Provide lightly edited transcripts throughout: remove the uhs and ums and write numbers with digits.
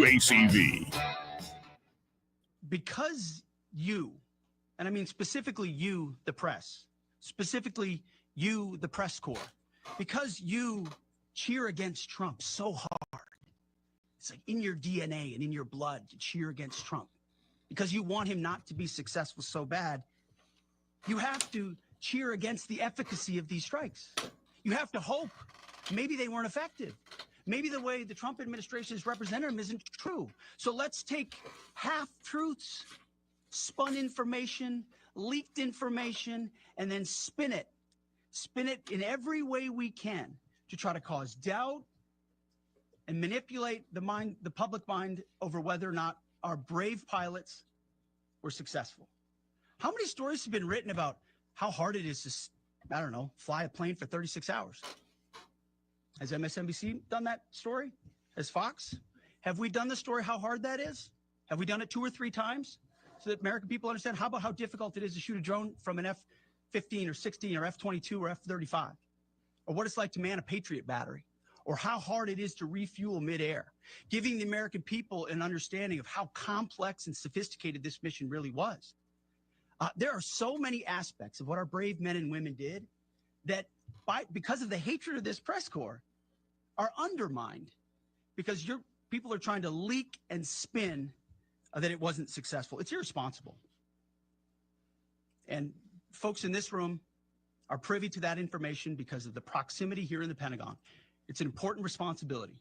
WACV. Because you, and I mean specifically you, the press, specifically you, the press corps, because you cheer against Trump so hard, it's like in your DNA and in your blood to cheer against Trump, because you want him not to be successful so bad, you have to cheer against the efficacy of these strikes. You have to hope maybe they weren't effective. Maybe the way the Trump administration has represented him isn't true. So let's take half-truths, spun information, leaked information, and then spin it in every way we can to try to cause doubt and manipulate the public mind over whether or not our brave pilots were successful. How many stories have been written about how hard it is to, I don't know, fly a plane for 36 hours? Has MSNBC done that story? Has Fox? Have we done the story how hard that is? Have we done it 2 or 3 times so that American people understand? How about how difficult it is to shoot a drone from an F-15 or 16 or F-22 or F-35? Or what it's like to man a Patriot battery? Or how hard it is to refuel midair? Giving the American people an understanding of how complex and sophisticated this mission really was. There are so many aspects of what our brave men and women did that because of the hatred of this press corps are undermined because your people are trying to leak and spin that it wasn't successful. It's irresponsible. And folks in this room are privy to that information because of the proximity here in the Pentagon. It's an important responsibility.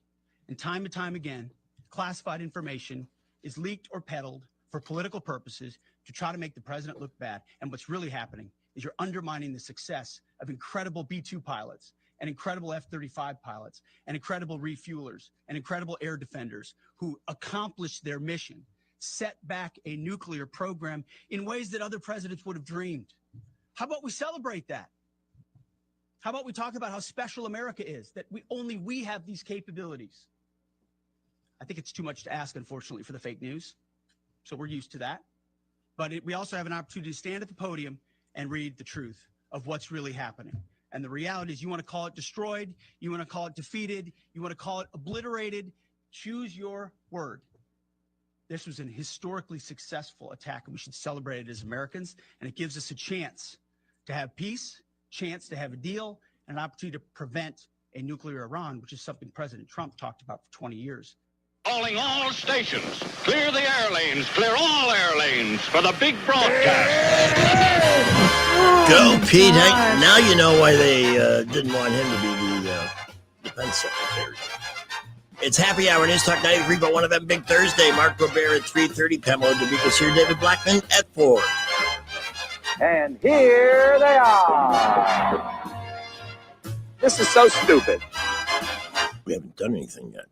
And time and time again, classified information is leaked or peddled for political purposes to try to make the president look bad. And what's really happening is you're undermining the success of incredible B-2 pilots and incredible F-35 pilots and incredible refuelers and incredible air defenders who accomplished their mission, set back a nuclear program in ways that other presidents would have dreamed. How about we celebrate that? How about we talk about how special America is, that only we have these capabilities? I think it's too much to ask, unfortunately, for the fake news. So we're used to that. But we also have an opportunity to stand at the podium and read the truth of what's really happening. And the reality is, you want to call it destroyed, you want to call it defeated, you want to call it obliterated, choose your word. This was an historically successful attack, and we should celebrate it as Americans. And it gives us a chance to have peace, chance to have a deal, and an opportunity to prevent a nuclear Iran, which is something President Trump talked about for 20 years. Calling all stations. Clear the air lanes. Clear all air lanes for the big broadcast. Go, Pete. Hey, now you know why they didn't want him to be the defense secretary. It's Happy Hour News Talk 93.1 FM Big Thursday. Mark Robert at 3:30. Pamela DeVicas here. David Blackman at 4. And here they are. This is so stupid. We haven't done anything yet.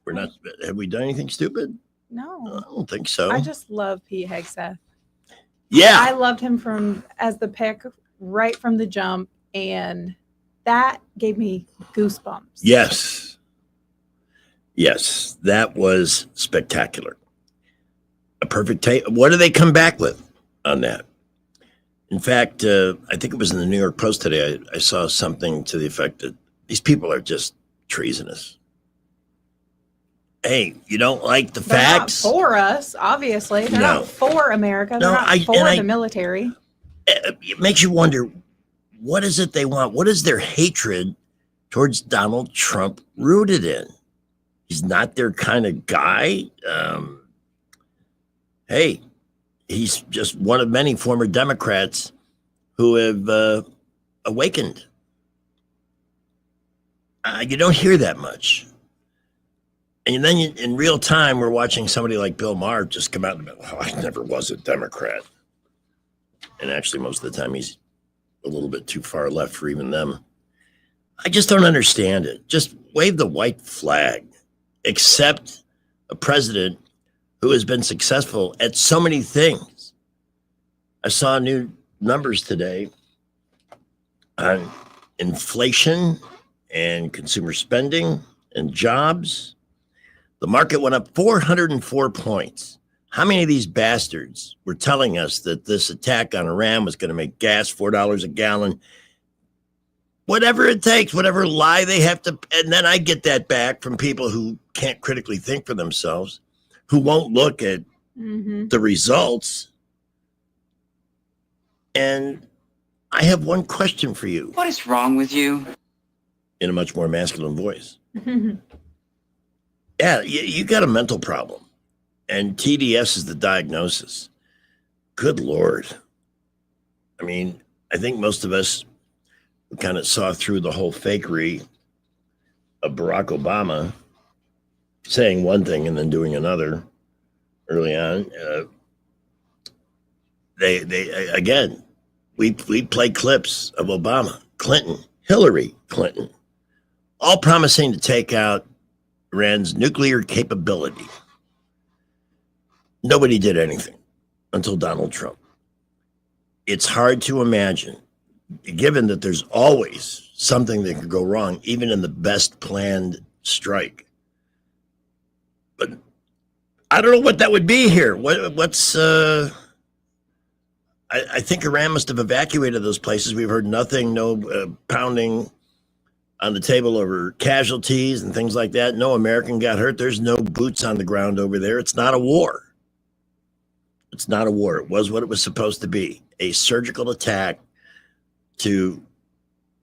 We're not. Have we done anything stupid? No. I don't think so. I just love Pete Hegseth. Yeah. I loved him as the pick right from the jump, and that gave me goosebumps. Yes. Yes, that was spectacular. A perfect take. What do they come back with on that? In fact, I think it was in the New York Post today. I saw something to the effect that these people are just treasonous. Hey, you don't like the facts? They're not for us, obviously. They're not for America. They're not for the military. It makes you wonder, what is it they want? What is their hatred towards Donald Trump rooted in? He's not their kind of guy. Hey, he's just one of many former Democrats who have awakened. You don't hear that much. And then in real time, we're watching somebody like Bill Maher just come out and be, I never was a Democrat. And actually, most of the time, he's a little bit too far left for even them. I just don't understand it. Just wave the white flag. Accept a president who has been successful at so many things. I saw new numbers today on inflation and consumer spending and jobs. The market went up 404 points. How many of these bastards were telling us that this attack on Iran was going to make gas $4 a gallon? Whatever it takes, whatever lie they have to. And then I get that back from people who can't critically think for themselves, who won't look at the results. And I have one question for you. What is wrong with you? In a much more masculine voice. Yeah, you got a mental problem. And TDS is the diagnosis. Good Lord. I mean, I think most of us kind of saw through the whole fakery of Barack Obama saying one thing and then doing another early on. We play clips of Obama, Clinton, Hillary Clinton, all promising to take out Iran's nuclear capability. Nobody did anything until Donald Trump. It's hard to imagine, given that there's always something that could go wrong, even in the best planned strike. But I don't know what that would be here. I think Iran must have evacuated those places. We've heard nothing, no pounding on the table over casualties and things like that. No American got hurt. There's no boots on the ground over there. It's not a war. It's not a war. It was what it was supposed to be, a surgical attack to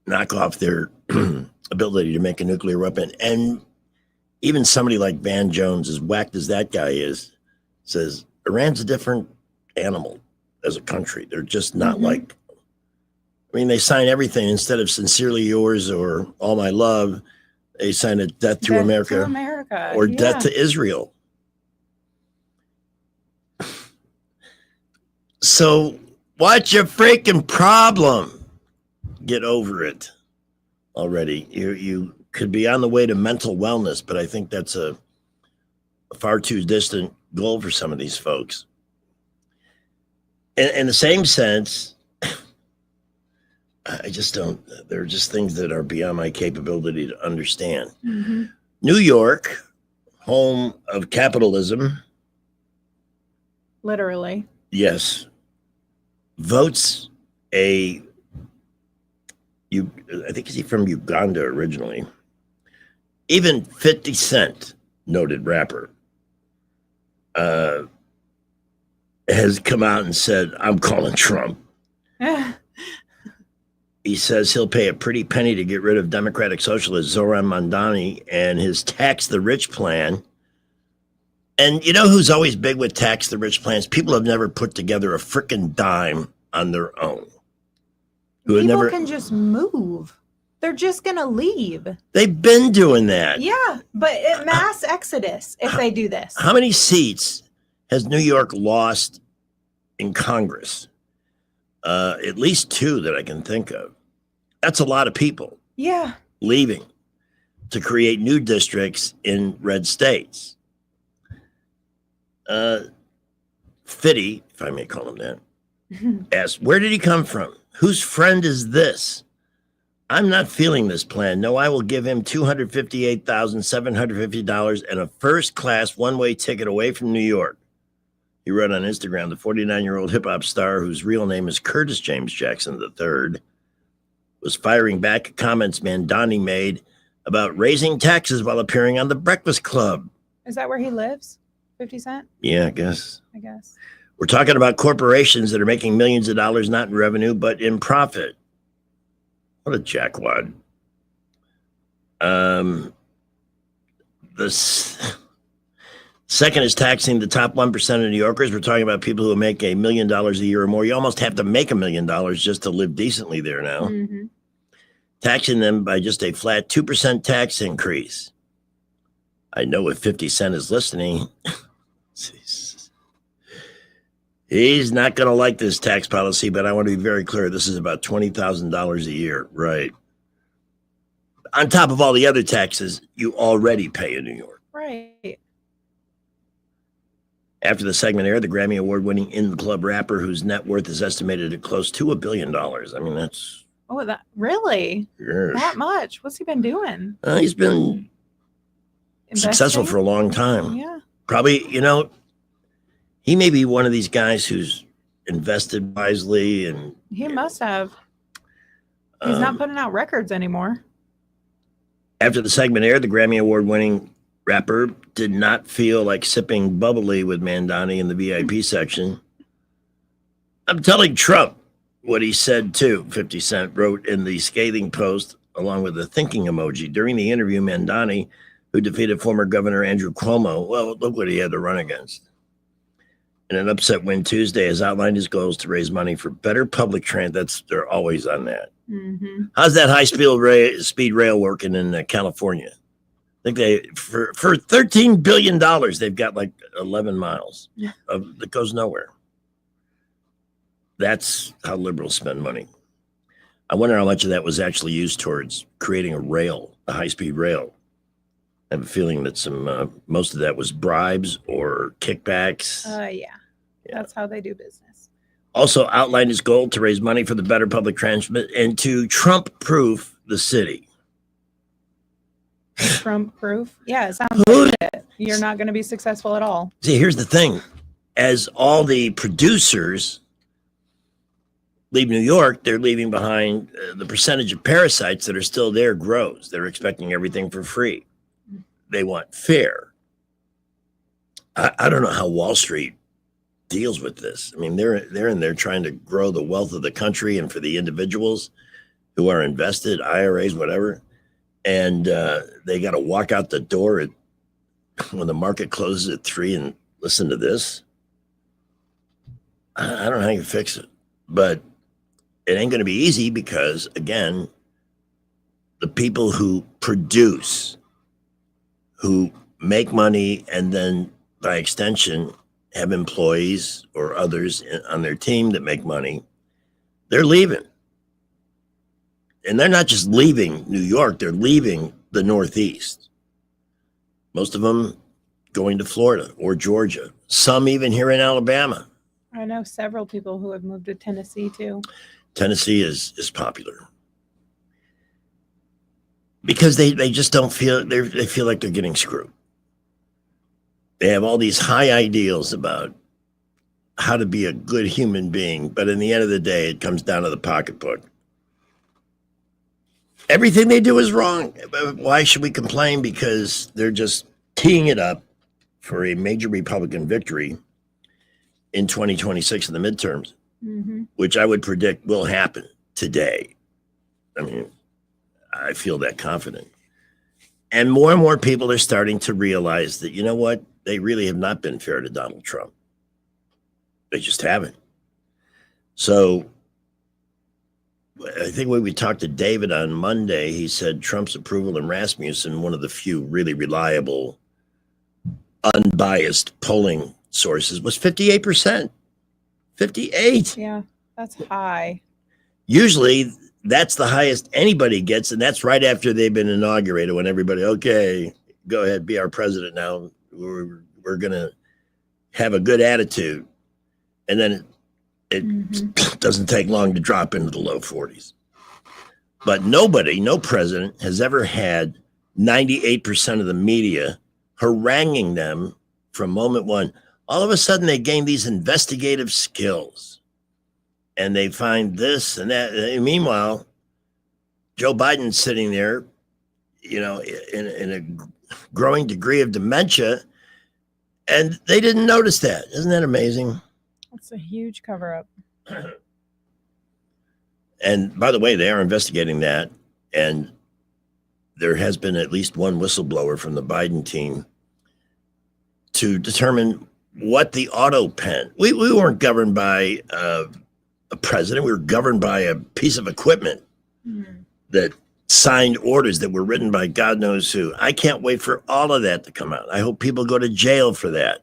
knock off their ability to make a nuclear weapon. And even somebody like Van Jones, as whacked as that guy is, says Iran's a different animal as a country. They're just not like, I mean, they sign everything instead of sincerely yours or all my love. They sign a death to America or death to Israel. So what's your freaking problem? Get over it already. You could be on the way to mental wellness, but I think that's a far too distant goal for some of these folks. In the same sense, I just don't, there are just things that are beyond my capability to understand. New York, home of capitalism. Literally. Yes. Votes I think he's from Uganda originally. Even 50 Cent, noted rapper, has come out and said, I'm calling Trump. He says he'll pay a pretty penny to get rid of Democratic Socialist Zoran Mandani and his tax the rich plan. And you know who's always big with tax the rich plans? People have never put together a frickin' dime on their own. People can just move. They're just going to leave. They've been doing that. Yeah, but mass exodus if they do this. How many seats has New York lost in Congress? At least 2 that I can think of. That's a lot of people. Yeah. Leaving to create new districts in red states. Fitty, if I may call him that, asked, where did he come from? Whose friend is this? I'm not feeling this plan. No, I will give him $258,750 and a first-class one-way ticket away from New York. He wrote on Instagram, the 49-year-old hip-hop star, whose real name is Curtis James Jackson III, was firing back at comments Mandani made about raising taxes while appearing on The Breakfast Club. Is that where he lives? 50 Cent? Yeah, I guess. We're talking about corporations that are making millions of dollars, not in revenue, but in profit. What a jackwad. The second is taxing the top 1% of New Yorkers. We're talking about people who make $1 million a year or more. You almost have to make $1 million just to live decently there now. Taxing them by just a flat 2% tax increase. I know if 50 Cent is listening, he's not going to like this tax policy, but I want to be very clear. This is about $20,000 a year, right? On top of all the other taxes you already pay in New York. Right. After the segment aired, the Grammy Award-winning In the Club rapper, whose net worth is estimated at close to $1 billion. I mean, that's... Oh, that really? Yes. That much? What's he been doing? He's been successful for a long time. Yeah. Probably, he may be one of these guys who's invested wisely, and he must have. He's not putting out records anymore. After the segment aired, the Grammy Award-winning rapper did not feel like sipping bubbly with Mandani in the VIP section. I'm telling Trump what he said too, 50 Cent wrote in the scathing post along with a thinking emoji. During the interview, Mandani, who defeated former Governor Andrew Cuomo, well, look what he had to run against. In an upset win Tuesday, has outlined his goals to raise money for better public transit. They're always on that. Mm-hmm. How's that high-speed rail working in California? I think they for $13 billion, they've got like 11 miles that goes nowhere. That's how liberals spend money. I wonder how much of that was actually used towards creating a high-speed rail. I have a feeling that most of that was bribes or kickbacks. Yeah. That's how they do business. Also outlined his goal to raise money for the better public transit and to Trump-proof the city. Trump-proof? Yeah, it sounds like it. You're not going to be successful at all. See, here's the thing. As all the producers leave New York, they're leaving behind the percentage of parasites that are still there grows. They're expecting everything for free. They want fair. I don't know how Wall Street deals with this. I mean, they're in there trying to grow the wealth of the country and for the individuals who are invested, IRAs, whatever. And they got to walk out the door when the market closes at 3 and listen to this. I don't know how you fix it, but it ain't going to be easy because, again, the people who produce, who make money, and then by extension have employees or others on their team that make money, they're leaving. And they're not just leaving New York, they're leaving the Northeast. Most of them going to Florida or Georgia, some even here in Alabama. I know several people who have moved to Tennessee too. Tennessee is popular because they just don't feel, they feel like they're getting screwed. They have all these high ideals about how to be a good human being, but in the end of the day, it comes down to the pocketbook. Everything they do is wrong. Why should we complain? Because they're just teeing it up for a major Republican victory in 2026 in the midterms, which I would predict will happen today. I mean, I feel that confident. And more people are starting to realize that, you know what? They really have not been fair to Donald Trump. They just haven't. So I think when we talked to David on Monday, he said Trump's approval in Rasmussen, one of the few really reliable, unbiased polling sources, was 58%. 58. Yeah, that's high. Usually that's the highest anybody gets, and that's right after they've been inaugurated, when everybody, okay, go ahead, be our president now. We're going to have a good attitude. And then it doesn't take long to drop into the low 40s. But no president has ever had 98% of the media haranguing them from moment one. All of a sudden, they gain these investigative skills. And they find this and that. And meanwhile, Joe Biden's sitting there, you know, in a growing degree of dementia, and they didn't notice that. Isn't that amazing? That's a huge cover-up. And by the way, they are investigating that. And there has been at least one whistleblower from the Biden team to determine what the auto pen. We weren't governed by a president. We were governed by a piece of equipment that signed orders that were written by God knows who. I can't wait for all of that to come out. I hope people go to jail for that.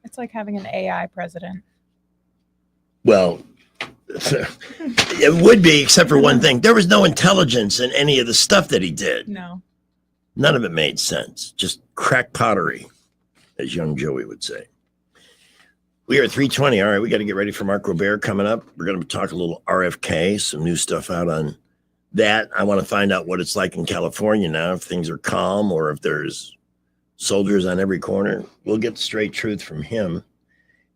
It's like having an AI president. Well, it would be, except for one thing. There was no intelligence in any of the stuff that he did. No. None of it made sense. Just crack pottery, as young Joey would say. We are at 3:20. All right, we got to get ready for Mark Robert coming up. We're going to talk a little RFK, some new stuff out on that. I want to find out what it's like in California now, if things are calm or if there's soldiers on every corner. We'll get the straight truth from him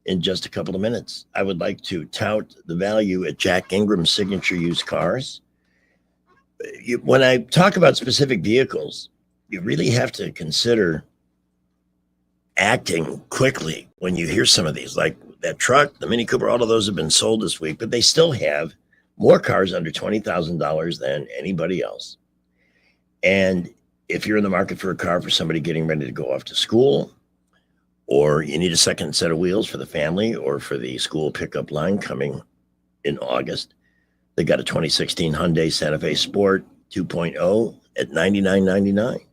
in just a couple of minutes. I would like to tout the value at Jack Ingram's Signature Used Cars. when I talk about specific vehicles, you really have to consider acting quickly when you hear some of these, like that truck, the Mini Cooper. All of those have been sold this week, but they still have more cars under $20,000 than anybody else. And if you're in the market for a car for somebody getting ready to go off to school, or you need a second set of wheels for the family or for the school pickup line coming in August, they got a 2016 Hyundai Santa Fe Sport 2.0 at $99.99.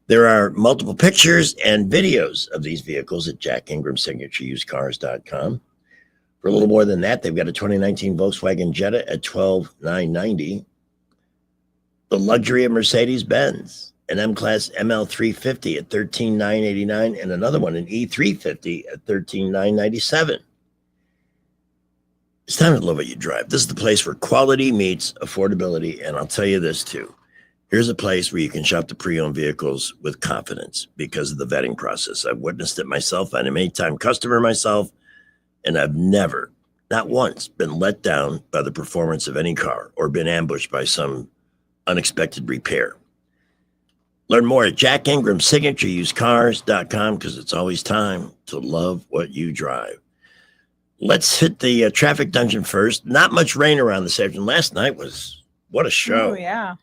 There are multiple pictures and videos of these vehicles at Jack Ingram Signature UsedCars.com. For a little more than that, they've got a 2019 Volkswagen Jetta at $12,990. The luxury of Mercedes-Benz, an M-Class ML350 at $13,989, and another one, an E350 at $13,997. It's time to love what you drive. This is the place where quality meets affordability, and I'll tell you this too. Here's a place where you can shop the pre-owned vehicles with confidence because of the vetting process. I've witnessed it myself. I'm a many-time customer myself, and I've never, not once, been let down by the performance of any car or been ambushed by some unexpected repair. Learn more at Jack Ingram Signature UsedCars.com because it's always time to love what you drive. Let's hit the traffic dungeon first. Not much rain around this afternoon. Last night was, what a show. Oh, yeah.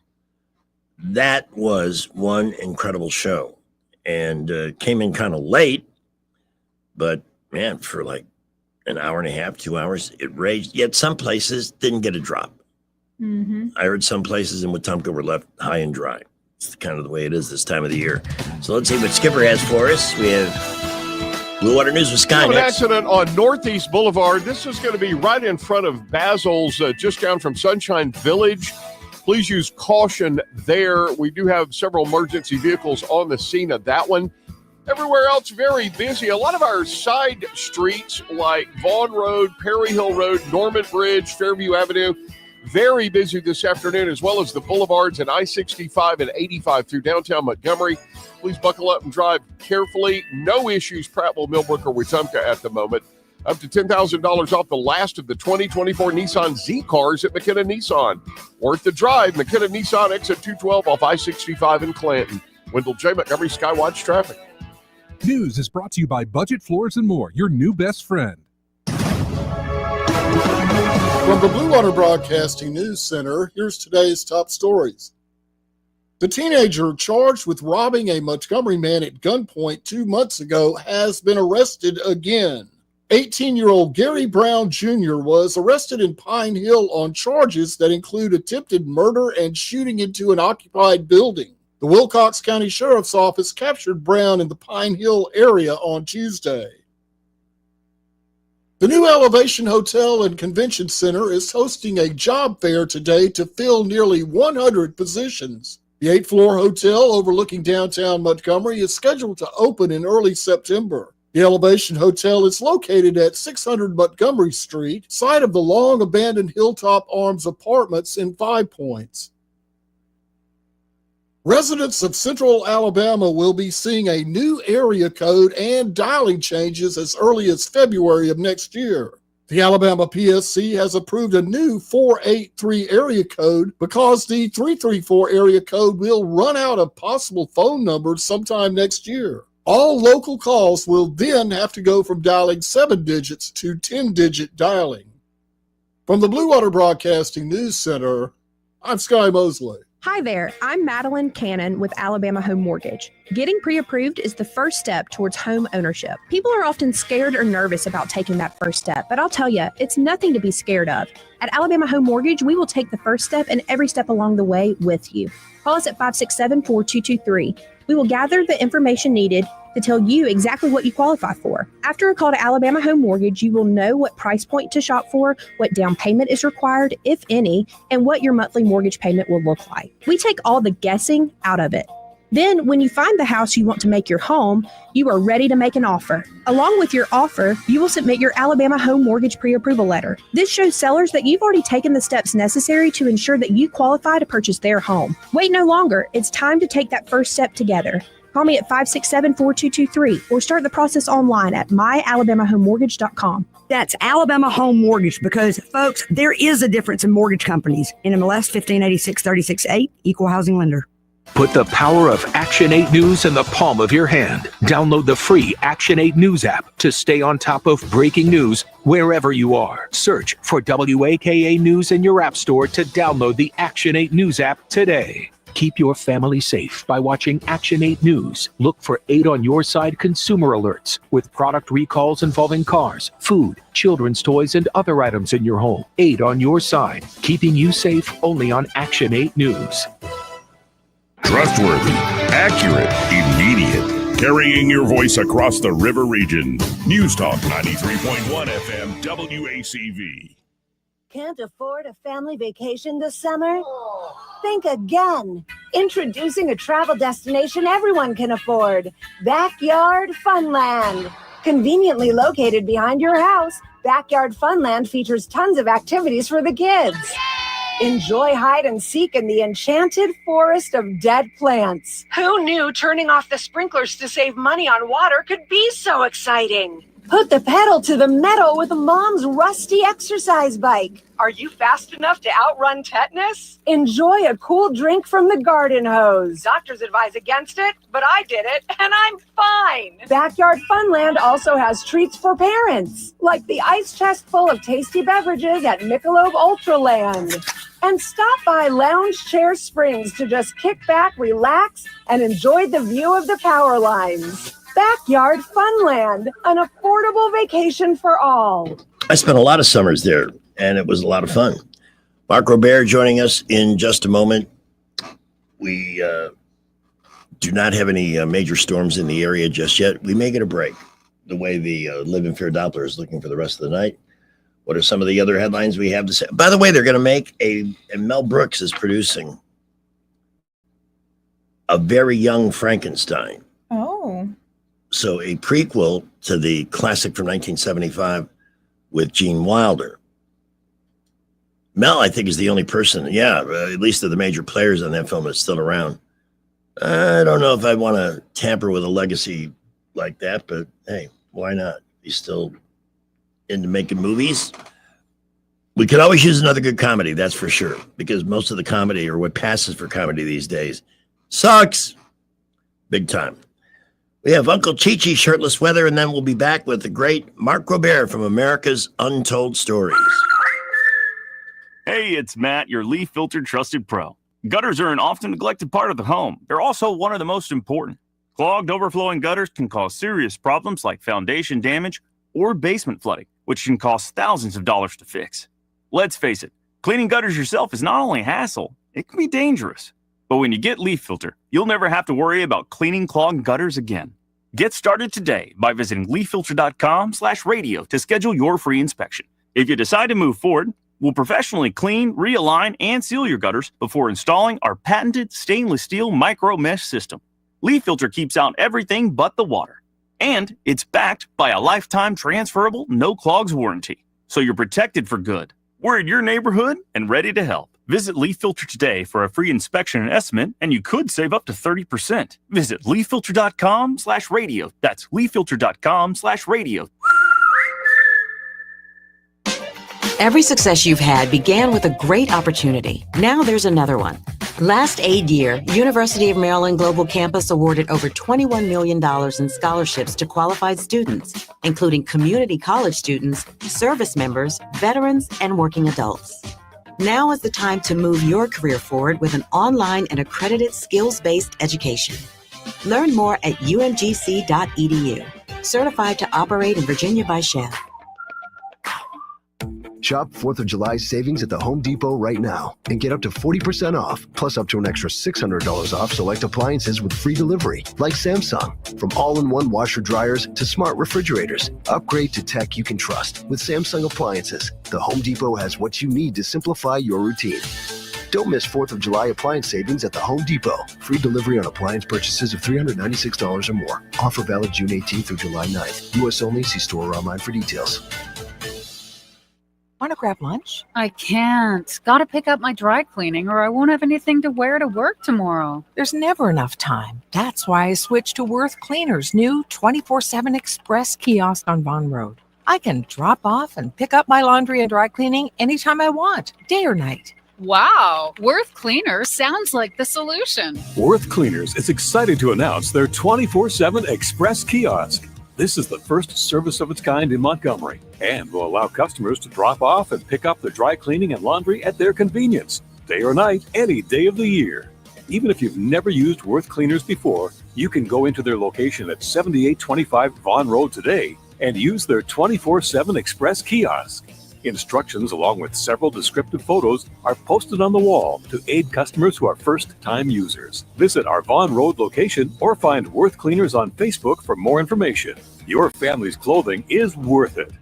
That was one incredible show, and came in kind of late, but man, for like an hour and a half, 2 hours, it raged. Yet some places didn't get a drop. Mm-hmm. I heard some places in Wetumpka were left high and dry. It's kind of the way it is this time of the year. So let's see what Skipper has for us. We have Blue Water News with Sky An next. accident on Northeast Boulevard. This is going to be right in front of Basil's, just down from Sunshine Village. Please use caution there. We do have several emergency vehicles on the scene of that one. Everywhere else, very busy. A lot of our side streets like Vaughn Road, Perry Hill Road, Norman Bridge, Fairview Avenue, very busy this afternoon, as well as the boulevards and I-65 and 85 through downtown Montgomery. Please buckle up and drive carefully. No issues, Prattville, Millbrook, or Wetumpka at the moment. Up to $10,000 off the last of the 2024 Nissan Z cars at McKenna Nissan. Worth the drive, McKenna Nissan, exit 212 off I-65 in Clanton. Wendell J. Montgomery, Skywatch Traffic. News is brought to you by Budget Floors and More, your new best friend. From the Blue Water Broadcasting News Center, here's today's top stories. The teenager charged with robbing a Montgomery man at gunpoint 2 months ago has been arrested again. 18-year-old Gary Brown Jr. was arrested in Pine Hill on charges that include attempted murder and shooting into an occupied building. The Wilcox County Sheriff's Office captured Brown in the Pine Hill area on Tuesday. The new Elevation Hotel and Convention Center is hosting a job fair today to fill nearly 100 positions. The 8th-floor hotel overlooking downtown Montgomery is scheduled to open in early September. The Elevation Hotel is located at 600 Montgomery Street, site of the long-abandoned Hilltop Arms Apartments in Five Points. Residents of Central Alabama will be seeing a new area code and dialing changes as early as February of next year. The Alabama PSC has approved a new 483 area code because the 334 area code will run out of possible phone numbers sometime next year. All local calls will then have to go from dialing 7 digits to 10-digit dialing. From the Blue Water Broadcasting News Center, I'm Sky Mosley. Hi there, I'm Madeline Cannon with Alabama Home Mortgage. Getting pre-approved is the first step towards home ownership. People are often scared or nervous about taking that first step, but I'll tell you, it's nothing to be scared of. At Alabama Home Mortgage, we will take the first step and every step along the way with you. Call us at 567-4223. We will gather the information needed to tell you exactly what you qualify for. After a call to Alabama Home Mortgage, you will know what price point to shop for, what down payment is required, if any, and what your monthly mortgage payment will look like. We take all the guessing out of it. Then, when you find the house you want to make your home, you are ready to make an offer. Along with your offer, you will submit your Alabama Home Mortgage pre-approval letter. This shows sellers that you've already taken the steps necessary to ensure that you qualify to purchase their home. Wait no longer. It's time to take that first step together. Call me at 567-4223 or start the process online at myalabamahomemortgage.com. That's Alabama Home Mortgage because, folks, there is a difference in mortgage companies. NMLS 1586-36-8, Equal Housing Lender. Put the power of Action 8 News in the palm of your hand. Download the free Action 8 News app to stay on top of breaking news wherever you are. Search for WAKA News in your app store to download the Action 8 News app today. Keep your family safe by watching Action 8 News. Look for 8 on Your Side consumer alerts with product recalls involving cars, food, children's toys, and other items in your home. 8 on Your Side, keeping you safe only on Action 8 News. Trustworthy, accurate, immediate. Carrying your voice across the river region. News Talk 93.1 FM WACV. Can't afford a family vacation this summer? Think again. Introducing a travel destination everyone can afford. Backyard Funland. Conveniently located behind your house, Backyard Funland features tons of activities for the kids. Enjoy hide and seek in the enchanted forest of dead plants. Who knew turning off the sprinklers to save money on water could be so exciting? Put the pedal to the metal with Mom's rusty exercise bike. Are you fast enough to outrun tetanus? Enjoy a cool drink from the garden hose. Doctors advise against it, but I did it, and I'm fine. Backyard Funland also has treats for parents, like the ice chest full of tasty beverages at Michelob Ultraland. And stop by Lounge Chair Springs to just kick back, relax, and enjoy the view of the power lines. Backyard Funland, an affordable vacation for all. I spent a lot of summers there, and it was a lot of fun. Mark Robert joining us in just a moment. We do not have any major storms in the area just yet. We may get a break, the way the Live in Fear Doppler is looking for the rest of the night. What are some of the other headlines we have to say? By the way, they're going to make and Mel Brooks is producing a very young Frankenstein. Oh. So a prequel to the classic from 1975 with Gene Wilder. Mel, I think, is the only person, at least of the major players on that film that's still around. I don't know if I want to tamper with a legacy like that, but hey, why not? He's still into making movies. We could always use another good comedy, that's for sure, because most of the comedy, or what passes for comedy these days, sucks big time. We have Uncle Chi-Chi, Shirtless Weather, and then we'll be back with the great Mark Robert from America's Untold Stories. Hey, it's Matt, your leaf filter trusted pro. Gutters are an often neglected part of the home. They're also one of the most important. Clogged, overflowing gutters can cause serious problems like foundation damage or basement flooding, which can cost thousands of dollars to fix. Let's face it, cleaning gutters yourself is not only a hassle, it can be dangerous. But when you get Leaf Filter, you'll never have to worry about cleaning clogged gutters again. Get started today by visiting leaffilter.com/radio to schedule your free inspection. If you decide to move forward, we'll professionally clean, realign, and seal your gutters before installing our patented stainless steel micro mesh system. Leaf Filter keeps out everything but the water. And it's backed by a lifetime transferable no clogs warranty. So you're protected for good. We're in your neighborhood and ready to help. Visit Leaf Filter today for a free inspection and estimate, and you could save up to 30%. Visit leaffilter.com/radio. That's leaffilter.com/radio. Every success you've had began with a great opportunity. Now there's another one. Last aid year, University of Maryland Global Campus awarded over $21 million in scholarships to qualified students, including community college students, service members, veterans, and working adults. Now is the time to move your career forward with an online and accredited skills-based education. Learn more at umgc.edu. Certified to operate in Virginia by Chef. Shop 4th of July savings at the Home Depot right now and get up to 40% off, plus up to an extra $600 off select appliances with free delivery, like Samsung. From all-in-one washer dryers to smart refrigerators, upgrade to tech you can trust with Samsung appliances. The Home Depot has what you need to simplify your routine. Don't miss 4th of July appliance savings at the Home Depot. Free delivery on appliance purchases of $396 or more. Offer valid June 18th through July 9th. U.S. only. See store or online for details. Want to grab lunch? I can't. Gotta pick up my dry cleaning or I won't have anything to wear to work tomorrow. There's never enough time. That's why I switched to Worth Cleaner's new 24/7 Express kiosk on Vaughan Road. I can drop off and pick up my laundry and dry cleaning anytime I want, day or night. Wow, Worth Cleaner sounds like the solution. Worth Cleaners is excited to announce their 24/7 Express kiosk. This is the first service of its kind in Montgomery and will allow customers to drop off and pick up the dry cleaning and laundry at their convenience, day or night, any day of the year. Even if you've never used Worth Cleaners before, you can go into their location at 7825 Vaughan Road today and use their 24/7 Express kiosk. Instructions along with several descriptive photos are posted on the wall to aid customers who are first-time users. Visit our Vaughan Road location or find Worth Cleaners on Facebook for more information. Your family's clothing is worth it.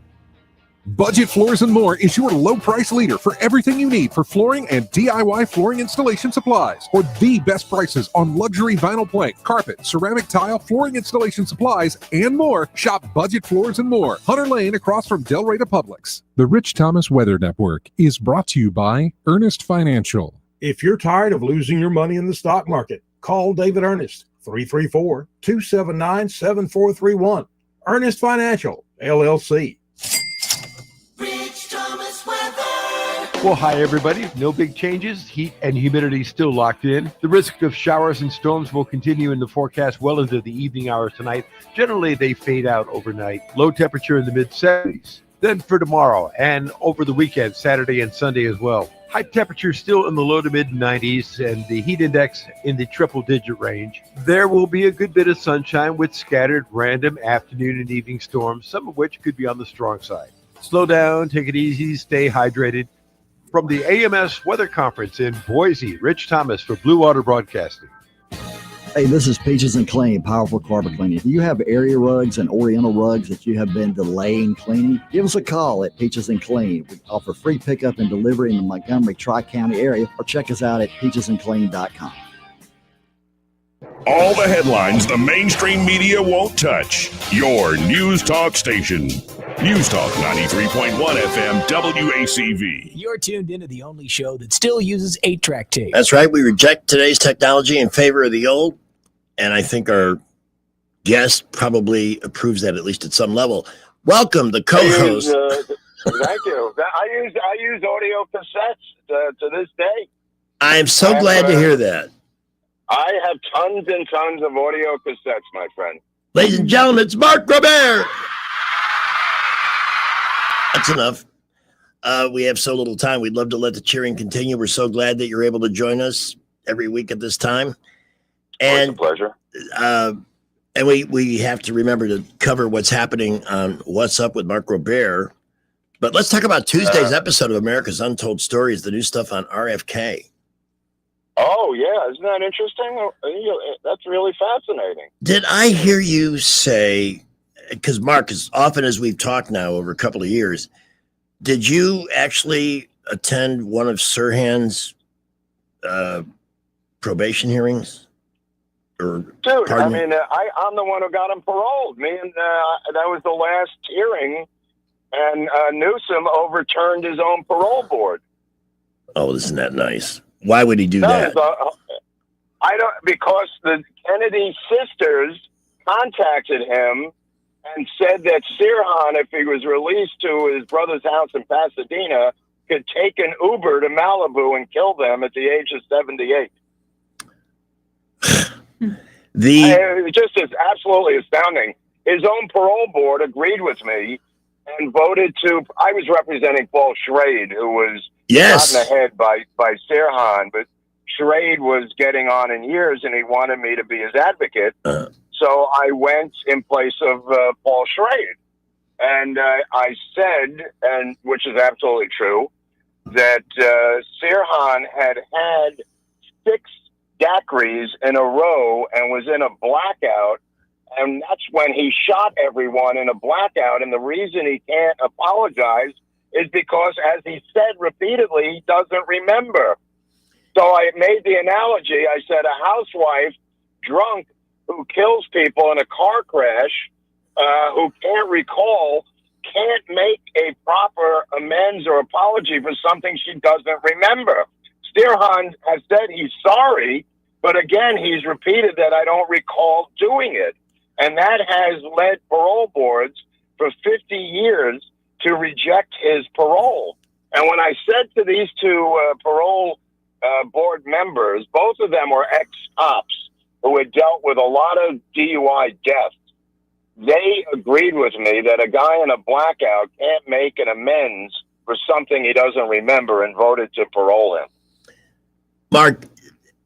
Budget Floors and More is your low price leader for everything you need for flooring and DIY flooring installation supplies. For the best prices on luxury vinyl plank, carpet, ceramic tile, flooring installation supplies, and more, shop Budget Floors and More, Hunter Lane across from Del Rey to Publix. The Rich Thomas Weather Network is brought to you by Earnest Financial. If you're tired of losing your money in the stock market, call David Earnest, 334-279-7431. Earnest Financial, LLC. Well, hi, everybody. No big changes. Heat and humidity still locked in. The risk of showers and storms will continue in the forecast well into the evening hours tonight. Generally, they fade out overnight. Low temperature in the mid-70s. Then for tomorrow and over the weekend, Saturday and Sunday as well. High temperature still in the low to mid-90s and the heat index in the triple-digit range. There will be a good bit of sunshine with scattered random afternoon and evening storms, some of which could be on the strong side. Slow down, take it easy, stay hydrated. From the AMS Weather Conference in Boise, Rich Thomas for Blue Water Broadcasting. Hey, this is Peaches and Clean, Powerful Carpet Cleaning. If you have area rugs and oriental rugs that you have been delaying cleaning, give us a call at Peaches and Clean. We offer free pickup and delivery in the Montgomery Tri-County area, or check us out at peachesandclean.com. All the headlines the mainstream media won't touch. Your News Talk station. News Talk 93.1 FM WACV. You're tuned into the only show that still uses 8-track tape. That's right. We reject today's technology in favor of the old. And I think our guest probably approves that, at least at some level. Welcome, the co-host. Thank you. I use audio cassettes to this day. I'm so glad to hear that. I have tons and tons of audio cassettes, my friend. Ladies and gentlemen, it's Mark Robert. That's enough. We have so little time. We'd love to let the cheering continue. We're so glad that you're able to join us every week at this time. And it's a pleasure. And we have to remember to cover what's happening on What's Up with Mark Robert. But let's talk about Tuesday's episode of America's Untold Stories, the new stuff on RFK. Oh, yeah. Isn't that interesting? That's really fascinating. Did I hear you say, because Mark, as often as we've talked now over a couple of years, did you actually attend one of Sirhan's probation hearings? Or, dude, I mean, I'm the one who got him paroled. That was the last hearing, and Newsom overturned his own parole board. Oh, isn't that nice? Why would he do that? Because the Kennedy sisters contacted him and said that Sirhan, if he was released to his brother's house in Pasadena, could take an Uber to Malibu and kill them at the age of 78. It just is absolutely astounding. His own parole board agreed with me and voted to. I was representing Paul Schrade, who was gotten ahead by Sirhan, but Schrade was getting on in years, and he wanted me to be his advocate. So I went in place of Paul Schrade, and I said, and which is absolutely true, that Sirhan had 6 daiquiris in a row and was in a blackout, and that's when he shot everyone in a blackout. And the reason he can't apologize is because, as he said repeatedly, he doesn't remember. So I made the analogy. I said a housewife drunk who kills people in a car crash, who can't recall can't make a proper amends or apology for something she doesn't remember. Sirhan has said he's sorry, but again, he's repeated that I don't recall doing it. And that has led parole boards for 50 years to reject his parole. And when I said to these two parole board members, both of them were ex-cops who had dealt with a lot of DUI deaths, they agreed with me that a guy in a blackout can't make an amends for something he doesn't remember, and voted to parole him. Mark,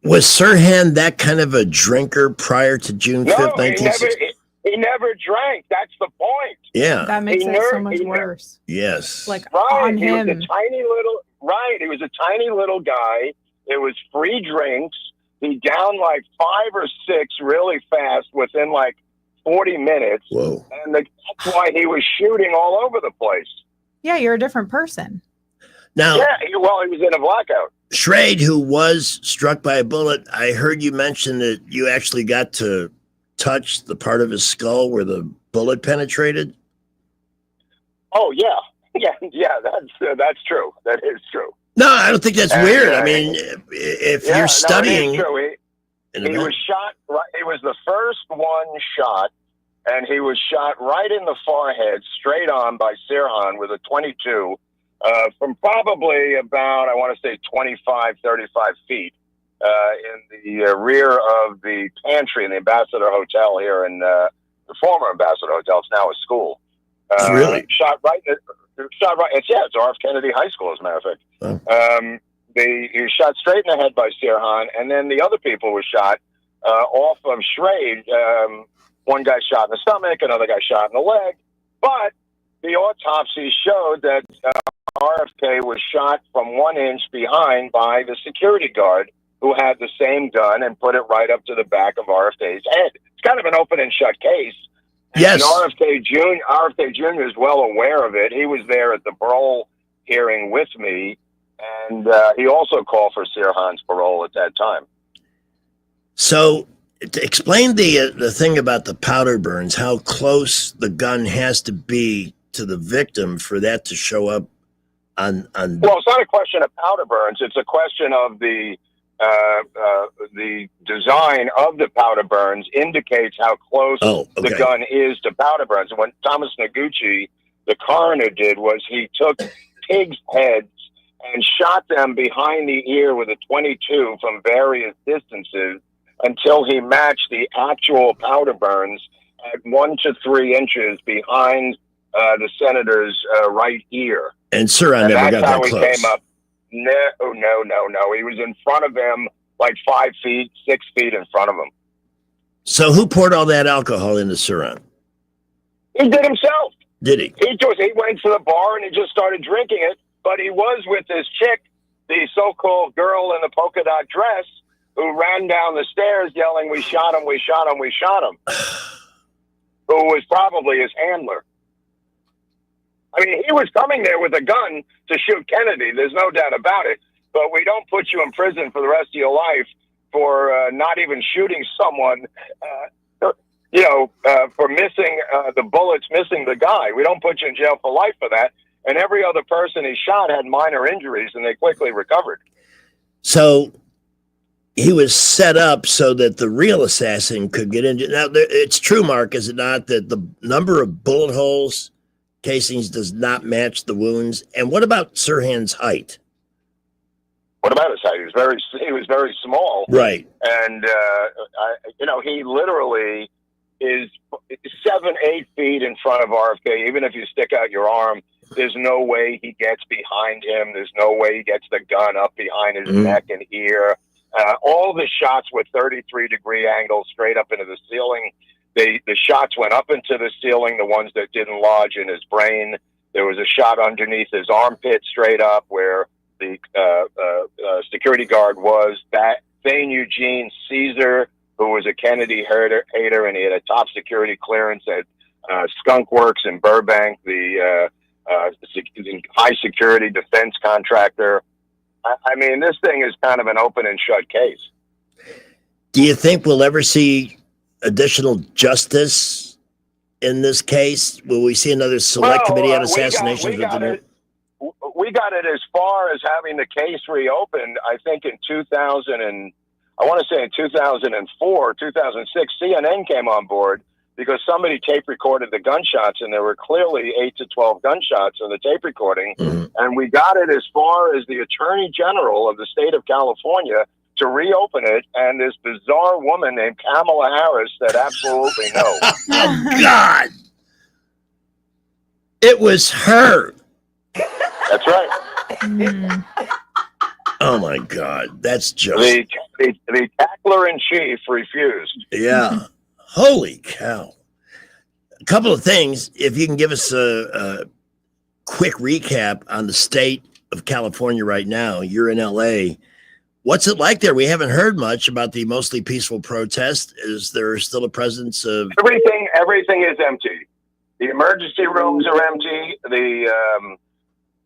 was Sirhan that kind of a drinker prior to June 5th, 1960? He never drank. That's the point. Yeah. That makes it so much worse. Yes. Like, Right. on He him. was a tiny little, right. He was a tiny little guy. It was free drinks. He downed like 5 or 6 really fast within like 40 minutes. Whoa. And that's why he was shooting all over the place. Yeah, you're a different person. Now, Yeah, he was in a blackout. Schrade, who was struck by a bullet, I heard you mention that you actually got to touch the part of his skull where the bullet penetrated. Oh, yeah. That's true. That is true. No, I don't think that's And, weird. I mean, if Yeah, you're studying, no, it is true. He was shot. He was the first one shot, and he was shot right in the forehead, straight on by Sirhan with a .22 from probably about, I want to say, 25, 35 feet in the rear of the pantry in the Ambassador Hotel here in the former Ambassador Hotel. It's now a school. Really? Shot right. It's RF Kennedy High School, as a matter of fact. Oh. He was shot straight in the head by Sirhan, and then the other people were shot off of Schrade. One guy shot in the stomach, another guy shot in the leg. But the autopsy showed that RFK was shot from 1 inch behind by the security guard who had the same gun and put it right up to the back of RFK's head. It's kind of an open and shut case. Yes. And RFK Jr. is well aware of it. He was there at the parole hearing with me, and he also called for Sirhan's parole at that time. So, to explain the thing about the powder burns, how close the gun has to be to the victim for that to show up on. Well, it's not a question of powder burns. It's a question of the design of the powder burns indicates how close the gun is to powder burns. And what Thomas Noguchi, the coroner, did was he took pigs' heads and shot them behind the ear with a .22 from various distances until he matched the actual powder burns at 1 to 3 inches behind the senator's right ear. And Sirhan never got that close. That's how he came up. No. He was in front of him, like 5 feet, 6 feet in front of him. So who poured all that alcohol into Sirhan? He did himself. Did he? He went to the bar and he just started drinking it. But he was with this chick, the so-called girl in the polka dot dress, who ran down the stairs yelling, "We shot him! We shot him! We shot him!" Who was probably his handler. I mean, he was coming there with a gun to shoot Kennedy. There's no doubt about it. But we don't put you in prison for the rest of your life for not even shooting someone, for missing the bullets, missing the guy. We don't put you in jail for life for that. And every other person he shot had minor injuries, and they quickly recovered. So he was set up so that the real assassin could get in. Now, it's true, Mark, is it not, that the number of bullet holes, casings, does not match the wounds? And what about Sirhan's height? What about his height? He was very small. Right. And, he literally is 7-8 feet in front of RFK. Even if you stick out your arm, there's no way he gets behind him. There's no way he gets the gun up behind his neck and ear. All the shots were 33-degree angles straight up into the ceiling. The shots went up into the ceiling, the ones that didn't lodge in his brain. There was a shot underneath his armpit straight up where the security guard was. That Thane Eugene Caesar, who was a Kennedy hater, and he had a top security clearance at Skunk Works in Burbank, the high security defense contractor. I mean, this thing is kind of an open and shut case. Do you think we'll ever see additional justice in this case? Will we see another select committee on assassinations? We got it as far as having the case reopened. I think in 2004, 2006, CNN came on board because somebody tape recorded the gunshots, and there were clearly 8 to 12 gunshots in the tape recording. And we got it as far as the Attorney General of the state of California to reopen it, and this bizarre woman named Kamala Harris said absolutely no. Oh, God. It was her. That's right. Oh, my God. That's just... The tackler-in-chief refused. Yeah. Holy cow. A couple of things. If you can give us a quick recap on the state of California right now. You're in L.A., what's it like there? We haven't heard much about the mostly peaceful protest. Is there still a presence of everything is empty? The emergency rooms are empty. The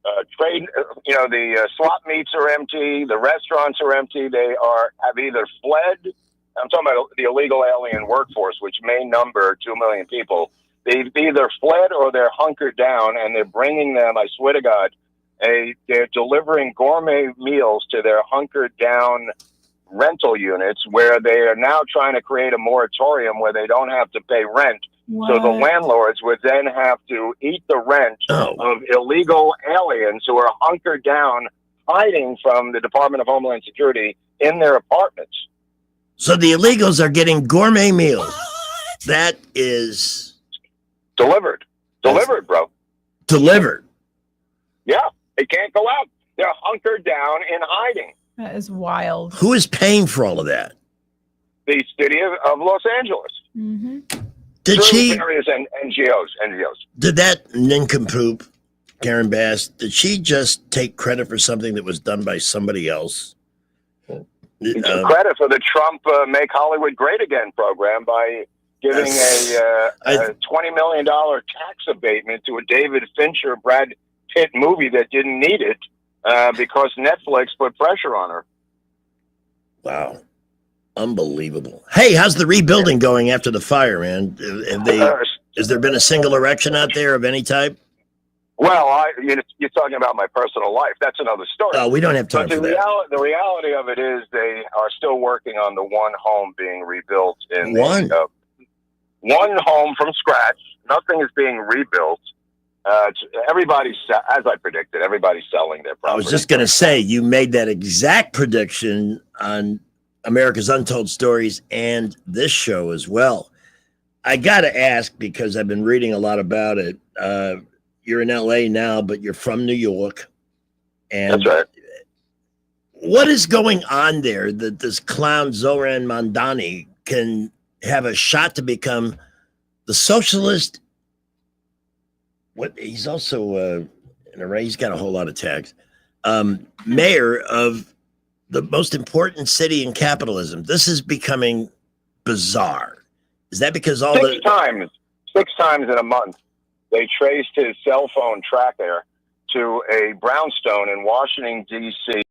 the swap meets are empty. The restaurants are empty. They have either fled. I'm talking about the illegal alien workforce, which may number 2 million people. They've either fled or they're hunkered down, and they're bringing them. I swear to God. They're delivering gourmet meals to their hunkered down rental units, where they are now trying to create a moratorium where they don't have to pay rent. So the landlords would then have to eat the rent of illegal aliens who are hunkered down, hiding from the Department of Homeland Security in their apartments. So the illegals are getting gourmet meals. That is... Delivered, bro. Delivered. Yeah. They can't go out. They're hunkered down in hiding. That is wild. Who is paying for all of that? The city of Los Angeles. Mm-hmm. Did she? Various NGOs. Did that nincompoop, Karen Bass, did she just take credit for something that was done by somebody else? Credit for the Trump Make Hollywood Great Again program by giving a $20 million tax abatement to a David Fincher, Brad Pitt movie that didn't need it because Netflix put pressure on her. Wow. Unbelievable. Hey, how's the rebuilding going after the fire, man? Has there been a single erection out there of any type? Well, you're talking about my personal life. That's another story. Oh, we don't have time for that. The reality of it is they are still working on the one home being rebuilt. One home from scratch. Nothing is being rebuilt. Everybody's, as I predicted, everybody's selling their property. I was just going to say, you made that exact prediction on America's Untold Stories and this show as well. I got to ask, because I've been reading a lot about it. You're in LA now, but you're from New York. And that's right. What is going on there that this clown Zoran Mandani can have a shot to become the socialist? What he's also he's got a whole lot of tags. Mayor of the most important city in capitalism. This is becoming bizarre. Is that because six times in a month they traced his cell phone tracker to a brownstone in Washington D.C.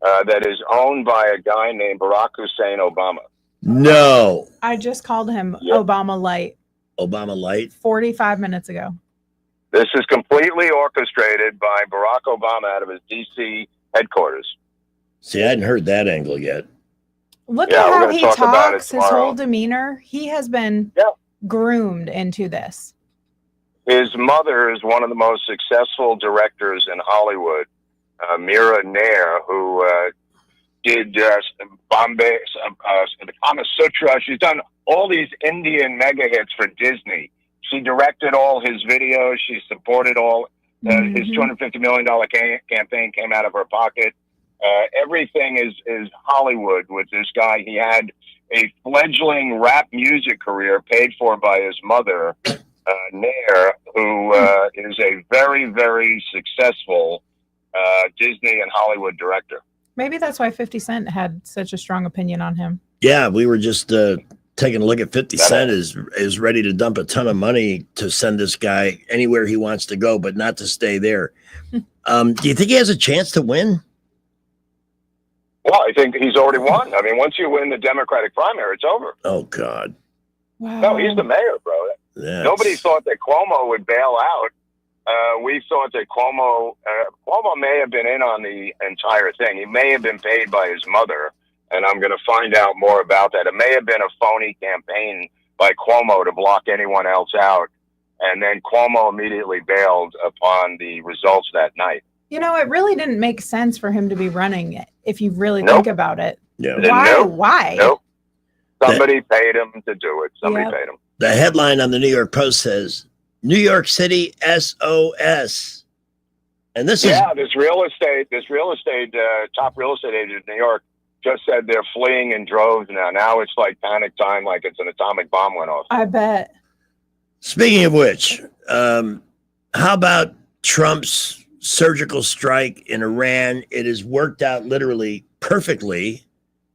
That is owned by a guy named Barack Hussein Obama. No, I just called him Obama Light. Obama Light. 45 minutes ago. This is completely orchestrated by Barack Obama out of his D.C. headquarters. See, I hadn't heard that angle yet. Look at how he talks, his whole demeanor. He has been groomed into this. His mother is one of the most successful directors in Hollywood, Mira Nair, who did Bombay, the Kama Sutra. She's done all these Indian mega hits for Disney. She directed all his videos. She supported all his $250 million campaign came out of her pocket. Everything is Hollywood with this guy. He had a fledgling rap music career paid for by his mother, Nair, who is a very, very successful Disney and Hollywood director. Maybe that's why 50 Cent had such a strong opinion on him. Yeah, we were just taking a look at 50 Cent is ready to dump a ton of money to send this guy anywhere he wants to go, but not to stay there. Do you think he has a chance to win? Well, I think he's already won. I mean, once you win the Democratic primary, it's over. Oh, God. Wow. No, he's the mayor, bro. That's- Nobody thought that Cuomo would bail out. We thought that Cuomo may have been in on the entire thing. He may have been paid by his mother, and I'm going to find out more about that. It may have been a phony campaign by Cuomo to block anyone else out, and then Cuomo immediately bailed upon the results that night. You know, it really didn't make sense for him to be running it if you really Nope. think about it. Yeah. Why? Nope. Why? Nope. Somebody paid him to do it. Somebody Yep. paid him. The headline on the New York Post says, New York City SOS. And this is Yeah, this real estate, top real estate agent in New York just said they're fleeing in droves now. Now it's like panic time, like it's an atomic bomb went off. I bet. Speaking of which, how about Trump's surgical strike in Iran? It has worked out literally perfectly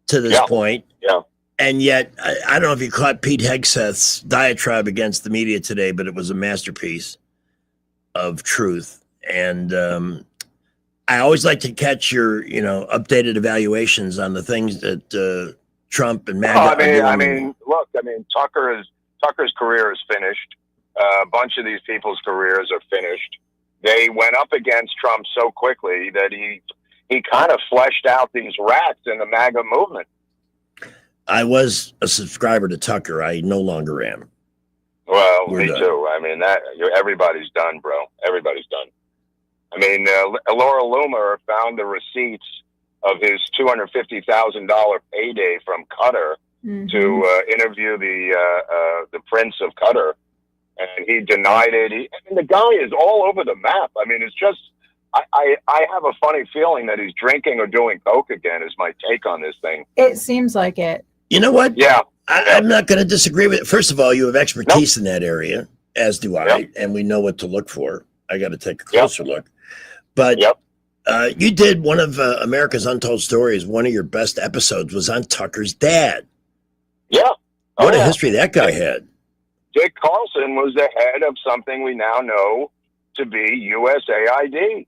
to this point. Yeah. And yet, I don't know if you caught Pete Hegseth's diatribe against the media today, but it was a masterpiece of truth. And I always like to catch your, updated evaluations on the things that Trump and MAGA are doing. Look, Tucker's career is finished. A bunch of these people's careers are finished. They went up against Trump so quickly that he kind of fleshed out these rats in the MAGA movement. I was a subscriber to Tucker. I no longer am. Well, We're me done. too. I mean, everybody's done, bro. Everybody's done. I mean, Laura Loomer found the receipts of his $250,000 payday from Qatar to interview the Prince of Qatar, and he denied it. The guy is all over the map. I mean, it's just I have a funny feeling that he's drinking or doing coke again. Is my take on this thing. It seems like it. You know what? Yeah. I'm not going to disagree with it. First of all, you have expertise in that area, as do I, and we know what to look for. I got to take a closer look. But you did one of America's Untold Stories. One of your best episodes was on Tucker's dad. Yeah. What a history that guy had. Dick Carlson was the head of something we now know to be USAID.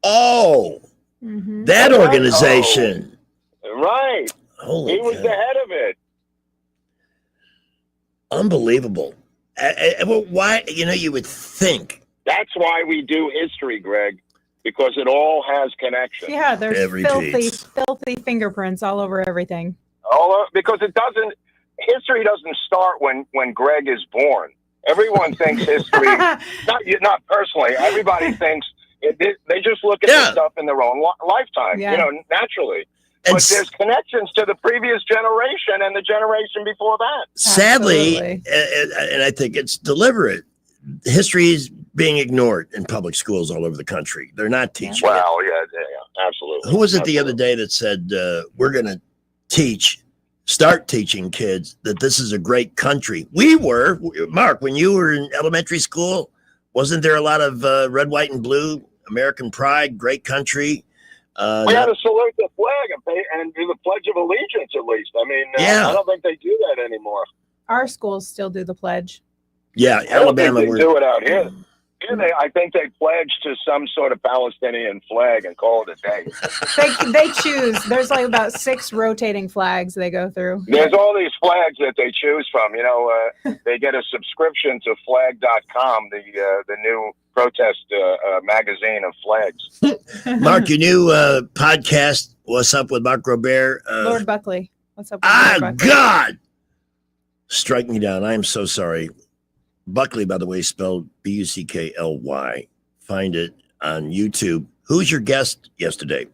Oh, that organization. Right. Holy he was cow. the head of it. Unbelievable. Well, why? You would think. That's why we do history, Greg, because it all has connections. Yeah, there's Every filthy, piece. filthy fingerprints all over everything. Because history doesn't start when Greg is born. Everyone thinks history, not personally. Everybody thinks they just look at the stuff in their own lifetime, naturally. But there's connections to the previous generation and the generation before that. Sadly, and I think it's deliberate, history is being ignored in public schools all over the country. They're not teaching it. Well, yeah, absolutely. Who was it the other day that said, we're going to start teaching kids that this is a great country? We were. Mark, when you were in elementary school, wasn't there a lot of red, white, and blue, American pride, great country? We had to salute the flag and do the Pledge of Allegiance, at least. I mean, I don't think they do that anymore. Our schools still do the pledge. Yeah, Alabama. They do it out here. I think they pledge to some sort of Palestinian flag and call it a day. They choose. There's like about 6 rotating flags they go through. There's all these flags that they choose from. They get a subscription to flag.com, the new protest magazine of flags. Mark, your new podcast, What's Up with Mark Robert? Lord Buckley. What's up with Lord Buckley? God! Strike me down. I am so sorry. Buckley, by the way, spelled Buckly. Find it on YouTube. Who's your guest yesterday?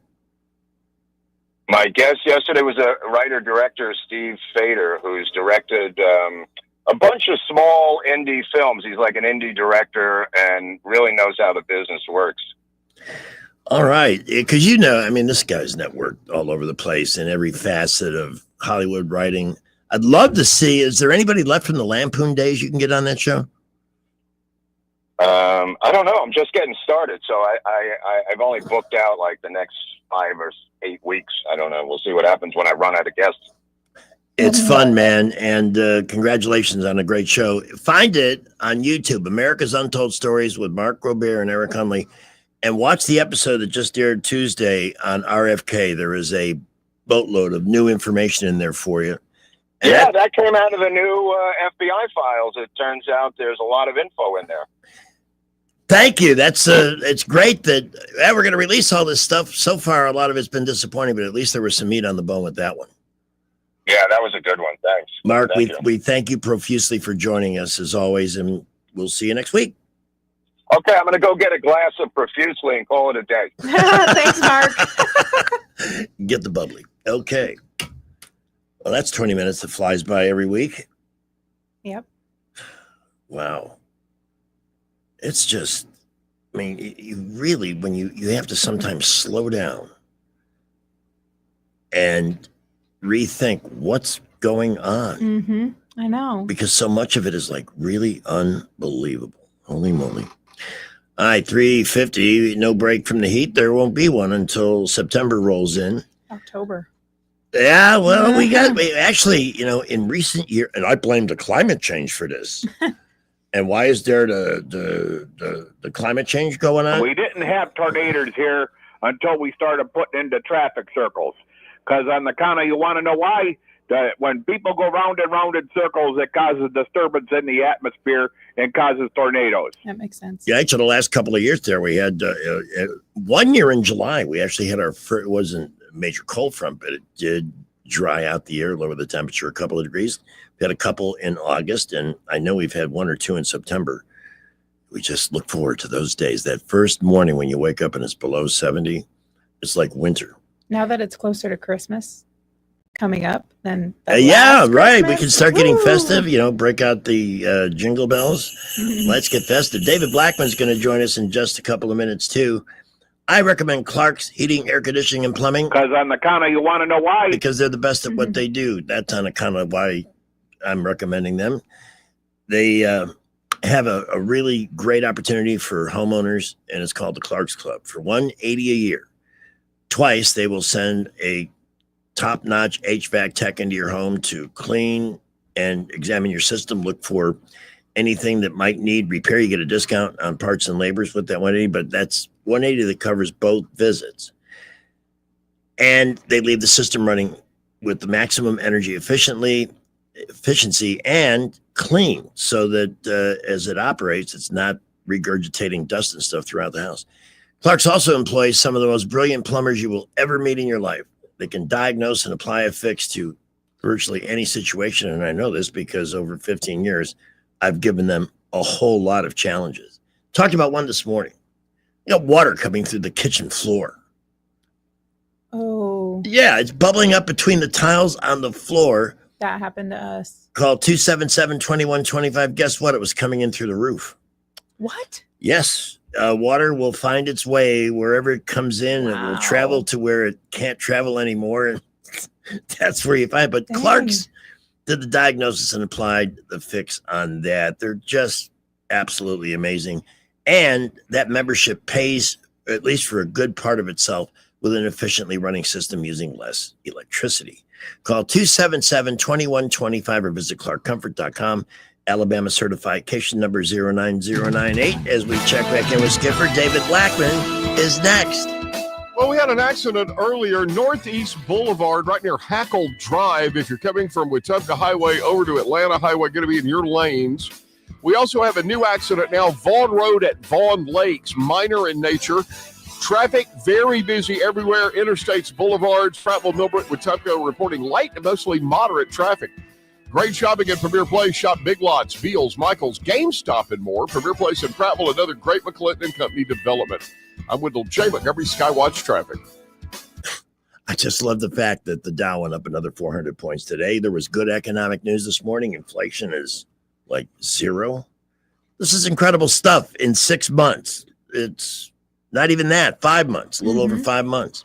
My guest yesterday was a writer-director, Steve Fader, who's directed a bunch of small indie films. He's like an indie director and really knows how the business works. All right. Because this guy's networked all over the place in every facet of Hollywood writing. I'd love to see, is there anybody left from the Lampoon days you can get on that show? I don't know. I'm just getting started. So I've only booked out like the next 5 or 8 weeks. I don't know. We'll see what happens when I run out of guests. It's fun, man. And congratulations on a great show. Find it on YouTube, America's Untold Stories with Mark Robert and Eric Hunley. And watch the episode that just aired Tuesday on RFK. There is a boatload of new information in there for you. Yeah, that came out of the new FBI files. It turns out there's a lot of info in there. Thank you. That's it's great that we're going to release all this stuff. So far, a lot of it's been disappointing, but at least there was some meat on the bone with that one. Yeah, that was a good one. Thanks, Mark. Thank you. We thank you profusely for joining us as always, and we'll see you next week. Okay, I'm going to go get a glass of profusely and call it a day. Thanks, Mark. Get the bubbly. Okay. Well, that's 20 minutes that flies by every week. Yep. Wow. It's just, I mean, you really, when you have to sometimes slow down and rethink what's going on. Mm-hmm. I know. Because so much of it is like really unbelievable. Holy moly. All right, 3:50, no break from the heat. There won't be one until September rolls in. October. Yeah, well, we actually, in recent years, and I blame the climate change for this. And why is there the climate change going on? We didn't have tornadoes here until we started putting into traffic circles. Because on the counter, you want to know why? When people go round and round in circles, it causes disturbance in the atmosphere and causes tornadoes. That makes sense. Yeah, actually, the last couple of years there, we had 1 year in July. We actually had our first, it wasn't a major cold front, but it did dry out the air, lower the temperature a couple of degrees. We had a couple in August, and I know we've had 1 or 2 in September. We just look forward to those days. That first morning when you wake up and it's below 70, it's like winter. Now that it's closer to Christmas coming up, then yeah, right. We can start getting festive, break out the jingle bells. Let's get festive. David Blackman's going to join us in just a couple of minutes, too. I recommend Clark's Heating, Air Conditioning, and Plumbing. Because on the counter, you want to know why? Because they're the best at what they do. That's on account of why I'm recommending them. They have a really great opportunity for homeowners, and it's called the Clark's Club. For $180 a year, twice they will send a top-notch HVAC tech into your home to clean and examine your system, look for anything that might need repair. You get a discount on parts and labors with that 180, but that's 180 that covers both visits. And they leave the system running with the maximum energy efficiency and clean, so that as it operates, it's not regurgitating dust and stuff throughout the house. Clark's also employs some of the most brilliant plumbers you will ever meet in your life. They can diagnose and apply a fix to virtually any situation. And I know this because over 15 years, I've given them a whole lot of challenges. Talked about one this morning. Water coming through the kitchen floor. Oh. Yeah, it's bubbling up between the tiles on the floor. That happened to us. Call 277-2125. Guess what? It was coming in through the roof. What? Yes. Water will find its way wherever it comes in. Wow. It will travel to where it can't travel anymore. And that's where you find it. But dang. Clark's did the diagnosis and applied the fix on that. They're just absolutely amazing. And that membership pays, at least for a good part of itself, with an efficiently running system using less electricity. Call 277-2125 or visit clarkcomfort.com. Alabama certification number 09098. As we check back in with Skipper, David Blackman is next. Well, we had an accident earlier, Northeast Boulevard, right near Hackle Drive. If you're coming from Wetumpka Highway over to Atlanta Highway, going to be in your lanes. We also have a new accident now, Vaughn Road at Vaughn Lakes, minor in nature. Traffic very busy everywhere. Interstates, boulevards, Prattville, Millbrook, Wetumpka reporting light to mostly moderate traffic. Great shopping at Premier Place. Shop Big Lots, Beals, Michaels, GameStop, and more. Premier Place in Prattville, another great McClinton and Company development. I'm Wendell J. Montgomery, Skywatch Traffic. I just love the fact that the Dow went up another 400 points today. There was good economic news this morning. Inflation is like 0. This is incredible stuff in 6 months. It's not even that, 5 months, a little over 5 months.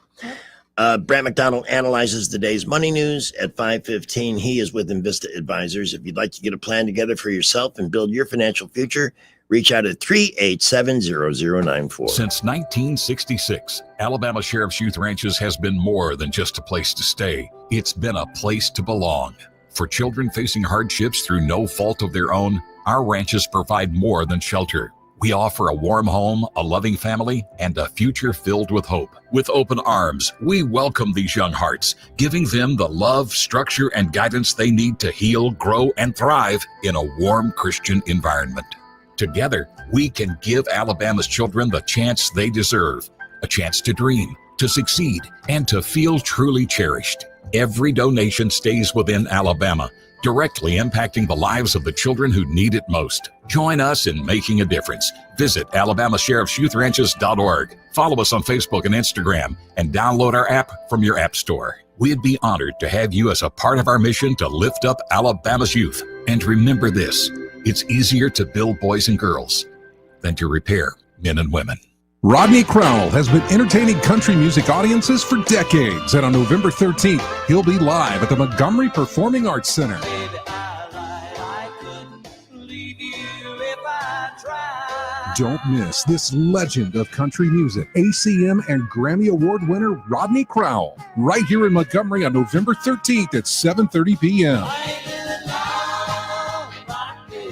Brant McDonald analyzes the day's money news at 5:15. He is with Invista Advisors. If you'd like to get a plan together for yourself and build your financial future, reach out at 387-0094. Since 1966, Alabama Sheriff's Youth Ranches has been more than just a place to stay. It's been a place to belong. For children facing hardships through no fault of their own, our ranches provide more than shelter. We offer a warm home, a loving family, and a future filled with hope. With open arms, we welcome these young hearts, giving them the love, structure, and guidance they need to heal, grow, and thrive in a warm Christian environment. Together, we can give Alabama's children the chance they deserve, a chance to dream, to succeed, and to feel truly cherished. Every donation stays within Alabama, directly impacting the lives of the children who need it most. Join us in making a difference. Visit AlabamaSheriffsYouthRanches.org. Follow us on Facebook and Instagram, and download our app from your app store. We'd be honored to have you as a part of our mission to lift up Alabama's youth. And remember this, it's easier to build boys and girls than to repair men and women. Rodney Crowell has been entertaining country music audiences for decades, and on November 13th, he'll be live at the Montgomery Performing Arts Center. Don't miss this legend of country music, ACM and Grammy Award winner Rodney Crowell, right here in Montgomery on November 13th at 7:30 p.m.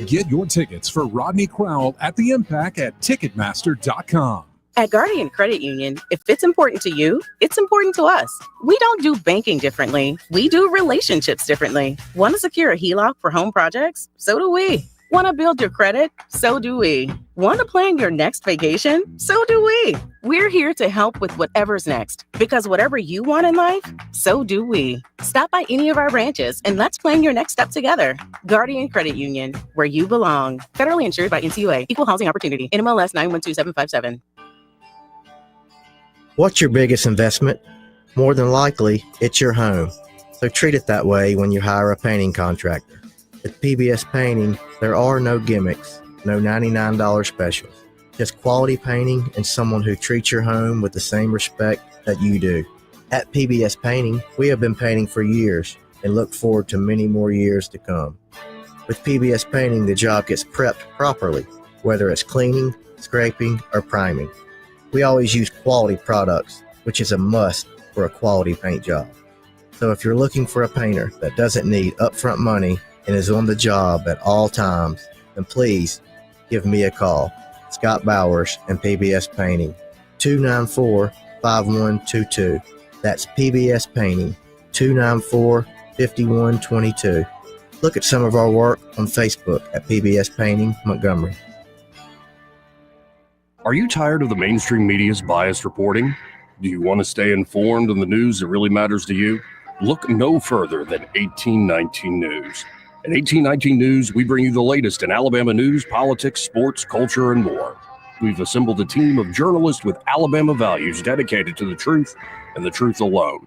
Get your tickets for Rodney Crowell at the Impact at Ticketmaster.com. At Guardian Credit Union, if it's important to you, it's important to us. We don't do banking differently. We do relationships differently. Want to secure a HELOC for home projects? So do we. Want to build your credit? So do we. Want to plan your next vacation? So do we. We're here to help with whatever's next, because whatever you want in life, so do we. Stop by any of our branches and let's plan your next step together. Guardian Credit Union, where you belong. Federally insured by NCUA. Equal Housing Opportunity. NMLS 912757. What's your biggest investment? More than likely, it's your home. So treat it that way when you hire a painting contractor. At PBS Painting, there are no gimmicks, no $99 specials. Just quality painting and someone who treats your home with the same respect that you do. At PBS Painting, we have been painting for years and look forward to many more years to come. With PBS Painting, the job gets prepped properly, whether it's cleaning, scraping, or priming. We always use quality products, which is a must for a quality paint job. So if you're looking for a painter that doesn't need upfront money and is on the job at all times, then please give me a call. Scott Bowers and PBS Painting, 294-5122. That's PBS Painting, 294-5122. Look at some of our work on Facebook at PBS Painting Montgomery. Are you tired of the mainstream media's biased reporting? Do you want to stay informed on the news that really matters to you? Look no further than 1819 News. At 1819 News, we bring you the latest in Alabama news, politics, sports, culture, and more. We've assembled a team of journalists with Alabama values dedicated to the truth and the truth alone.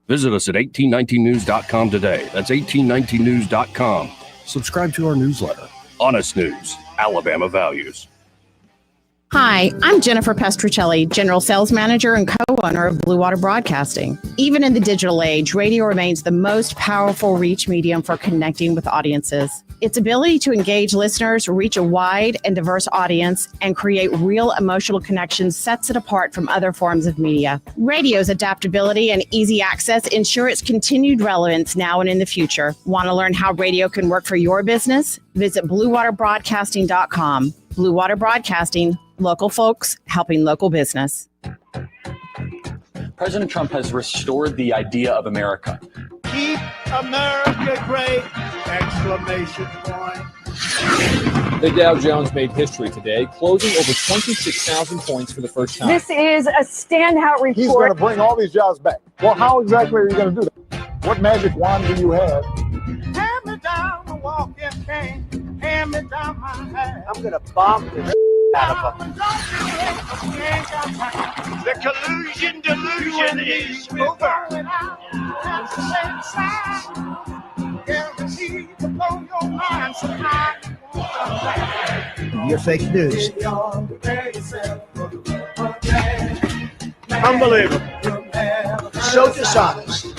Visit us at 1819news.com today. That's 1819news.com. Subscribe to our newsletter. Honest News, Alabama Values. Hi, I'm Jennifer Pestruccelli, General Sales Manager and co-owner of Blue Water Broadcasting. Even in the digital age, radio remains the most powerful reach medium for connecting with audiences. Its ability to engage listeners, reach a wide and diverse audience, and create real emotional connections sets it apart from other forms of media. Radio's adaptability and easy access ensure its continued relevance now and in the future. Want to learn how radio can work for your business? Visit BlueWaterBroadcasting.com. Blue Water Broadcasting, local folks helping local business. President Trump has restored the idea of America. Keep America great! Exclamation point. The Dow Jones made history today, closing over 26,000 points for the first time. This is a standout report. He's going to bring all these jobs back. Well, how exactly are you going to do that? What magic wand do you have? Hand me down the walking cane. Hand me down my hat. I'm going to bomb the out of them. The collusion delusion is over. You're fake news. Unbelievable. So dishonest.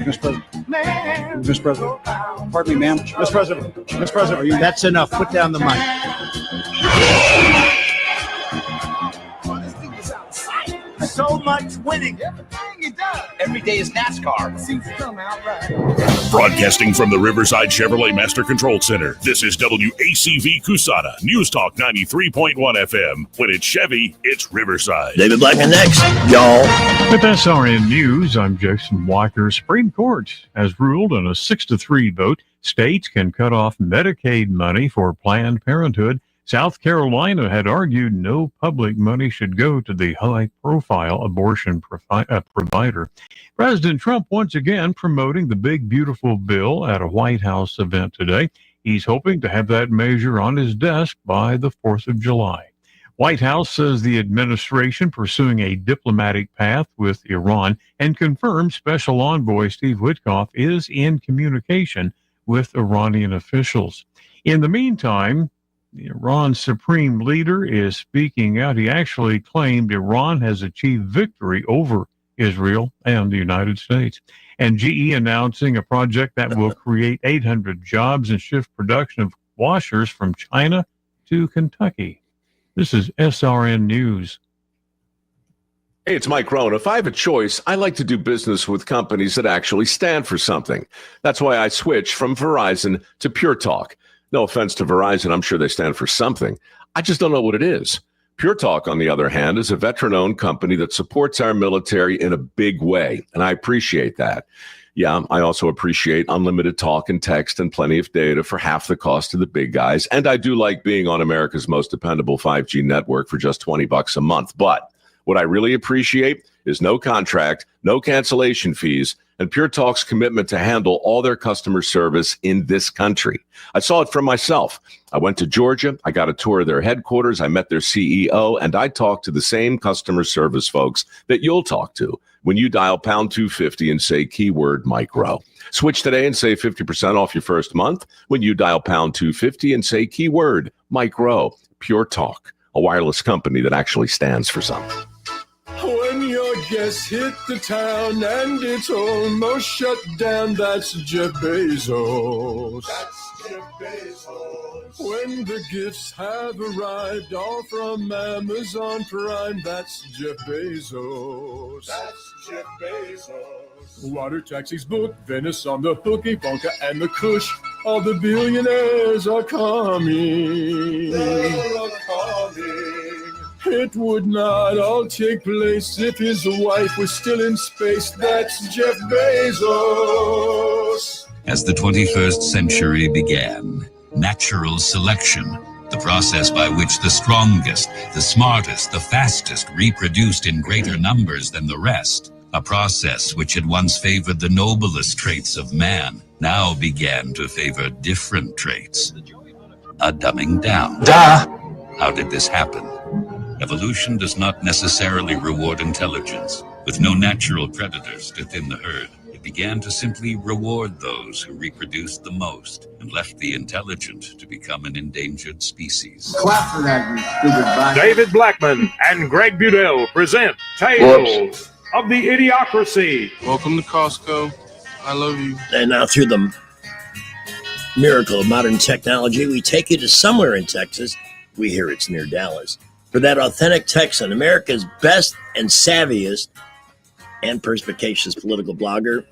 Mr. President. Pardon me, ma'am. Mr. President. Mr. President, that's enough. Put down the mic. So much winning. Everything he does. every day is NASCAR. Seems to come out right. Broadcasting from the Riverside Chevrolet Master Control Center, this is WACV Cusana, News Talk 93.1 FM. When it's Chevy, it's Riverside. David Blackman next, y'all. With SRN News, I'm Jason Walker. Supreme Court has ruled in a 6-3 vote, states can cut off Medicaid money for Planned Parenthood. South Carolina had argued no public money should go to the high-profile abortion provider. President Trump once again promoting the big, beautiful bill at a White House event today. He's hoping to have that measure on his desk by the 4th of July. White House says the administration pursuing a diplomatic path with Iran and confirms Special Envoy Steve Witkoff is in communication with Iranian officials. In the meantime, Iran's supreme leader is speaking out. He actually claimed Iran has achieved victory over Israel and the United States. And GE announcing a project that will create 800 jobs and shift production of washers from China to Kentucky. This is SRN News. Hey, it's Mike Rohn. If I have a choice, I like to do business with companies that actually stand for something. That's why I switched from Verizon to Pure Talk. No offense to Verizon, I'm sure they stand for something. I just don't know what it is. Pure Talk, on the other hand, is a veteran-owned company that supports our military in a big way, and I appreciate that. Yeah, I also appreciate unlimited talk and text and plenty of data for half the cost of the big guys, and I do like being on America's most dependable 5G network for just $20 a month. But what I really appreciate is no contract, no cancellation fees, and Pure Talk's commitment to handle all their customer service in this country. I saw it for myself. I went to Georgia. I got a tour of their headquarters. I met their CEO, and I talked to the same customer service folks that you'll talk to when you dial pound 250 and say keyword Mike Rowe. Switch today and save 50% off your first month when you dial pound 250 and say keyword Mike Rowe. Pure Talk, a wireless company that actually stands for something. When your guests hit the town and it's almost shut down, that's Jeff Bezos. That's Jeff Bezos. When the gifts have arrived all from Amazon Prime, that's Jeff Bezos. That's Jeff Bezos. Water taxis booked, Venice on the hook, Ivanka and the Kush. All the billionaires are coming. They're all coming. It would not all take place if his wife was still in space. That's Jeff Bezos. As the 21st century began, natural selection, the process by which the strongest, the smartest, the fastest reproduced in greater numbers than the rest, a process which had once favored the noblest traits of man, now began to favor different traits. A dumbing down. Duh. How did this happen? Evolution does not necessarily reward intelligence. With no natural predators to thin the herd, it began to simply reward those who reproduced the most and left the intelligent to become an endangered species. Clap for that, you stupid bastard. David Blackman and Greg Budell present Tales of the Idiocracy. Welcome to Costco. I love you. And now through the miracle of modern technology, we take you to somewhere in Texas. We hear it's near Dallas. For that authentic Texan, America's best and savviest and perspicacious political blogger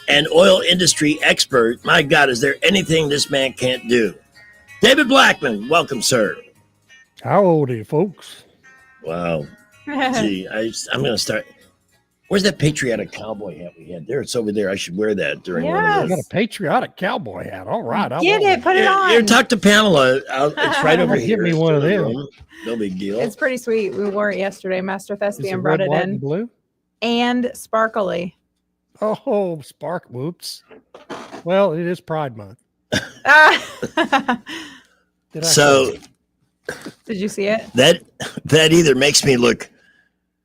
and oil industry expert. My God, is there anything this man can't do? David Blackman, welcome, sir. How old are you, folks? Wow. Gee, I'm going to start. Where's that patriotic cowboy hat we had? There, it's over there. I should wear that during one of I those. got a patriotic cowboy hat. All right. Get it. Put it on. Here, talk to Pamela. It's right over here. Give me one of them. No big deal. It's pretty sweet. We wore it yesterday. Master Is Thespian it brought red, it white, in. and blue? And sparkly. Oh, spark whoops. Well, it is Pride Month. So, did you see it? That either makes me look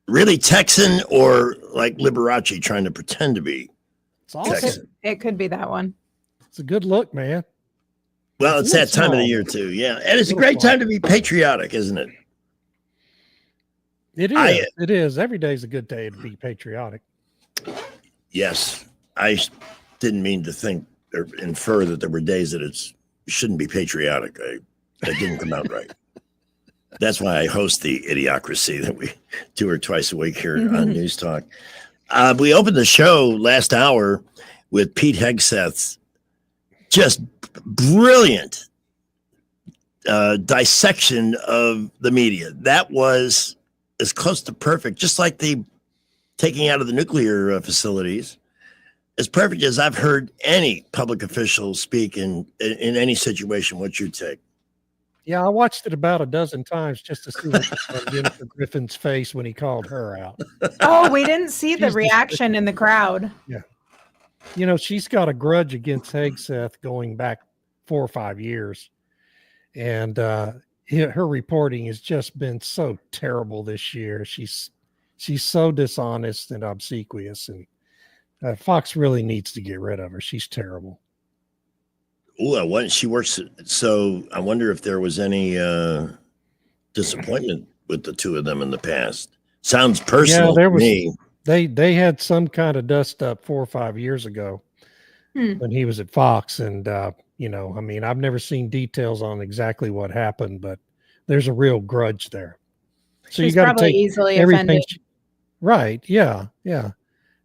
really Texan or like Liberace trying to pretend to be Texan. It could be that one. It's a good look, man. Well, it's that time of the year too. Yeah, and it's a great time to be patriotic, isn't it? It is. It is. Every day is a good day to be patriotic. Yes, I didn't mean to think or infer that there were days that it shouldn't be patriotic. That didn't come out right. That's why I host the Idiocracy that we do her twice a week here on News Talk. We opened the show last hour with Pete Hegseth's just brilliant dissection of the media. That was as close to perfect, just like the taking out of the nuclear facilities, as perfect as I've heard any public official speak in any situation. What's your take? Yeah, I watched it about a dozen times just to see what was on Jennifer Griffin's face when he called her out. Oh, we didn't see the reaction in the crowd. Yeah. You know, she's got a grudge against Hegseth going back 4 or 5 years. And her reporting has just been so terrible this year. She's so dishonest and obsequious. And Fox really needs to get rid of her. She's terrible. Oh, she works. So I wonder if there was any disappointment with the two of them in the past. Sounds personal to me. They had some kind of dust up 4 or 5 years ago when he was at Fox. And, you know, I mean, I've never seen details on exactly what happened, but there's a real grudge there. So She's you got to probably take easily everything. offended. Right. Yeah. Yeah.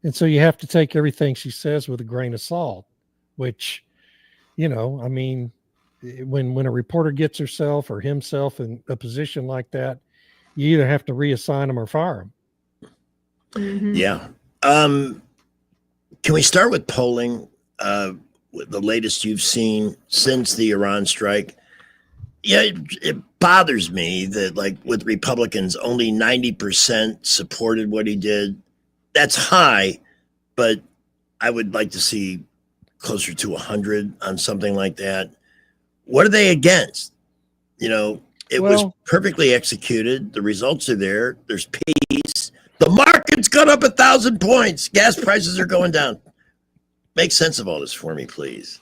And so you have to take everything she says with a grain of salt, which, you know, I mean, when a reporter gets herself or himself in a position like that, you either have to reassign them or fire them. Mm-hmm. Yeah. Can we start with polling? With the latest you've seen since the Iran strike? Yeah, it bothers me that, like, with Republicans, only 90% supported what he did. That's high, but I would like to see closer to 100 on something like that. What are they against? You know, it was perfectly executed. The results are there. There's peace. The market's gone up 1,000 points. Gas prices are going down. Make sense of all this for me, please.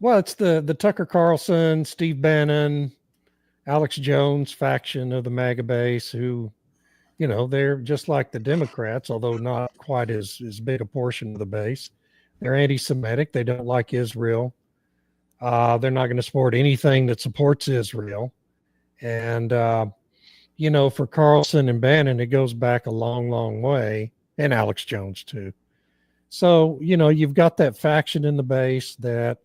Well, it's the Tucker Carlson, Steve Bannon, Alex Jones faction of the MAGA base who, you know, they're just like the Democrats, although not quite as big a portion of the base. They're anti-Semitic. They don't like Israel. They're not going to support anything that supports Israel. And, you know, for Carlson and Bannon, it goes back a long, long way, and Alex Jones too. So, you know, you've got that faction in the base that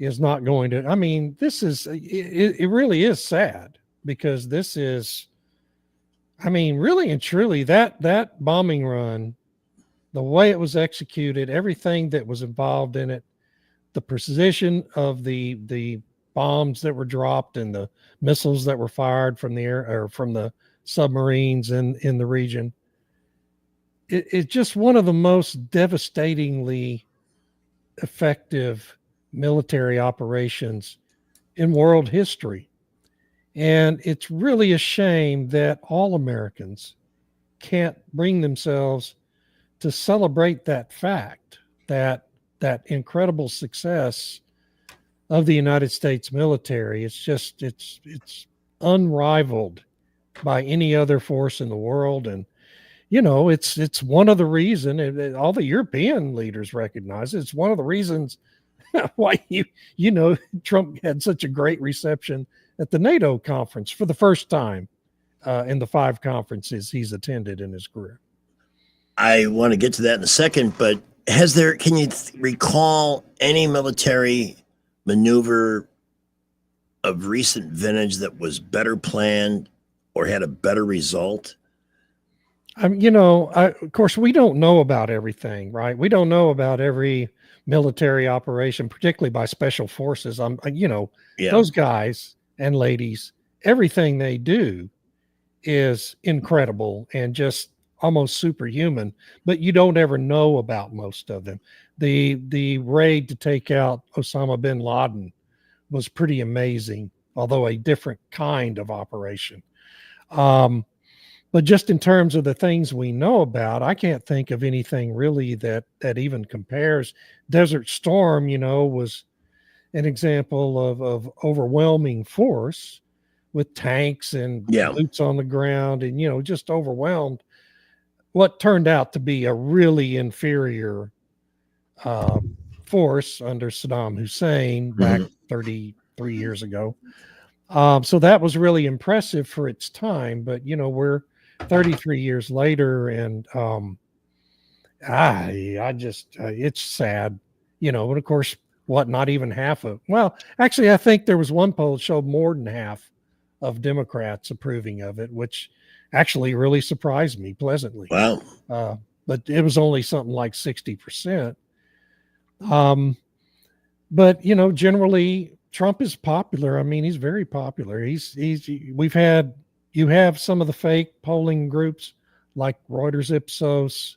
is not going to, I mean, this is, it really is sad because this is, I mean, really and truly that bombing run, the way it was executed, everything that was involved in it, the precision of the bombs that were dropped and the missiles that were fired from the air or from the submarines in the region. It's just one of the most devastatingly effective military operations in world history. And it's really a shame that all Americans can't bring themselves to celebrate that fact, that incredible success of the United States military. It's just, it's unrivaled by any other force in the world. And, you know, it's one of the reasons all the European leaders recognize it. It's one of the reasons why you know Trump had such a great reception at the NATO conference for the first time in the 5 conferences he's attended in his career. I want to get to that in a second, but can you recall any military maneuver of recent vintage that was better planned or had a better result? You know, of course, we don't know about everything, right? We don't know about every military operation, particularly by special forces. You know, those guys and ladies, everything they do is incredible and just almost superhuman, but you don't ever know about most of them. The raid to take out Osama bin Laden was pretty amazing, although a different kind of operation. But just in terms of the things we know about, I can't think of anything really that even compares. Desert Storm, you know, was an example of overwhelming force with tanks and boots on the ground and, you know, just overwhelmed what turned out to be a really inferior force under Saddam Hussein back 33 years ago. So that was really impressive for its time, but, you know, we're 33 years later and I just, it's sad, and of course, not even half of, well, actually, I think there was one poll that showed more than half of Democrats approving of it, which actually really surprised me pleasantly. Wow. But it was only something like 60%. But, generally Trump is popular. I mean, he's very popular. You have some of the fake polling groups like Reuters, Ipsos,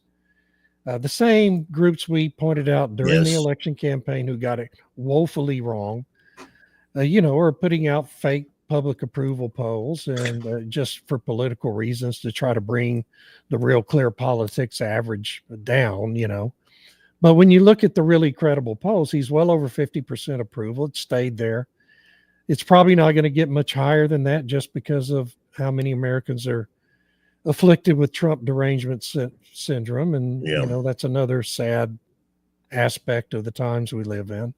the same groups we pointed out during the election campaign who got it woefully wrong, are putting out fake public approval polls and just for political reasons to try to bring the real clear politics average down, But when you look at the really credible polls, he's well over 50% approval. It stayed there. It's probably not going to get much higher than that just because of how many Americans are afflicted with Trump derangement syndrome. And, that's another sad aspect of the times we live in.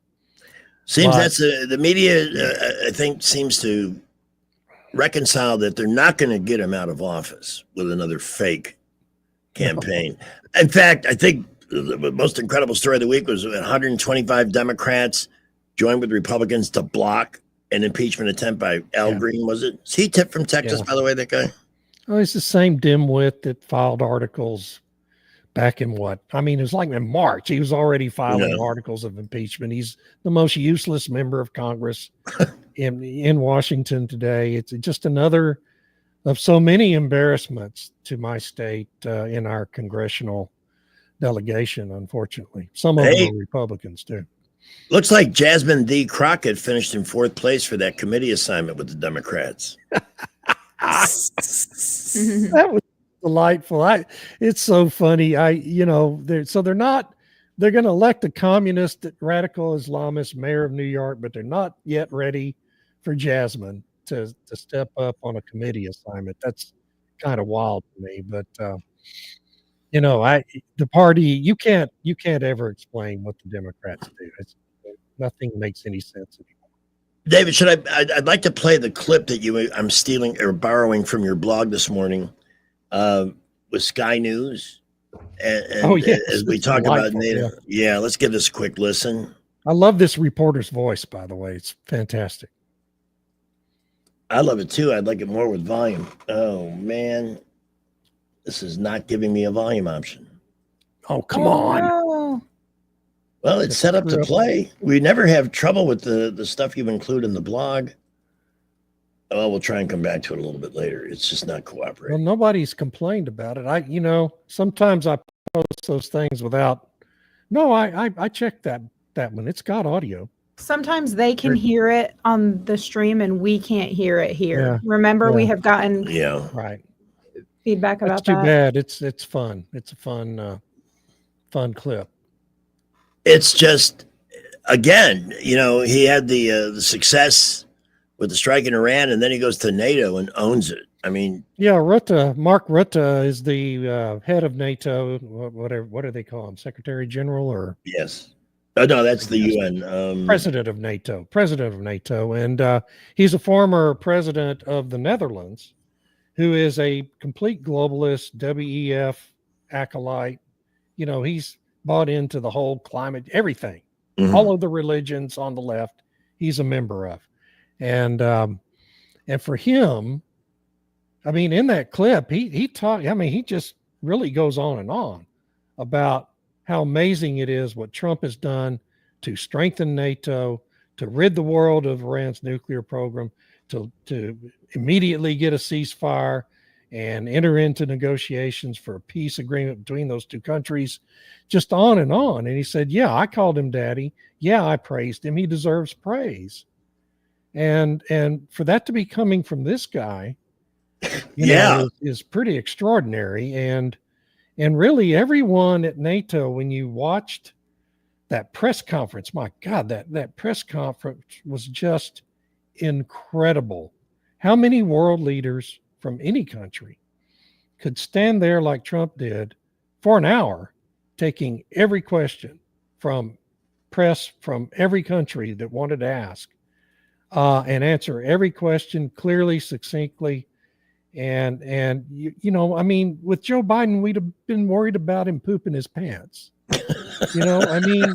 That's the media, I think, seems to reconcile that they're not going to get him out of office with another fake campaign. In fact, I think the most incredible story of the week was 125 Democrats joined with Republicans to block an impeachment attempt by Al Green, was it? Is he tipped from Texas, by the way, that guy? Oh, he's the same dimwit that filed articles back in what? I mean, it was like in March. He was already filing articles of impeachment. He's the most useless member of Congress in Washington today. It's just another of so many embarrassments to my state in our congressional delegation, unfortunately. Some of them are Republicans, too. Looks like Jasmine D. Crockett finished in 4th place for that committee assignment with the Democrats. That was delightful. It's so funny. They're going to elect a communist, radical Islamist mayor of New York, but they're not yet ready for Jasmine to step up on a committee assignment. That's kind of wild to me, but the party, you can't ever explain what the Democrats do. Nothing makes any sense anymore. David, I'd like to play the clip that I'm stealing or borrowing from your blog this morning with Sky News. And as we talk about NATO. Yeah, let's give this a quick listen. I love this reporter's voice, by the way. It's fantastic. I love it too. I'd like it more with volume. Oh man. This is not giving me a volume option. Oh, come on. No. Well, it's set up to play. We never have trouble with the stuff you include in the blog. Oh, we'll try and come back to it a little bit later. It's just not cooperating. Well, nobody's complained about it. Sometimes I post those things without. No, I checked that one. It's got audio. Sometimes they can hear it on the stream and we can't hear it here. Yeah. Remember, we have gotten right feedback about that. That's too bad. It's fun. It's a fun clip. It's just, again, he had the success with the strike in Iran, and then he goes to NATO and owns it. I mean, Mark Rutte is the head of NATO. What do they call him? Secretary General or? Yes. Oh, no, that's the UN. President of NATO. And he's a former president of the Netherlands, who is a complete globalist, WEF acolyte. He's bought into the whole climate, everything, all of the religions on the left, he's a member of. And for him, I mean, in that clip, he just really goes on and on about how amazing it is what Trump has done to strengthen NATO, to rid the world of Iran's nuclear program, to immediately get a ceasefire and enter into negotiations for a peace agreement between those two countries, just on and on. And he said, yeah, I called him daddy. Yeah, I praised him. He deserves praise. And for that to be coming from this guy, is pretty extraordinary. And really everyone at NATO, when you watched that press conference, my God, that press conference was just incredible. How many world leaders from any country could stand there like Trump did for an hour, taking every question from press from every country that wanted to ask, and answer every question clearly, succinctly, And you know, I mean, with Joe Biden, we'd have been worried about him pooping his pants. You know, I mean,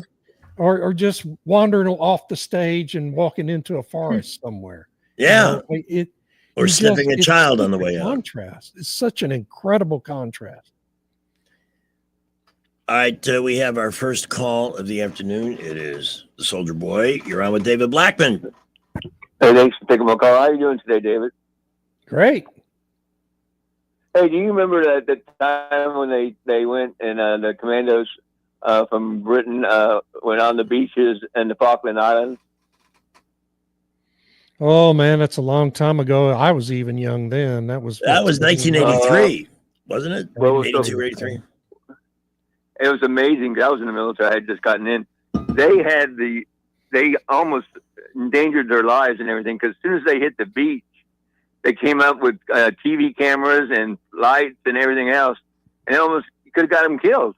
or just wandering off the stage and walking into a forest somewhere. Yeah. You know, Or sniffing a child on the way out. Contrast. It's such an incredible contrast. All right, we have our first call of the afternoon. It is the Soldier Boy. You're on with David Blackman. Hey, thanks for taking my call. How are you doing today, David? Great. Hey, do you remember that the time when they went and the commandos from Britain went on the beaches and the Falkland Islands? Oh man, that's a long time ago. I was even young then. That was 1983, wasn't it? What was 82 or 83. It was amazing. I was in the military. I had just gotten in. They almost endangered their lives and everything because as soon as they hit the beach, they came up with TV cameras and lights and everything else, and it almost could have got them killed.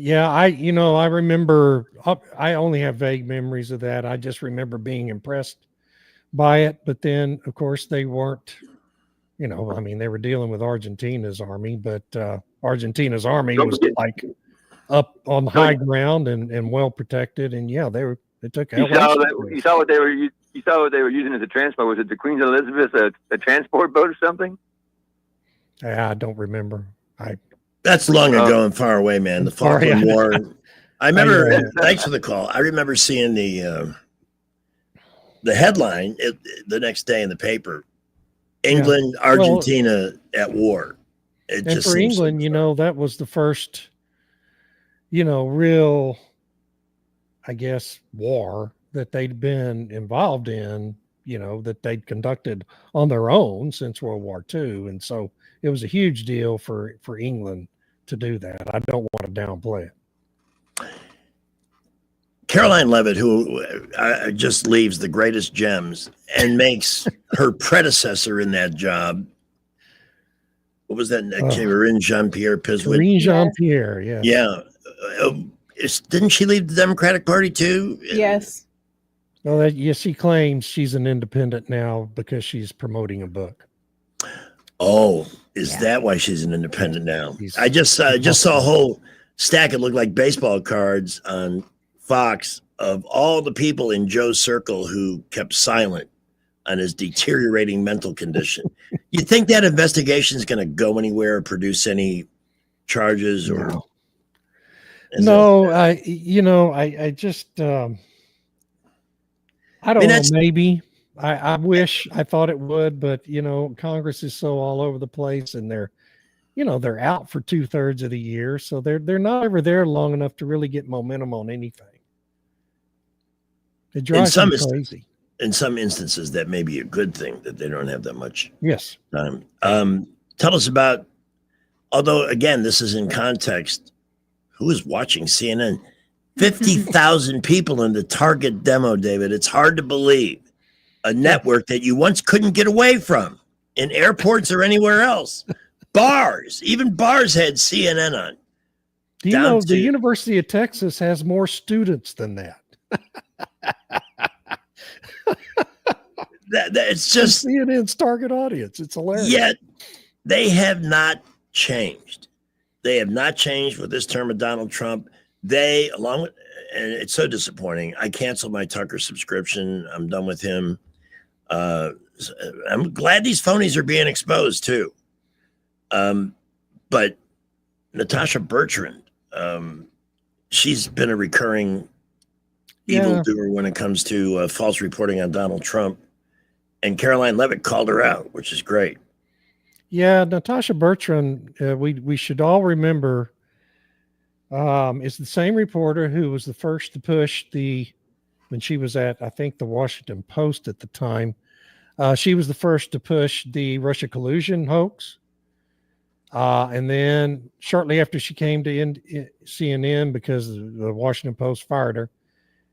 Yeah, I remember, I only have vague memories of that. I just remember being impressed by it. But then, of course, they weren't, you know, I mean, they were dealing with Argentina's army, but Argentina's army was like up on the high ground and well protected. And yeah, they took You saw what they were using as a transport. Was it the Queen Elizabeth, a transport boat or something? I don't remember. That's long ago and far away, man. The Falkland War. I remember. Thanks for the call. I remember seeing the headline the next day in the paper: England, Argentina at war. And for England, you know, that was the first, you know, real, I guess, war that they'd been involved in. You know, that they'd conducted on their own since World War II, and so it was a huge deal for England to do that. I don't want to downplay it. Caroline Levitt, who just leaves the greatest gems and makes her predecessor in that job. What was that? Karine Jean-Pierre Pizwit. Karine Jean-Pierre, yeah. Yeah. Didn't she leave the Democratic Party too? Yes. Well, yes, she claims she's an independent now because she's promoting a book. Oh, is that why she's an independent now? I just saw a whole stack. It looked like baseball cards on Fox of all the people in Joe's circle who kept silent on his deteriorating mental condition. You think that investigation is going to go anywhere or produce any charges or? No, I just, I don't know, maybe. I wish I thought it would, but you know, Congress is so all over the place, and they're out for 2/3 of the year, so they're not ever there long enough to really get momentum on anything. It drives me crazy. In some instances, that may be a good thing that they don't have that much time. Tell us about, although again, this is in context. Who is watching CNN? 50,000 people in the Target demo, David. It's hard to believe. A network that you once couldn't get away from in airports or anywhere else. Bars, even bars had CNN on. Do you know the University of Texas has more students than that? It's just CNN's target audience. It's hilarious. Yet they have not changed. They have not changed with this term of Donald Trump. They, along with, and it's so disappointing. I canceled my Tucker subscription. I'm done with him. I'm glad these phonies are being exposed too. But Natasha Bertrand, she's been a recurring evildoer when it comes to false reporting on Donald Trump. And Caroline Levitt called her out, which is great. Yeah, Natasha Bertrand, we should all remember, is the same reporter who was the first to push when she was at, I think, the Washington Post at the time. She was the first to push the Russia collusion hoax. And then shortly after she came to CNN, because the Washington Post fired her,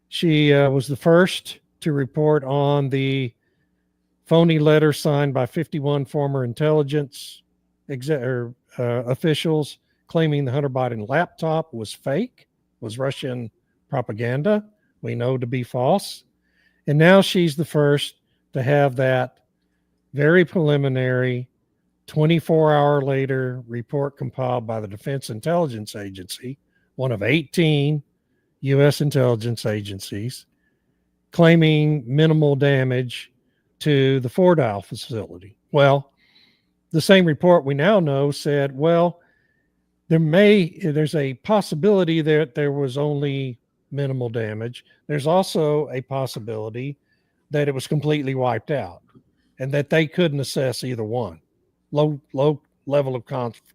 she was the first to report on the phony letter signed by 51 former intelligence officials claiming the Hunter Biden laptop was fake, was Russian propaganda. We know to be false. And now she's the first to have that very preliminary, 24-hour later report compiled by the Defense Intelligence Agency, one of 18 U.S. intelligence agencies, claiming minimal damage to the Fort Isle facility. Well, the same report we now know said, well, there's a possibility that there was only minimal damage. There's also a possibility that it was completely wiped out and that they couldn't assess either one. Low level of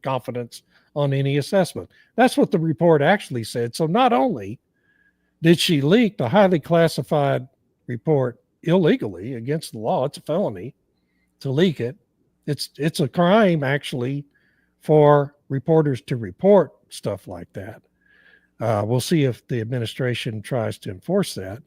confidence on any assessment. That's what the report actually said. So not only did she leak the highly classified report illegally against the law, it's a felony to leak it. It's a crime actually for reporters to report stuff like that. We'll see if the administration tries to enforce that.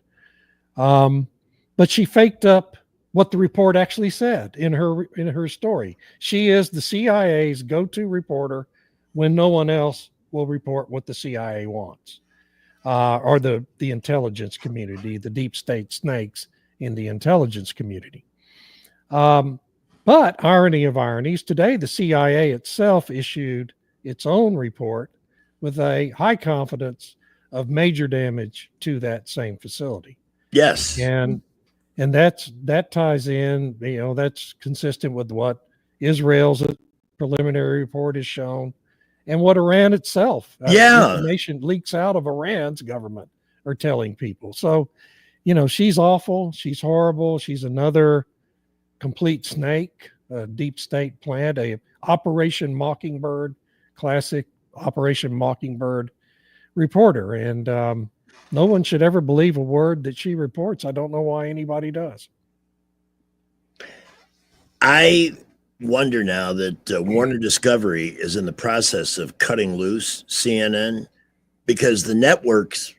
But she faked up what the report actually said in her story. She is the CIA's go-to reporter when no one else will report what the CIA wants, or the intelligence community, the deep state snakes in the intelligence community. But irony of ironies, today the CIA itself issued its own report with a high confidence of major damage to that same facility. Yes. And that ties in, that's consistent with what Israel's preliminary report has shown and what Iran itself, information leaks out of Iran's government are telling people. So, she's awful. She's horrible. She's another complete snake, a deep state plant, a Operation Mockingbird, classic Operation Mockingbird reporter. And no one should ever believe a word that she reports. I don't know why anybody does. I wonder now that Warner Discovery is in the process of cutting loose CNN because the network's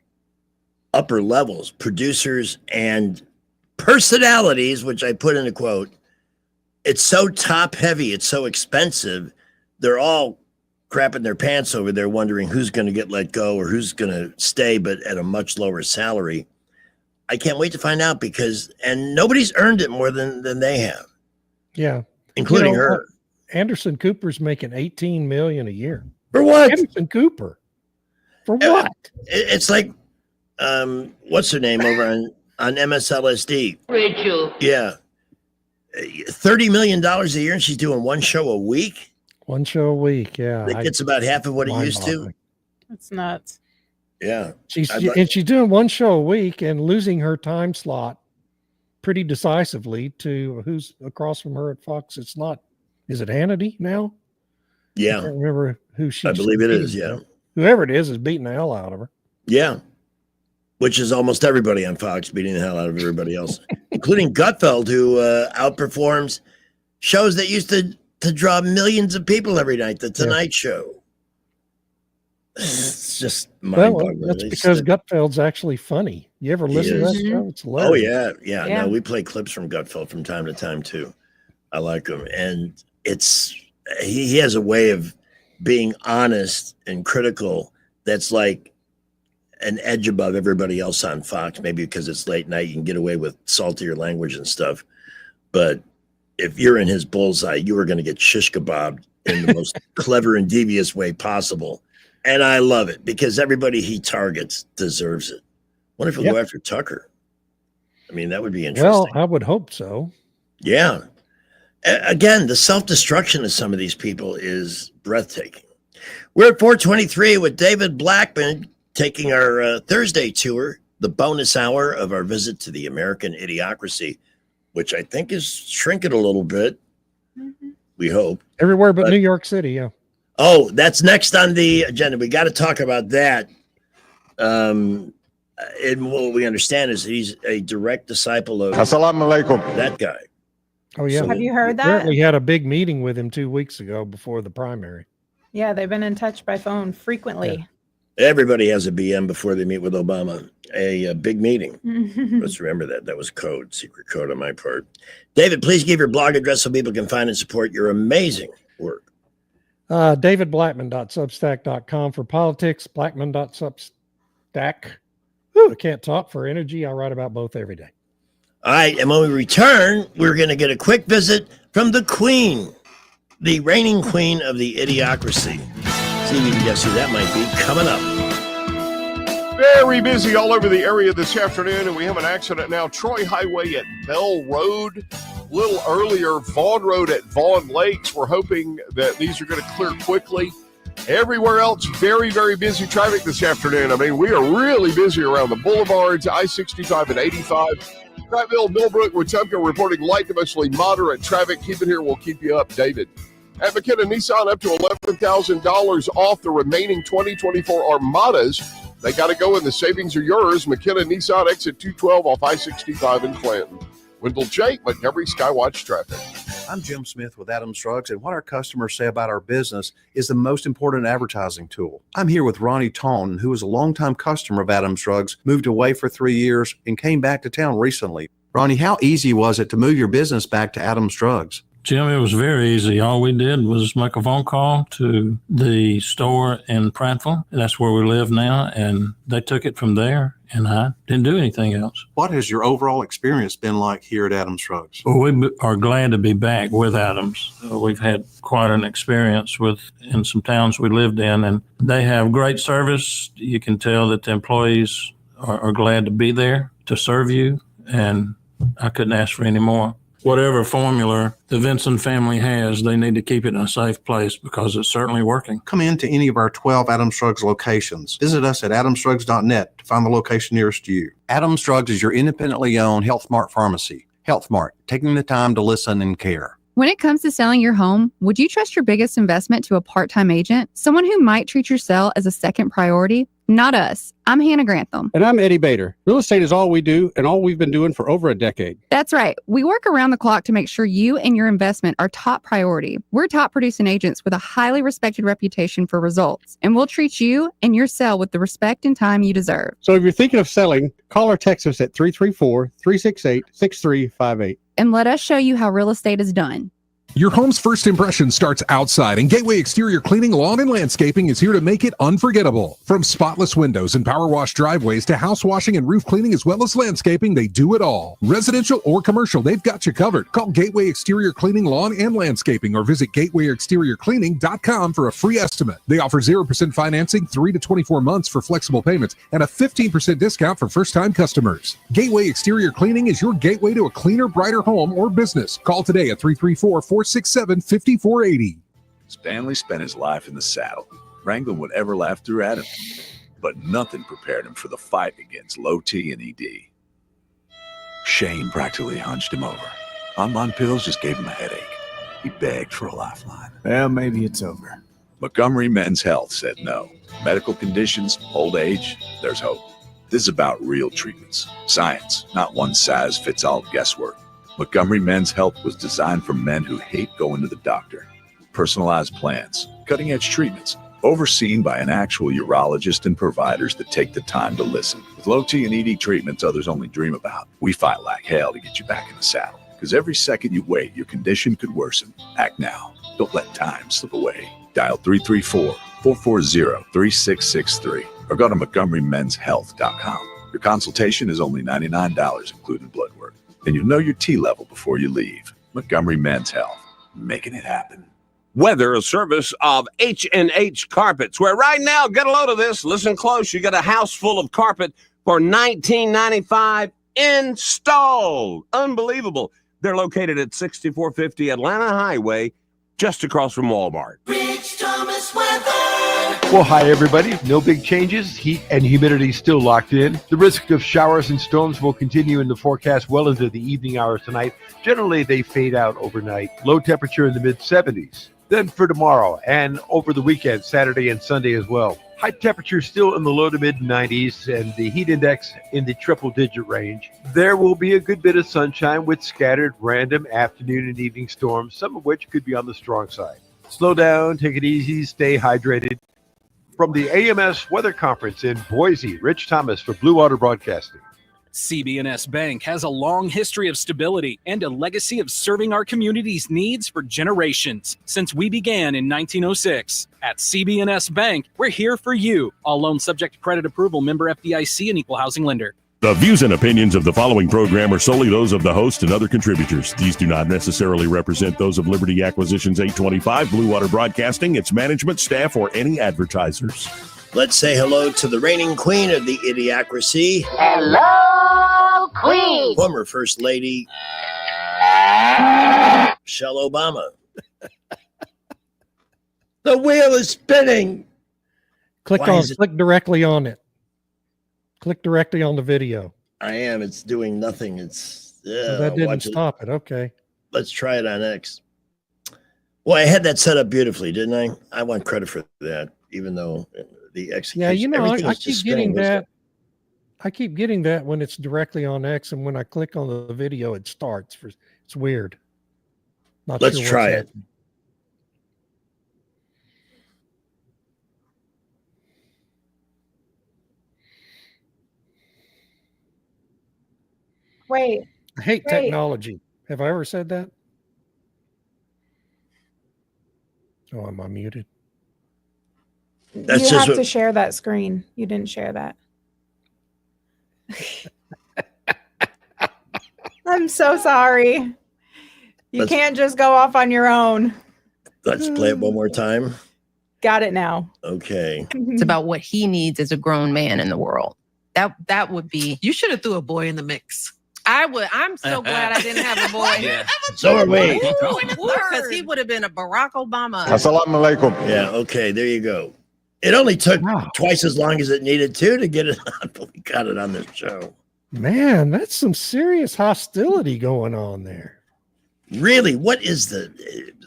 upper levels, producers and personalities, which I put in a quote, it's so top heavy, it's so expensive. They're all crapping their pants over there wondering who's going to get let go or who's going to stay, but at a much lower salary. I can't wait to find out and nobody's earned it more than they have. Yeah. Including her. Anderson Cooper's making $18 million a year. For what? Anderson Cooper. For what? It's like, what's her name over on MSLSD? Rachel. Yeah. $30 million a year and she's doing one show a week? One show a week, yeah. That gets about half of what it used to. That's nuts. Yeah. She's doing one show a week and losing her time slot pretty decisively to who's across from her at Fox. Is it Hannity now? Yeah. I can't remember who she. I believe it is, yeah. Whoever it is beating the hell out of her. Yeah. Which is almost everybody on Fox beating the hell out of everybody else, including Gutfeld, who outperforms shows that used to draw millions of people every night, the Tonight Show. It's just mind-boggling. Well, that's because Gutfeld's actually funny. You ever listen to that show? It's hilarious. Oh, yeah. No, we play clips from Gutfeld from time to time, too. I like him. And he has a way of being honest and critical that's like an edge above everybody else on Fox, maybe because it's late night, you can get away with saltier language and stuff. But if you're in his bullseye, you are going to get shish kebabbed in the most clever and devious way possible. And I love it because everybody he targets deserves it. What if we go after Tucker? I mean, that would be interesting. Well, I would hope so. Yeah. Again, the self-destruction of some of these people is breathtaking. We're at 423 with David Blackman taking our Thursday tour, the bonus hour of our visit to the American Idiocracy, which I think is shrinking a little bit. Mm-hmm. We hope. Everywhere but New York City, yeah. Oh, that's next on the agenda. We got to talk about that. And what we understand is he's a direct disciple of Assalamu alaikum. That guy. Oh, yeah. Have you heard that? Apparently had a big meeting with him 2 weeks ago before the primary. Yeah, they've been in touch by phone frequently. Yeah. Everybody has a BM before they meet with Obama. A big meeting. Let's remember that. That was secret code on my part. David, please give your blog address so people can find and support your amazing work. DavidBlackman.substack.com for politics, Blackman.substack. I can't talk for energy. I write about both every day. All right, and when we return, we're going to get a quick visit from the Queen, the reigning queen of the Idiocracy. See if you can guess who that might be coming up. Very busy all over the area this afternoon, and we have an accident now. Troy Highway at Bell Road. A little earlier, Vaughn Road at Vaughn Lakes. We're hoping that these are going to clear quickly. Everywhere else, very, very busy traffic this afternoon. I mean, we are really busy around the boulevards, I-65 and 85. Prattville, Millbrook, Wetumpka reporting light to mostly moderate traffic. Keep it here. We'll keep you updated. At McKenna Nissan, up to $11,000 off the remaining 2024 Armadas. They got to go, and the savings are yours. McKenna Nissan, exit 212 off I-65 in Clinton. Wendell Jake, Montgomery Skywatch Traffic. I'm Jim Smith with Adams Drugs, and what our customers say about our business is the most important advertising tool. I'm here with Ronnie Tone, who is a longtime customer of Adams Drugs, moved away for 3 years, and came back to town recently. Ronnie, how easy was it to move your business back to Adams Drugs? Jim, it was very easy. All we did was make a phone call to the store in Prattville. That's where we live now, and they took it from there, and I didn't do anything else. What has your overall experience been like here at Adams Drugs? Well, we are glad to be back with Adams. We've had quite an experience in some towns we lived in, and they have great service. You can tell that the employees are glad to be there to serve you, and I couldn't ask for any more. Whatever formula the Vinson family has, they need to keep it in a safe place because it's certainly working. Come into any of our 12 Adams Drugs locations. Visit us at adamsdrugs.net to find the location nearest you. Adams Drugs is your independently owned Health Mart pharmacy. Health Mart, taking the time to listen and care. When it comes to selling your home, would you trust your biggest investment to a part-time agent? Someone who might treat your sale as a second priority? Not us. I'm Hannah Grantham. And I'm Eddie Bader. Real estate is all we do and all we've been doing for over a decade. That's right. We work around the clock to make sure you and your investment are top priority. We're top producing agents with a highly respected reputation for results, and we'll treat you and your sale with the respect and time you deserve. So if you're thinking of selling, call or text us at 334-368-6358. And let us show you how real estate is done. Your home's first impression starts outside, and Gateway Exterior Cleaning, Lawn, and Landscaping is here to make it unforgettable. From spotless windows and power wash driveways to house washing and roof cleaning as well as landscaping, they do it all. Residential or commercial, they've got you covered. Call Gateway Exterior Cleaning, Lawn, and Landscaping or visit gatewayexteriorcleaning.com for a free estimate. They offer 0% financing, 3 to 24 months for flexible payments, and a 15% discount for first-time customers. Gateway Exterior Cleaning is your gateway to a cleaner, brighter home or business. Call today at 334-467-5480. Stanley spent his life in the saddle, wrangling whatever laughed through at him, but nothing prepared him for the fight against low T and ED. Shame practically hunched him over. Online pills just gave him a headache. He begged for a lifeline. Well, maybe it's over. Montgomery Men's Health said no. Medical conditions, old age, there's hope. This is about real treatments, science, not one-size-fits-all guesswork. Montgomery Men's Health was designed for men who hate going to the doctor. Personalized plans, cutting-edge treatments, overseen by an actual urologist and providers that take the time to listen. With low T and ED treatments others only dream about, we fight like hell to get you back in the saddle. Because every second you wait, your condition could worsen. Act now. Don't let time slip away. Dial 334-440-3663 or go to MontgomeryMen'sHealth.com. Your consultation is only $99, including blood work. And you'll know your T level before you leave. Montgomery Men's Health, making it happen. Weather, a service of H&H Carpets, where right now, get a load of this, listen close, you got a house full of carpet for $19.95 installed. Unbelievable. They're located at 6450 Atlanta Highway, just across from Walmart. Rich Thomas weather. Well, hi, everybody. No big changes. Heat and humidity still locked in. The risk of showers and storms will continue in the forecast well into the evening hours tonight. Generally, they fade out overnight. Low temperature in the mid-70s. Then for tomorrow and over the weekend, Saturday and Sunday as well. High temperature still in the low to mid-90s and the heat index in the triple-digit range. There will be a good bit of sunshine with scattered random afternoon and evening storms, some of which could be on the strong side. Slow down, take it easy, stay hydrated. From the AMS Weather Conference in Boise, Rich Thomas for Blue Water Broadcasting. CB&S Bank has a long history of stability and a legacy of serving our community's needs for generations since we began in 1906. At CB&S Bank, we're here for you. All loans subject to credit approval, member FDIC, and equal housing lender. The views and opinions of the following program are solely those of the host and other contributors. These do not necessarily represent those of Liberty Acquisitions 825, Blue Water Broadcasting, its management, staff, or any advertisers. Let's say hello to the reigning queen of the Idiocracy. Hello, Queen. Former First Lady Michelle Obama. The wheel is spinning. Click directly on it. Click directly on the video. I am. It's doing nothing. It's That didn't stop it. Okay. Let's try it on X. Well, I had that set up beautifully, didn't I? I want credit for that, even though the execution. Yeah, you know, everything I was keep just getting spinning. that. I keep getting that when it's directly on X, and when I click on the video, it starts. It's weird. Not Let's sure what's try it. happening. Wait. I hate Wait. technology. Have I ever said that? Oh, am I muted? You have to share that screen. You didn't share that. I'm so sorry. You can't just go off on your own. Let's play it one more time. Got it now. Okay. It's about what he needs as a grown man in the world. That would be. You should have threw a boy in the mix. I would. I'm so glad I didn't have a boy. Yeah. So are we. Because he would have been a Barack Obama. Assalamu alaikum. Yeah, okay, there you go. It only took twice as long as it needed to get it on, but we got it on the show. Man, that's some serious hostility going on there. Really? What is the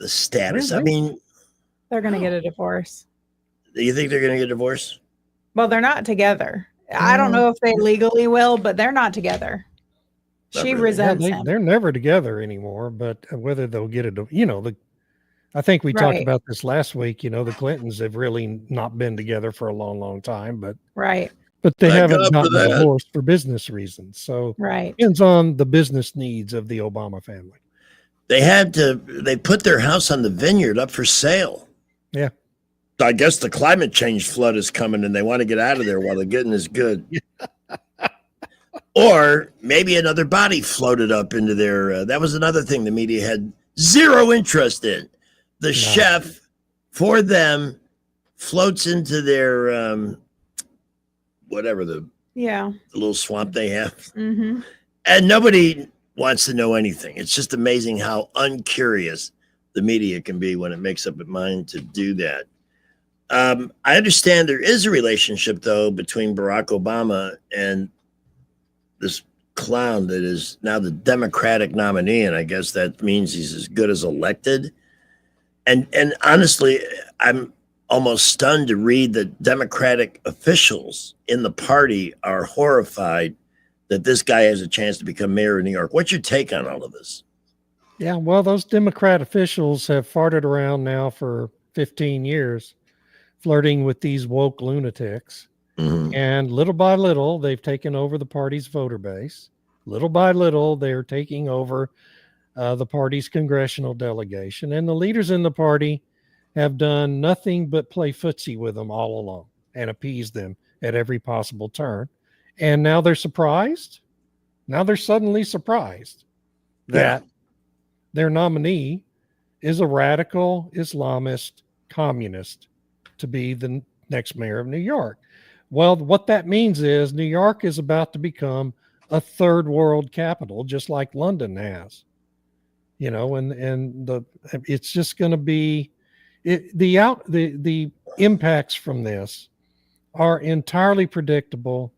status? I mean, They're going to get a divorce. do you think they're going to get divorced? Well, they're not together. I don't know if they legally will, but they're not together. She resents him. They're never together anymore, but whether they'll get it, I think we talked Right. about this last week. The Clintons have really not been together for a long, long time, but Right. they Thank haven't God for gotten that. divorced for business reasons. So Right. depends on the business needs of the Obama family. They put their house on the vineyard up for sale. Yeah. I guess the climate change flood is coming and they want to get out of there while the getting is good. Or maybe another body floated up into their, that was another thing the media had zero interest in. The chef for them floats into their, whatever the Yeah. little swamp they have. Mm-hmm. And nobody wants to know anything. It's just amazing how uncurious the media can be when it makes up its mind to do that. I understand there is a relationship, though, between Barack Obama and this clown that is now the Democratic nominee, and I guess that means he's as good as elected. And honestly, I'm almost stunned to read that Democratic officials in the party are horrified that this guy has a chance to become mayor of New York. What's your take on all of this? Yeah, well, those Democrat officials have farted around now for 15 years, flirting with these woke lunatics. And little by little, they've taken over the party's voter base. Little by little, they're taking over the party's congressional delegation. And the leaders in the party have done nothing but play footsie with them all along and appease them at every possible turn. And now they're surprised. Now they're suddenly surprised that their nominee is a radical Islamist communist to be the next mayor of New York. Well, what that means is New York is about to become a third world capital, just like London has. It's just going to be the impacts from this are entirely predictable.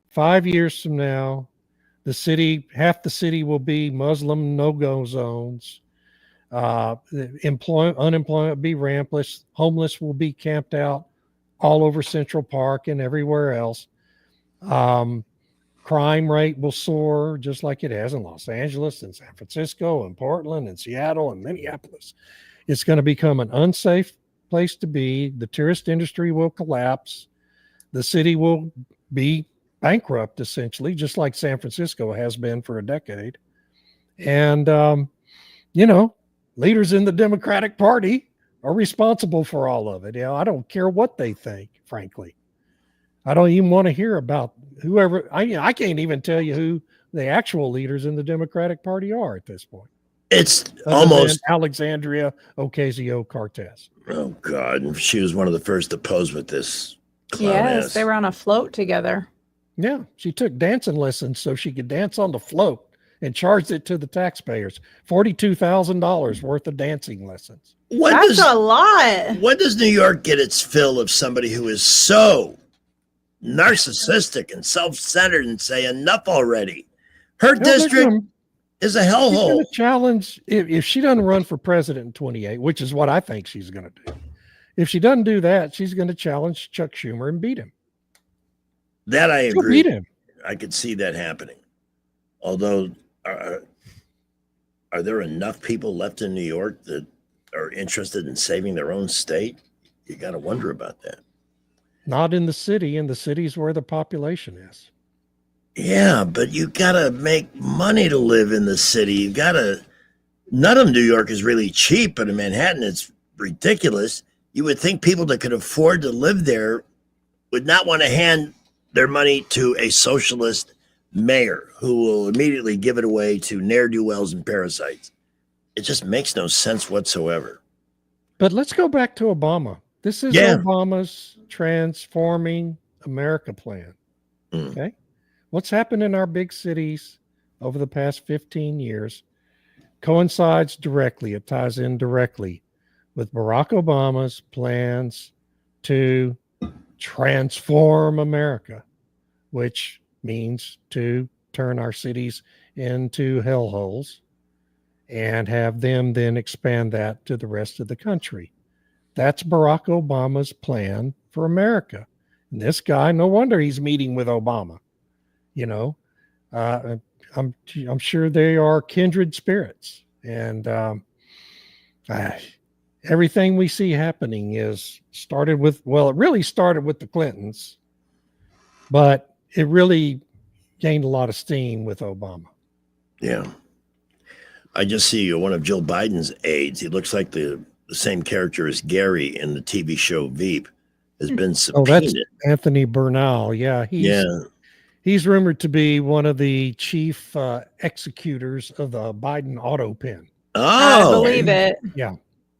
5 years from now, half the city will be Muslim no-go zones. Unemployment will be rampant. Homeless will be camped out all over Central Park and everywhere else. Crime rate will soar just like it has in Los Angeles and San Francisco and Portland and Seattle and Minneapolis. It's going to become an unsafe place to be. The tourist industry will collapse. The city will be bankrupt, essentially, just like San Francisco has been for a decade. And, leaders in the Democratic Party are responsible for all of it. I don't care what they think, frankly. I don't even want to hear about whoever. I can't even tell you who the actual leaders in the Democratic Party are at this point. It's Other almost than Alexandria Ocasio-Cortez. Oh God, she was one of the first to pose with this. Yes, they were on a float together. Yeah, she took dancing lessons so she could dance on the float and charged it to the taxpayers. $42,000 worth of dancing lessons. That's a lot. When does New York get its fill of somebody who is so narcissistic and self-centered and say enough already? Her district is a hellhole. Challenge if she doesn't run for president in 28, which is what I think she's going to do. If she doesn't do that, she's going to challenge Chuck Schumer and beat him. That I She'll agree. beat him. I could see that happening. Although, are there enough people left in New York that are interested in saving their own state? You got to wonder about that. Not in the city, in the cities where the population is. Yeah, but you got to make money to live in the city. You got to. None of New York is really cheap, but in Manhattan, it's ridiculous. You would think people that could afford to live there would not want to hand their money to a socialist mayor who will immediately give it away to ne'er-do-wells and parasites. It just makes no sense whatsoever. But let's go back to Obama. This is Obama's Transforming America plan. Okay. What's happened in our big cities over the past 15 years coincides directly. It ties in directly with Barack Obama's plans to transform America, which means to turn our cities into hellholes and have them then expand that to the rest of the country. That's Barack Obama's plan for America. And this guy, no wonder he's meeting with Obama. You know, I'm sure they are kindred spirits. And everything we see happening is started with, well, it really started with the Clintons, but it really gained a lot of steam with Obama. Yeah. I just see one of Jill Biden's aides. He looks like the same character as Gary in the TV show Veep. Has been subpoenaed. Oh, that's Anthony Bernal. Yeah. He's rumored to be one of the chief executors of the Biden auto pen. Oh, I believe it. Yeah.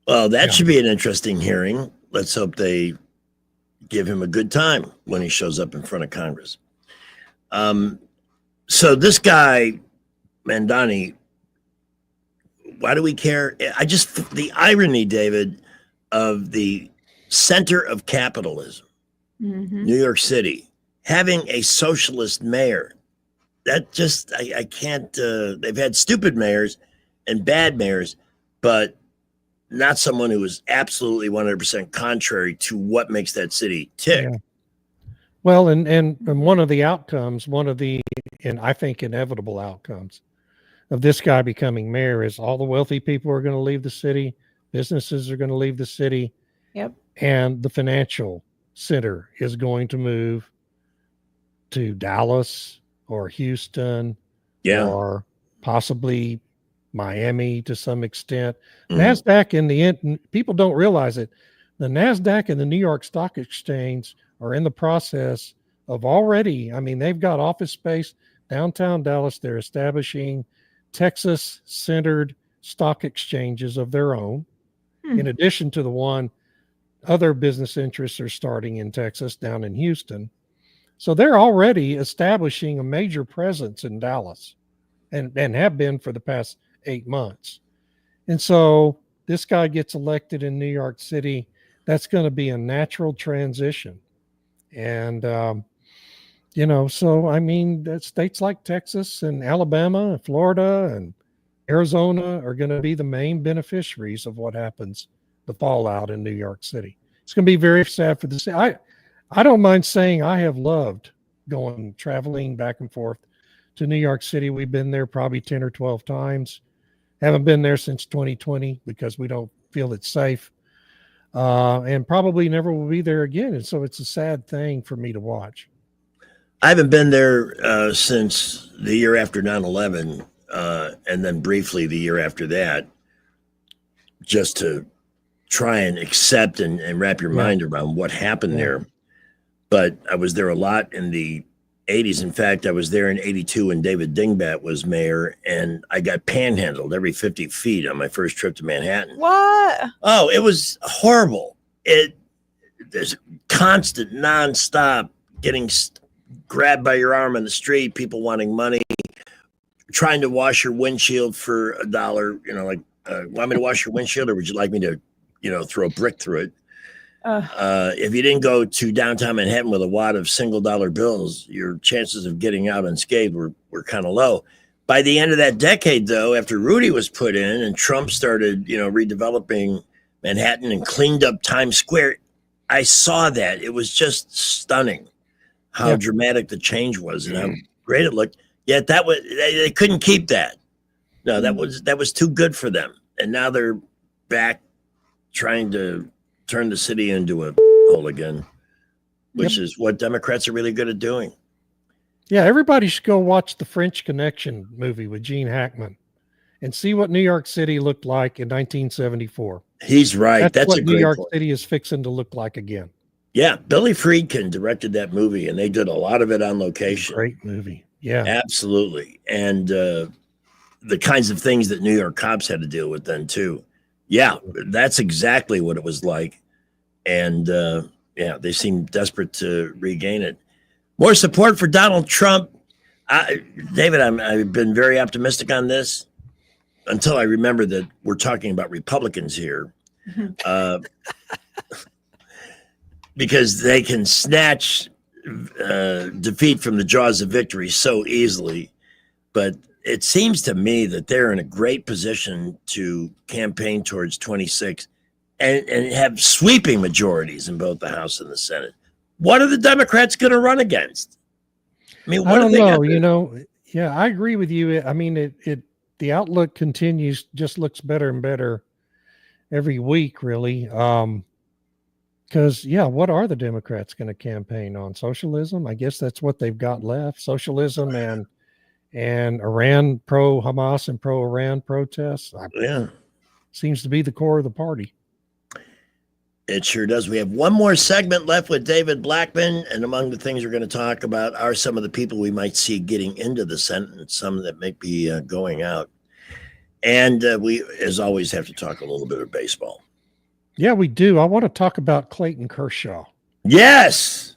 Well, that should be an interesting hearing. Let's hope they give him a good time when he shows up in front of Congress. So this guy, Mandani, why do we care? The irony, David, of the center of capitalism, New York City, having a socialist mayor, that just, I can't, they've had stupid mayors and bad mayors, but not someone who is absolutely 100% contrary to what makes that city tick. Yeah. Well, and one of the outcomes, and I think inevitable outcomes of this guy becoming mayor is all the wealthy people are going to leave the city. Businesses are going to leave the city. Yep. And the financial center is going to move to Dallas or Houston, or possibly Miami to some extent. NASDAQ in the end, people don't realize it. The NASDAQ and the New York Stock Exchange are in the process of already, I mean, they've got office space downtown Dallas. They're establishing Texas-centered stock exchanges of their own, in addition to the one other business interests are starting in Texas, down in Houston. So they're already establishing a major presence in Dallas and have been for the past 8 months. And so this guy gets elected in New York City. That's going to be a natural transition. And, so, I mean, states like Texas and Alabama and Florida and Arizona are going to be the main beneficiaries of what happens, the fallout in New York City. It's going to be very sad for the city. I don't mind saying I have loved traveling back and forth to New York City. We've been there probably 10 or 12 times. Haven't been there since 2020 because we don't feel it's safe. And probably never will be there again. And so it's a sad thing for me to watch. I haven't been there since the year after 9/11, and then briefly the year after that, just to try and accept and wrap your mind around what happened there. but I was there a lot in the 80s. In fact, I was there in 82 when David Dingbat was mayor, and I got panhandled every 50 feet on my first trip to Manhattan. What? Oh, it was horrible. There's constant, nonstop getting grabbed by your arm on the street, people wanting money, trying to wash your windshield for $1. You know, like, want me to wash your windshield, or would you like me to, throw a brick through it? If you didn't go to downtown Manhattan with a wad of $1 bills, your chances of getting out unscathed were kind of low. By the end of that decade, though, after Rudy was put in and Trump started, redeveloping Manhattan and cleaned up Times Square, I saw that. It was just stunning how dramatic the change was and how great it looked. Yet they couldn't keep that. No, that was too good for them. And now they're back trying to turn the city into a hole again, which is what Democrats are really good at doing. Yeah, everybody should go watch the French Connection movie with Gene Hackman and see what New York City looked like in 1974. He's right. That's what a New great York point. City is fixing to look like again. Yeah, Billy Friedkin directed that movie, and they did a lot of it on location. Great movie. Yeah, absolutely. And the kinds of things that New York cops had to deal with then too. Yeah, that's exactly what it was like. And they seem desperate to regain it. More support for Donald Trump. David, I've been very optimistic on this until I remember that we're talking about Republicans here. Because they can snatch defeat from the jaws of victory so easily. But it seems to me that they're in a great position to campaign towards 26 and have sweeping majorities in both the House and the Senate. What are the Democrats going to run against? I mean, I don't know. Yeah, I agree with you. I mean, the outlook continues, just looks better and better every week, really. Because, what are the Democrats going to campaign on? Socialism? I guess that's what they've got left. Socialism and Iran, pro-Hamas and pro-Iran protests. Seems to be the core of the party. It sure does. We have one more segment left with David Blackman, and among the things we're going to talk about are some of the people we might see getting into the Senate and some that might be going out. And we, as always, have to talk a little bit of baseball. Yeah, we do. I want to talk about Clayton Kershaw. Yes,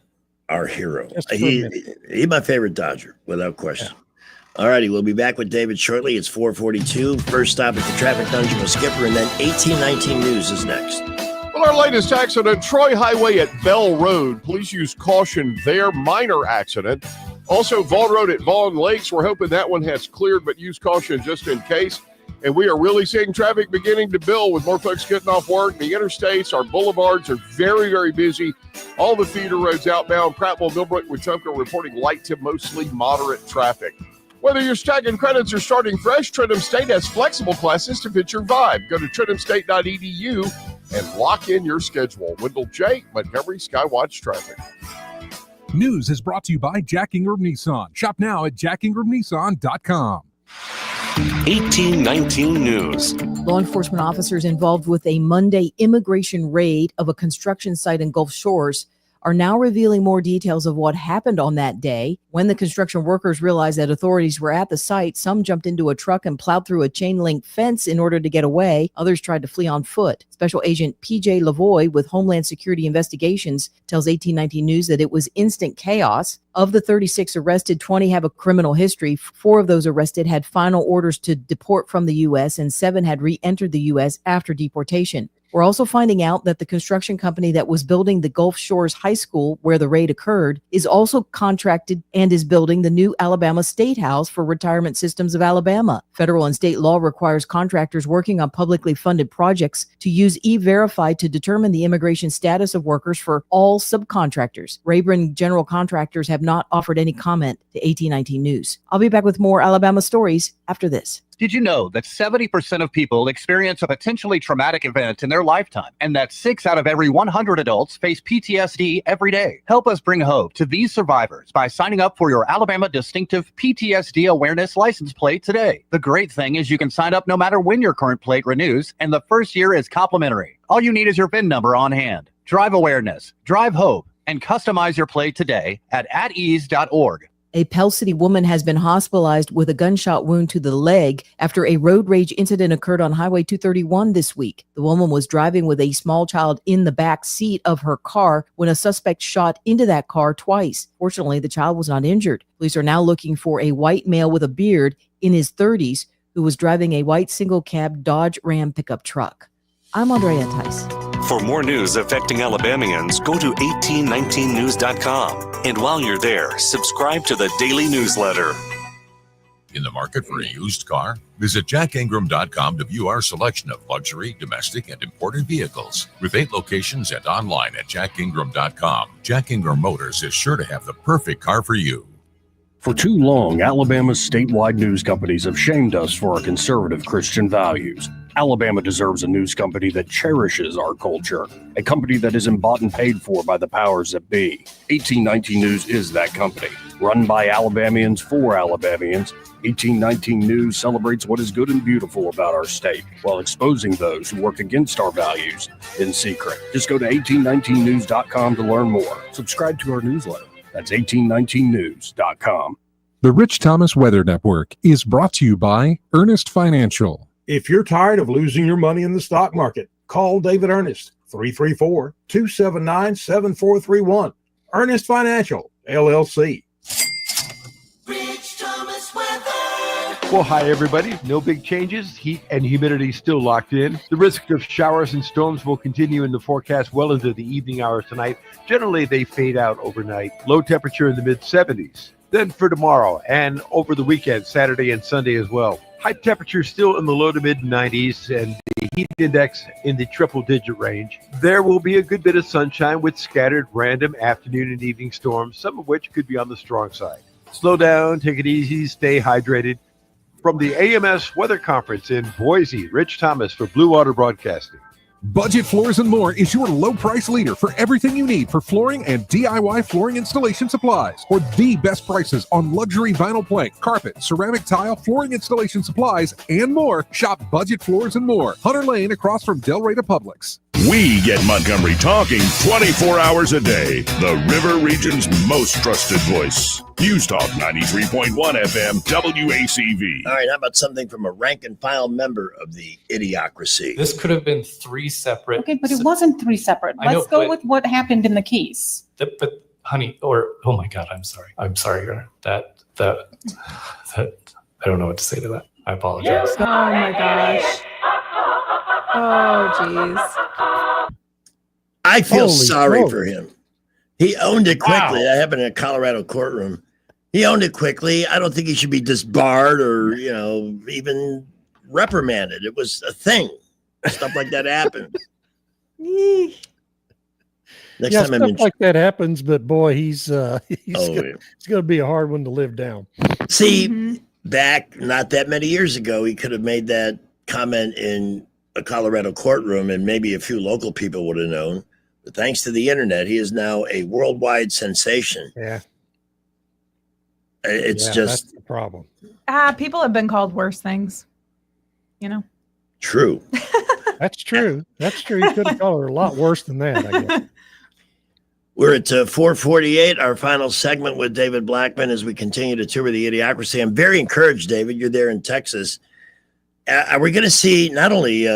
our hero. He's my favorite Dodger, without question. Yeah. All righty, we'll be back with David shortly. It's 4:42. First stop at the traffic dungeon with Skipper, and then 1819 News is next. Well, our latest accident, Troy Highway at Bell Road. Please use caution there. Minor accident. Also, Vaughn Road at Vaughn Lakes. We're hoping that one has cleared, but use caution just in case. And we are really seeing traffic beginning to build with more folks getting off work. The interstates, our boulevards are very, very busy. All the feeder roads outbound, Prattville, Millbrook, Wetumpka reporting light to mostly moderate traffic. Whether you're stacking credits or starting fresh, Trentham State has flexible classes to fit your vibe. Go to trenthamstate.edu and lock in your schedule. Wendell J., Montgomery Skywatch Traffic. News is brought to you by Jack Ingram Nissan. Shop now at jackingramnissan.com. 1819 News. Law enforcement officers involved with a Monday immigration raid of a construction site in Gulf Shores are now revealing more details of what happened on that day. When the construction workers realized that authorities were at the site, some jumped into a truck and plowed through a chain-link fence in order to get away. Others tried to flee on foot. Special Agent P.J. Lavoie with Homeland Security Investigations tells 1819 News that it was instant chaos. Of the 36 arrested, 20 have a criminal history. 4 of those arrested had final orders to deport from the U.S., and 7 had re-entered the U.S. after deportation. We're also finding out that the construction company that was building the Gulf Shores High School, where the raid occurred, is also contracted and is building the new Alabama State House for Retirement Systems of Alabama. Federal and state law requires contractors working on publicly funded projects to use E-Verify to determine the immigration status of workers for all subcontractors. Rayburn General Contractors have not offered any comment to 1819 News. I'll be back with more Alabama stories after this. Did you know that 70% of people experience a potentially traumatic event in their lifetime, and that 6 out of every 100 adults face PTSD every day? Help us bring hope to these survivors by signing up for your Alabama Distinctive PTSD Awareness License Plate today. The great thing is you can sign up no matter when your current plate renews, and the first year is complimentary. All you need is your VIN number on hand. Drive awareness, drive hope, and customize your play today at atease.org. A Pell City woman has been hospitalized with a gunshot wound to the leg after a road rage incident occurred on Highway 231 this week. The woman was driving with a small child in the back seat of her car when a suspect shot into that car twice. Fortunately, the child was not injured. Police are now looking for a white male with a beard in his 30s who was driving a white single-cab Dodge Ram pickup truck. I'm Andrea Tice. For more news affecting Alabamians, go to 1819news.com. And while you're there, subscribe to the daily newsletter. In the market for a used car? Visit jackingram.com to view our selection of luxury, domestic, and imported vehicles. With 8 locations and online at jackingram.com, Jack Ingram Motors is sure to have the perfect car for you. For too long, Alabama's statewide news companies have shamed us for our conservative Christian values. Alabama deserves a news company that cherishes our culture, a company that isn't bought and paid for by the powers that be. 1819 News is that company. Run by Alabamians for Alabamians, 1819 News celebrates what is good and beautiful about our state while exposing those who work against our values in secret. Just go to 1819news.com to learn more. Subscribe to our newsletter. That's 1819news.com. The Rich Thomas Weather Network is brought to you by Ernest Financial. If you're tired of losing your money in the stock market, call David Ernest, 334-279-7431. Ernest Financial, LLC. Well, hi, everybody. No big changes. Heat and humidity still locked in. The risk of showers and storms will continue in the forecast well into the evening hours tonight. Generally, they fade out overnight. Low temperature in the mid-70s. Then for tomorrow and over the weekend, Saturday and Sunday as well. High temperature still in the low to mid-90s and the heat index in the triple-digit range. There will be a good bit of sunshine with scattered random afternoon and evening storms, some of which could be on the strong side. Slow down, take it easy, stay hydrated. From the AMS Weather Conference in Boise, Rich Thomas for Blue Water Broadcasting. Budget Floors and More is your low price leader for everything you need for flooring and DIY flooring installation supplies. For the best prices on luxury vinyl plank, carpet, ceramic tile, flooring installation supplies, and more, shop Budget Floors and More, Hunter Lane across from Del Rey to Publix. We get Montgomery talking 24 hours a day. The River Region's most trusted voice. News Talk 93.1 FM WACV. All right, how about something from a rank and file member of the Idiocracy? This could have been 3 separate. Okay, but it wasn't 3 separate. I know, Let's go but- with what happened in the case. But honey, oh my God, I'm sorry. That I don't know what to say to that. I apologize. Oh my gosh. Oh geez. I feel Holy sorry smoke. for him. He owned it quickly. Wow. That happened in a Colorado courtroom. He owned it quickly. I don't think he should be disbarred or, even reprimanded. It was a thing. Stuff like that happens. Next Yeah, time I'm stuff in. like that happens, but boy, he's yeah. going to be a hard one to live down. See, back not that many years ago, he could have made that comment in a Colorado courtroom and maybe a few local people would have known. But thanks to the internet, he is now a worldwide sensation. Yeah. It's Yeah, just that's the problem. People have been called worse things. true. That's true. That's true. You could have called her a lot worse than that, I guess. We're at 448, our final segment with David Blackman as we continue to tour the Idiocracy. I'm very encouraged, David. You're there in Texas. Are we going to see not only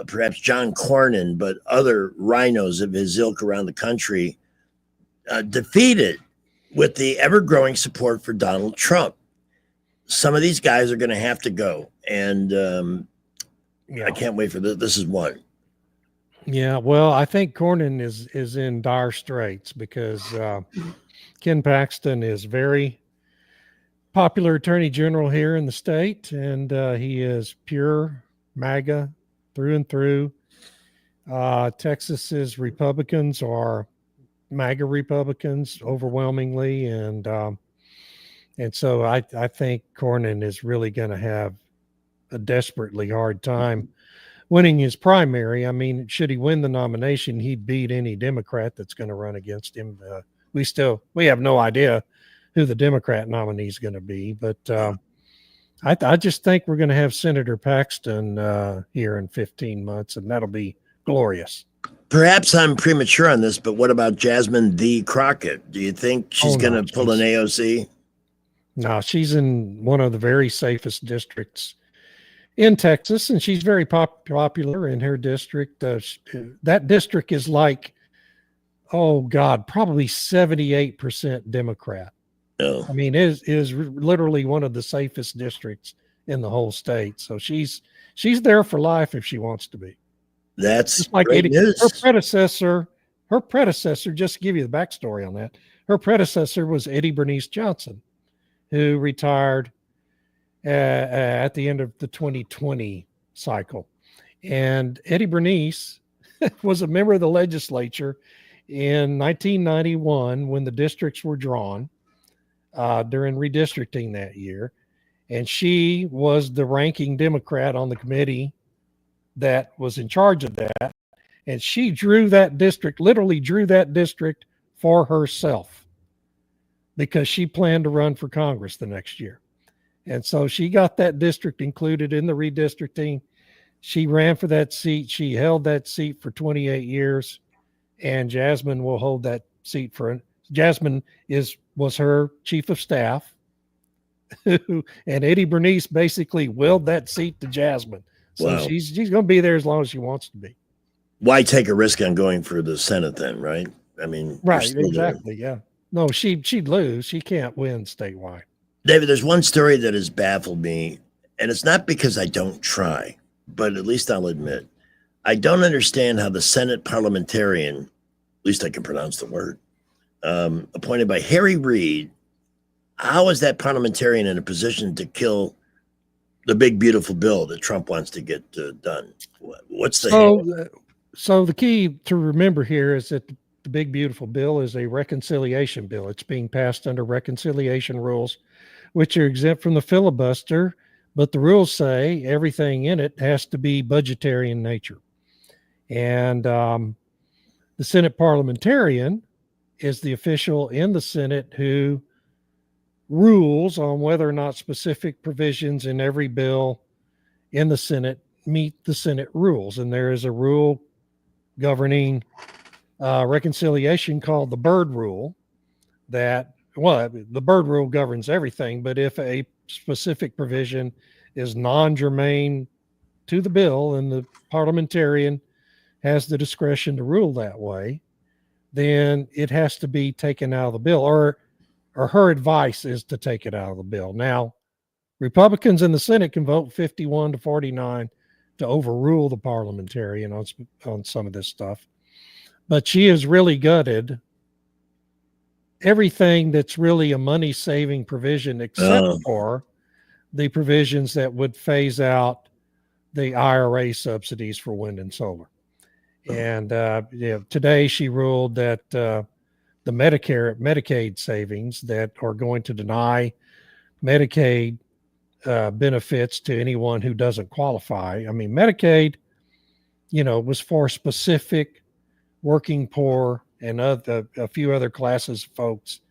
perhaps John Cornyn, but other rhinos of his ilk around the country defeated with the ever-growing support for Donald Trump? Some of these guys are going to have to go, and I can't wait for this. This is one. Yeah, well, I think Cornyn is in dire straits because Ken Paxton is very popular attorney general here in the state, and he is pure MAGA through and through. Texas's Republicans are MAGA Republicans overwhelmingly, and so I think Cornyn is really going to have a desperately hard time winning his primary. I mean, should he win the nomination, he'd beat any Democrat that's going to run against him. We have no idea who the Democrat nominee is going to be, but I just think we're going to have Senator Paxton here in 15 months, and that'll be glorious. Perhaps I'm premature on this, but what about Jasmine D. Crockett? Do you think she's going to pull an AOC? No, she's in one of the very safest districts in Texas, and she's very popular in her district. That district is like, oh God, probably 78% Democrat. Oh. I mean, it is literally one of the safest districts in the whole state. So she's there for life if she wants to be. That's just like great news. Her predecessor, just to give you the backstory on that, her predecessor was Eddie Bernice Johnson, who retired at the end of the 2020 cycle. And Eddie Bernice was a member of the legislature in 1991 when the districts were drawn during redistricting that year. And she was the ranking Democrat on the committee that was in charge of that. And she literally drew that district for herself because she planned to run for Congress the next year. And so she got that district included in the redistricting. She ran for that seat. She held that seat for 28 years. And Jasmine will hold that seat Jasmine was her chief of staff. And Eddie Bernice basically willed that seat to Jasmine. So Wow. she's going to be there as long as she wants to be. Why take a risk on going for the Senate then, right? I mean, Right, exactly, yeah. No, she'd lose. She can't win statewide. David, there's one story that has baffled me, and it's not because I don't try, but at least I'll admit, I don't understand how the Senate parliamentarian, at least I can pronounce the word, appointed by Harry Reid, how is that parliamentarian in a position to kill the big, beautiful bill that Trump wants to get done? What's the... So the key to remember here is that the big, beautiful bill is a reconciliation bill. It's being passed under reconciliation rules, which are exempt from the filibuster, but the rules say everything in it has to be budgetary in nature. And the Senate parliamentarian is the official in the Senate who rules on whether or not specific provisions in every bill in the Senate meet the Senate rules. And there is a rule governing reconciliation called the Byrd Rule that, well, the Byrd Rule governs everything, but if a specific provision is non-germane to the bill and the parliamentarian has the discretion to rule that way, then it has to be taken out of the bill, or her advice is to take it out of the bill. Now, Republicans in the Senate can vote 51-49 to overrule the parliamentarian on some of this stuff. But she has really gutted everything that's really a money-saving provision, except for the provisions that would phase out the IRA subsidies for wind and solar. And today she ruled that the Medicaid savings that are going to deny Medicaid benefits to anyone who doesn't qualify. I mean, Medicaid, was for specific working poor and a few other classes of folks,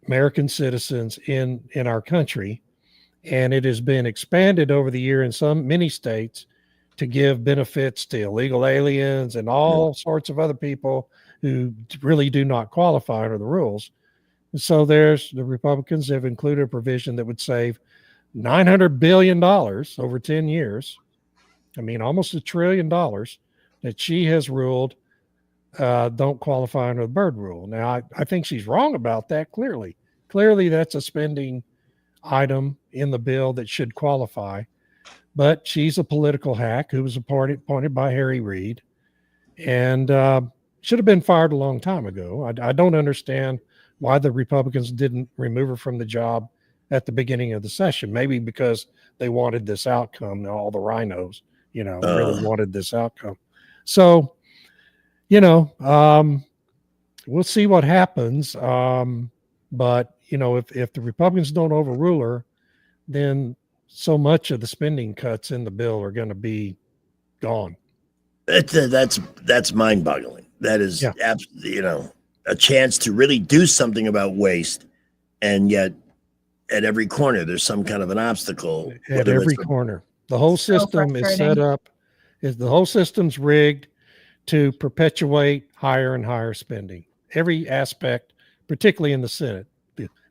American citizens in our country. And it has been expanded over the year in many states to give benefits to illegal aliens and all sorts of other people who really do not qualify under the rules. And so the Republicans have included a provision that would save $900 billion over 10 years. I mean, almost $1 trillion that she has ruled don't qualify under the Byrd Rule. Now, I think she's wrong about that, clearly. Clearly, that's a spending item in the bill that should qualify. But she's a political hack who was appointed by Harry Reid and should have been fired a long time ago. I don't understand why the Republicans didn't remove her from the job at the beginning of the session. Maybe because they wanted this outcome. All the rhinos, really wanted this outcome. So, we'll see what happens. But, if the Republicans don't overrule her, then so much of the spending cuts in the bill are going to be gone. That's mind-boggling. That is, a chance to really do something about waste, and yet at every corner there's some kind of an obstacle. At every corner, the whole system is set up. The whole system's rigged to perpetuate higher and higher spending. Every aspect, particularly in the Senate.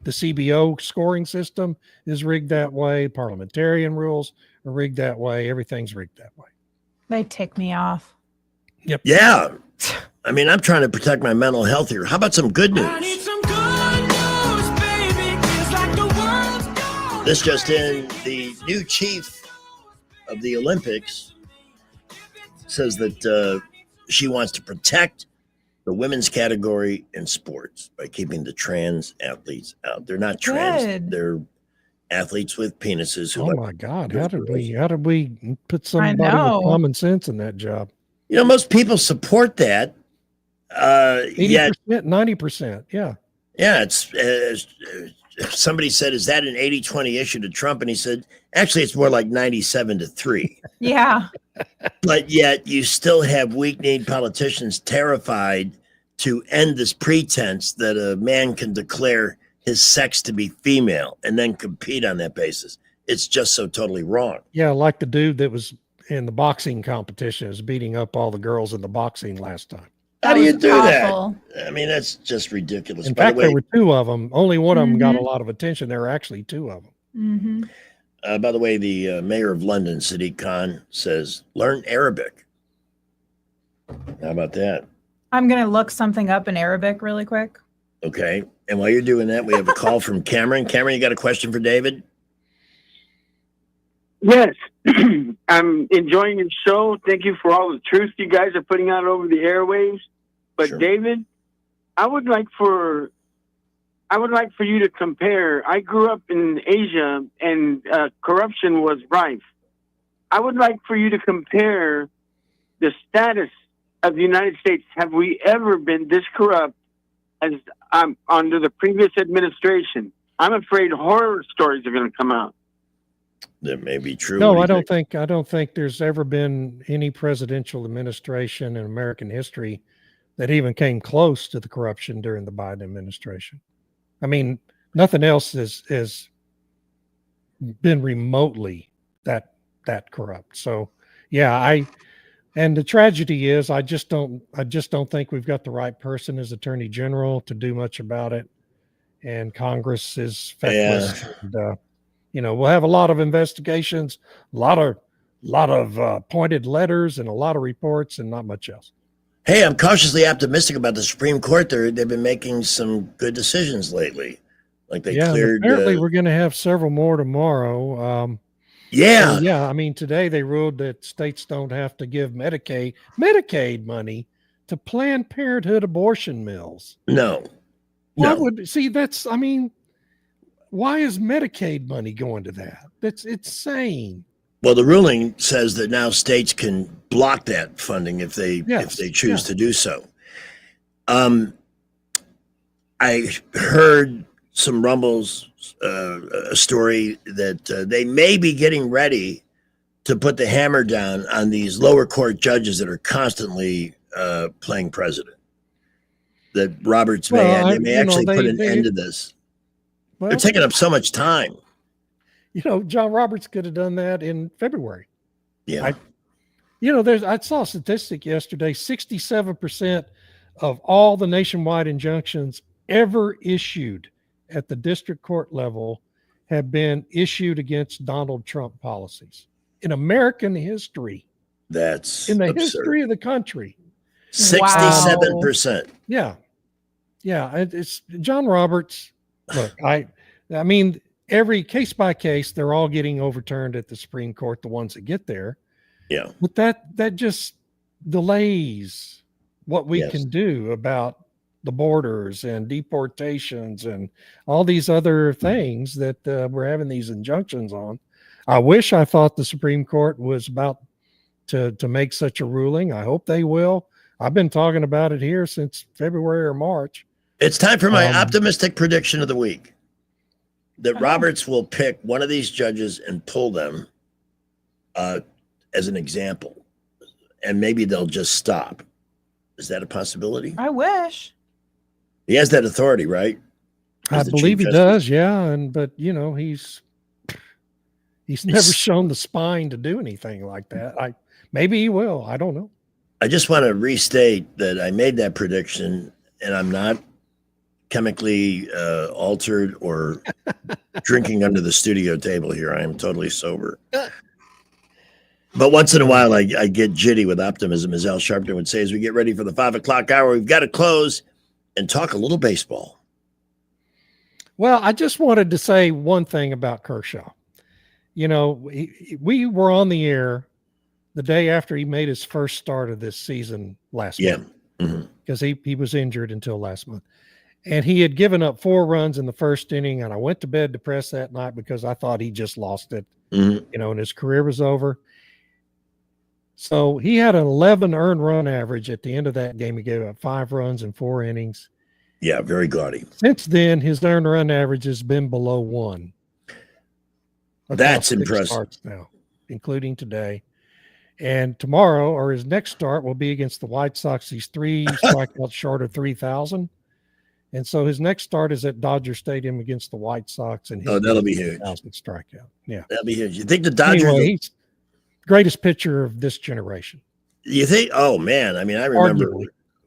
The CBO scoring system is rigged that way. Parliamentarian rules are rigged that way. Everything's rigged that way. They tick me off. Yep. Yeah. I mean, I'm trying to protect my mental health here. How about some good news? This just in, the new chief of the Olympics says that she wants to protect the women's category in sports by keeping the trans athletes out. They're not trans. Good. They're athletes with penises. Who Oh my God. How did we put somebody know. with common sense in that job? You know, most people support that. 80%, 90%. Yeah. Yeah, it's somebody said, is that an 80-20 issue to Trump? And he said, actually, it's more like 97-3. Yeah. But yet you still have weak-kneed politicians terrified to end this pretense that a man can declare his sex to be female and then compete on that basis. It's just so totally wrong. Yeah, like the dude that was in the boxing competition is beating up all the girls in the boxing last time. How do you do awful. that? I mean, that's just ridiculous. In By fact, the way, there were two of them. Only one of them got a Mhm. lot of attention. There were actually two of them. Mm-hmm. by the way, the mayor of London, Sadiq Khan, says, learn Arabic. How about that? I'm going to look something up in Arabic really quick. Okay. And while you're doing that, we have a call from Cameron. Cameron, you got a question for David? Yes. I'm enjoying your show. Thank you for all the truth you guys are putting out over the airwaves. But Sure. David, I would like for you to compare. I grew up in Asia and corruption was rife. I would like for you to compare the status of the United States. Have we ever been this corrupt as under the previous administration? I'm afraid horror stories are going to come out. That may be true. No, What I do you don't think there's ever been any presidential administration in American history that even came close to the corruption during the Biden administration. I mean, nothing else has been remotely that corrupt. So, yeah, and the tragedy is I just don't think we've got the right person as Attorney General to do much about it, and Congress is feckless. And, we'll have a lot of investigations, a lot of pointed letters, and a lot of reports, and not much else. Hey, I'm cautiously optimistic about the Supreme Court. They've been making some good decisions lately. Like they cleared. Apparently, we're going to have several more tomorrow. Yeah. So, yeah. I mean, today they ruled that states don't have to give Medicaid money to Planned Parenthood abortion mills. No. Why why is Medicaid money going to that? That's insane. Well, the ruling says that now states can block that funding if they choose to do so. I heard some rumbles, a story that they may be getting ready to put the hammer down on these lower court judges that are constantly playing president. That Roberts they may actually put an end to this. They're taking up so much time. John Roberts could have done that in February. Yeah. I saw a statistic yesterday, 67% of all the nationwide injunctions ever issued at the district court level have been issued against Donald Trump policies in American history. That's in the absurd. history of the country. 67%. Yeah. Yeah. It's John Roberts. Look, I mean, every case by case, they're all getting overturned at the Supreme Court, the ones that get there. Yeah. But that just delays what we can do about the borders and deportations and all these other things that we're having these injunctions on. I thought the Supreme Court was about to make such a ruling. I hope they will. I've been talking about it here since February or March. It's time for my optimistic prediction of the week. That Roberts will pick one of these judges and pull them as an example. And maybe they'll just stop. Is that a possibility? I wish. He has that authority, right? I believe he does, yeah. But he's never shown the spine to do anything like that. Maybe he will. I don't know. I just want to restate that I made that prediction, and I'm not chemically altered or drinking under the studio table here. I am totally sober. But once in a while, I get jitty with optimism, as Al Sharpton would say, as we get ready for the 5 o'clock hour. We've got to close and talk a little baseball. Well, I just wanted to say one thing about Kershaw. You know, we were on the air the day after he made his first start of this season last month. Because he was injured until last month. And he had given up 4 runs in the first inning, and I went to bed depressed that night because I thought he just lost it, you know, and his career was over. So he had an 11 earned run average at the end of that game. He gave up 5 runs in 4 innings. Yeah, very gaudy. Since then, his earned run average has been below 1. That's impressive. Starts now, including today. And tomorrow, or his next start, will be against the White Sox. He's 3 strikeouts short of 3,000. And so his next start is at Dodger Stadium against the White Sox. And that'll be huge. Strikeout. Yeah. That'll be huge. You think the Dodgers... Anyway, he's greatest pitcher of this generation. You think? Oh, man. I mean, I remember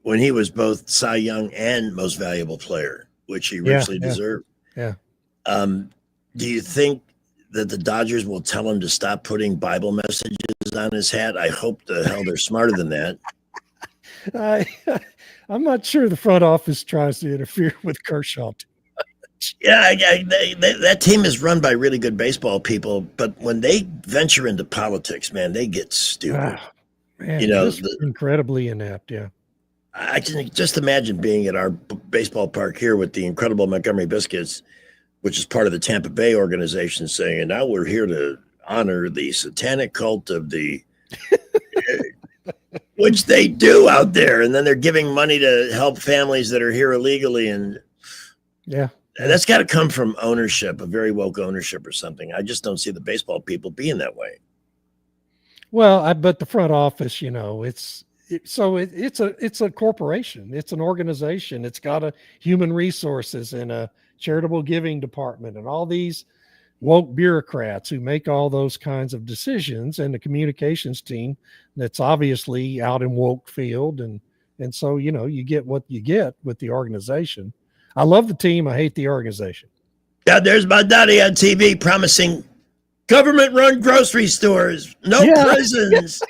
when he was both Cy Young and Most Valuable Player, which he richly deserved. Yeah. Do you think that the Dodgers will tell him to stop putting Bible messages on his hat? I hope the hell they're smarter than that. I'm not sure the front office tries to interfere with Kershaw too much. Yeah, that team is run by really good baseball people, but when they venture into politics, man, they get stupid. Man, you know, incredibly inept. Yeah. I can just imagine being at our baseball park here with the incredible Montgomery Biscuits, which is part of the Tampa Bay organization, saying, and now we're here to honor the satanic cult of the, which they do out there. And then they're giving money to help families that are here illegally. And that's got to come from ownership, a very woke ownership or something. I just don't see the baseball people being that way. Well, but the front office, you know, it's a corporation. It's an organization. It's got a human resources and a charitable giving department and all these woke bureaucrats who make all those kinds of decisions, and the communications team that's obviously out in woke field. And so, you know, you get what you get with the organization. I love the team. I hate the organization. Yeah, there's my daddy on TV promising government-run grocery stores, no prisons.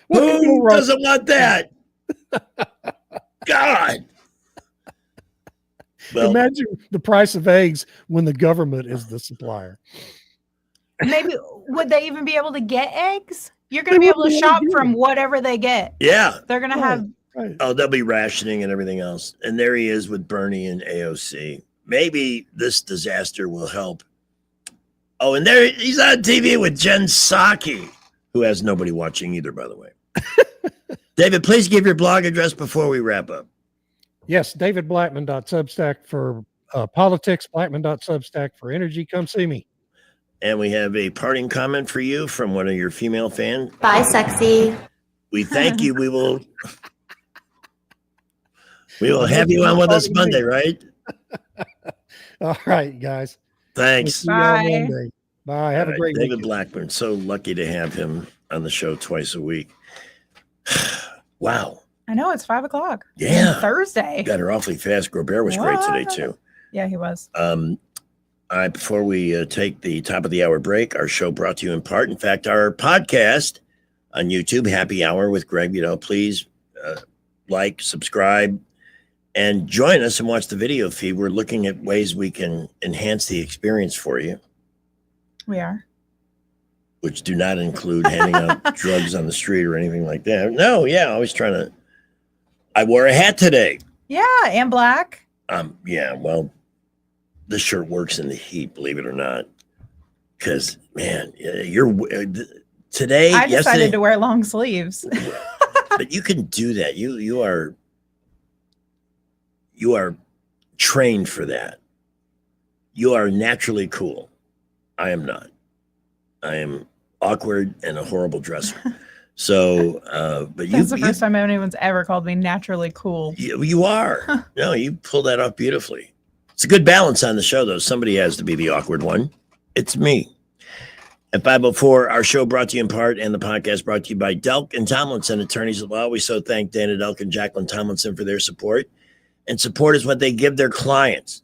Who doesn't want that? God. Well, imagine the price of eggs when the government is the supplier. Maybe would they even be able to get eggs? You're going to be able to shop from whatever they get. Yeah. They're going to have. Oh, they'll be rationing and everything else. And there he is with Bernie and AOC. Maybe this disaster will help. Oh, and there he's on TV with Jen Psaki, who has nobody watching either, by the way. David, please give your blog address before we wrap up. Yes, davidblackman.substack for politics, blackman.substack for energy. Come see me. And we have a parting comment for you from one of your female fans. Bye, sexy. We thank you. We will have you on with us Monday, right? All right, guys. Thanks. Bye. Bye. Have a great David weekend. Blackburn. So lucky to have him on the show twice a week. Wow. I know it's 5 o'clock. Yeah. On Thursday. Got her awfully fast. Grobert was great today too. Yeah, he was. Before we take the top of the hour break, our show brought to you in part, in fact, our podcast on YouTube, Happy Hour with Greg. You know, please like, subscribe, and join us and watch the video feed. We're looking at ways we can enhance the experience for you. We are. Which do not include handing out drugs on the street or anything like that. No, yeah, I was trying to. I wore a hat today. Yeah, and black. Yeah, well, this shirt works in the heat, believe it or not. Because, man, you're today. I decided to wear long sleeves. But you can do that. You are trained for that. You are naturally cool. I am not. I am awkward and a horrible dresser. So, but That's the first time anyone's ever called me naturally cool. You are. No, you pull that off beautifully. It's a good balance on the show, though. Somebody has to be the awkward one. It's me. At 504, our show brought to you in part and the podcast brought to you by Delk and Tomlinson, attorneys at law. We so thank Dana Delk and Jacqueline Tomlinson for their support. And support is what they give their clients,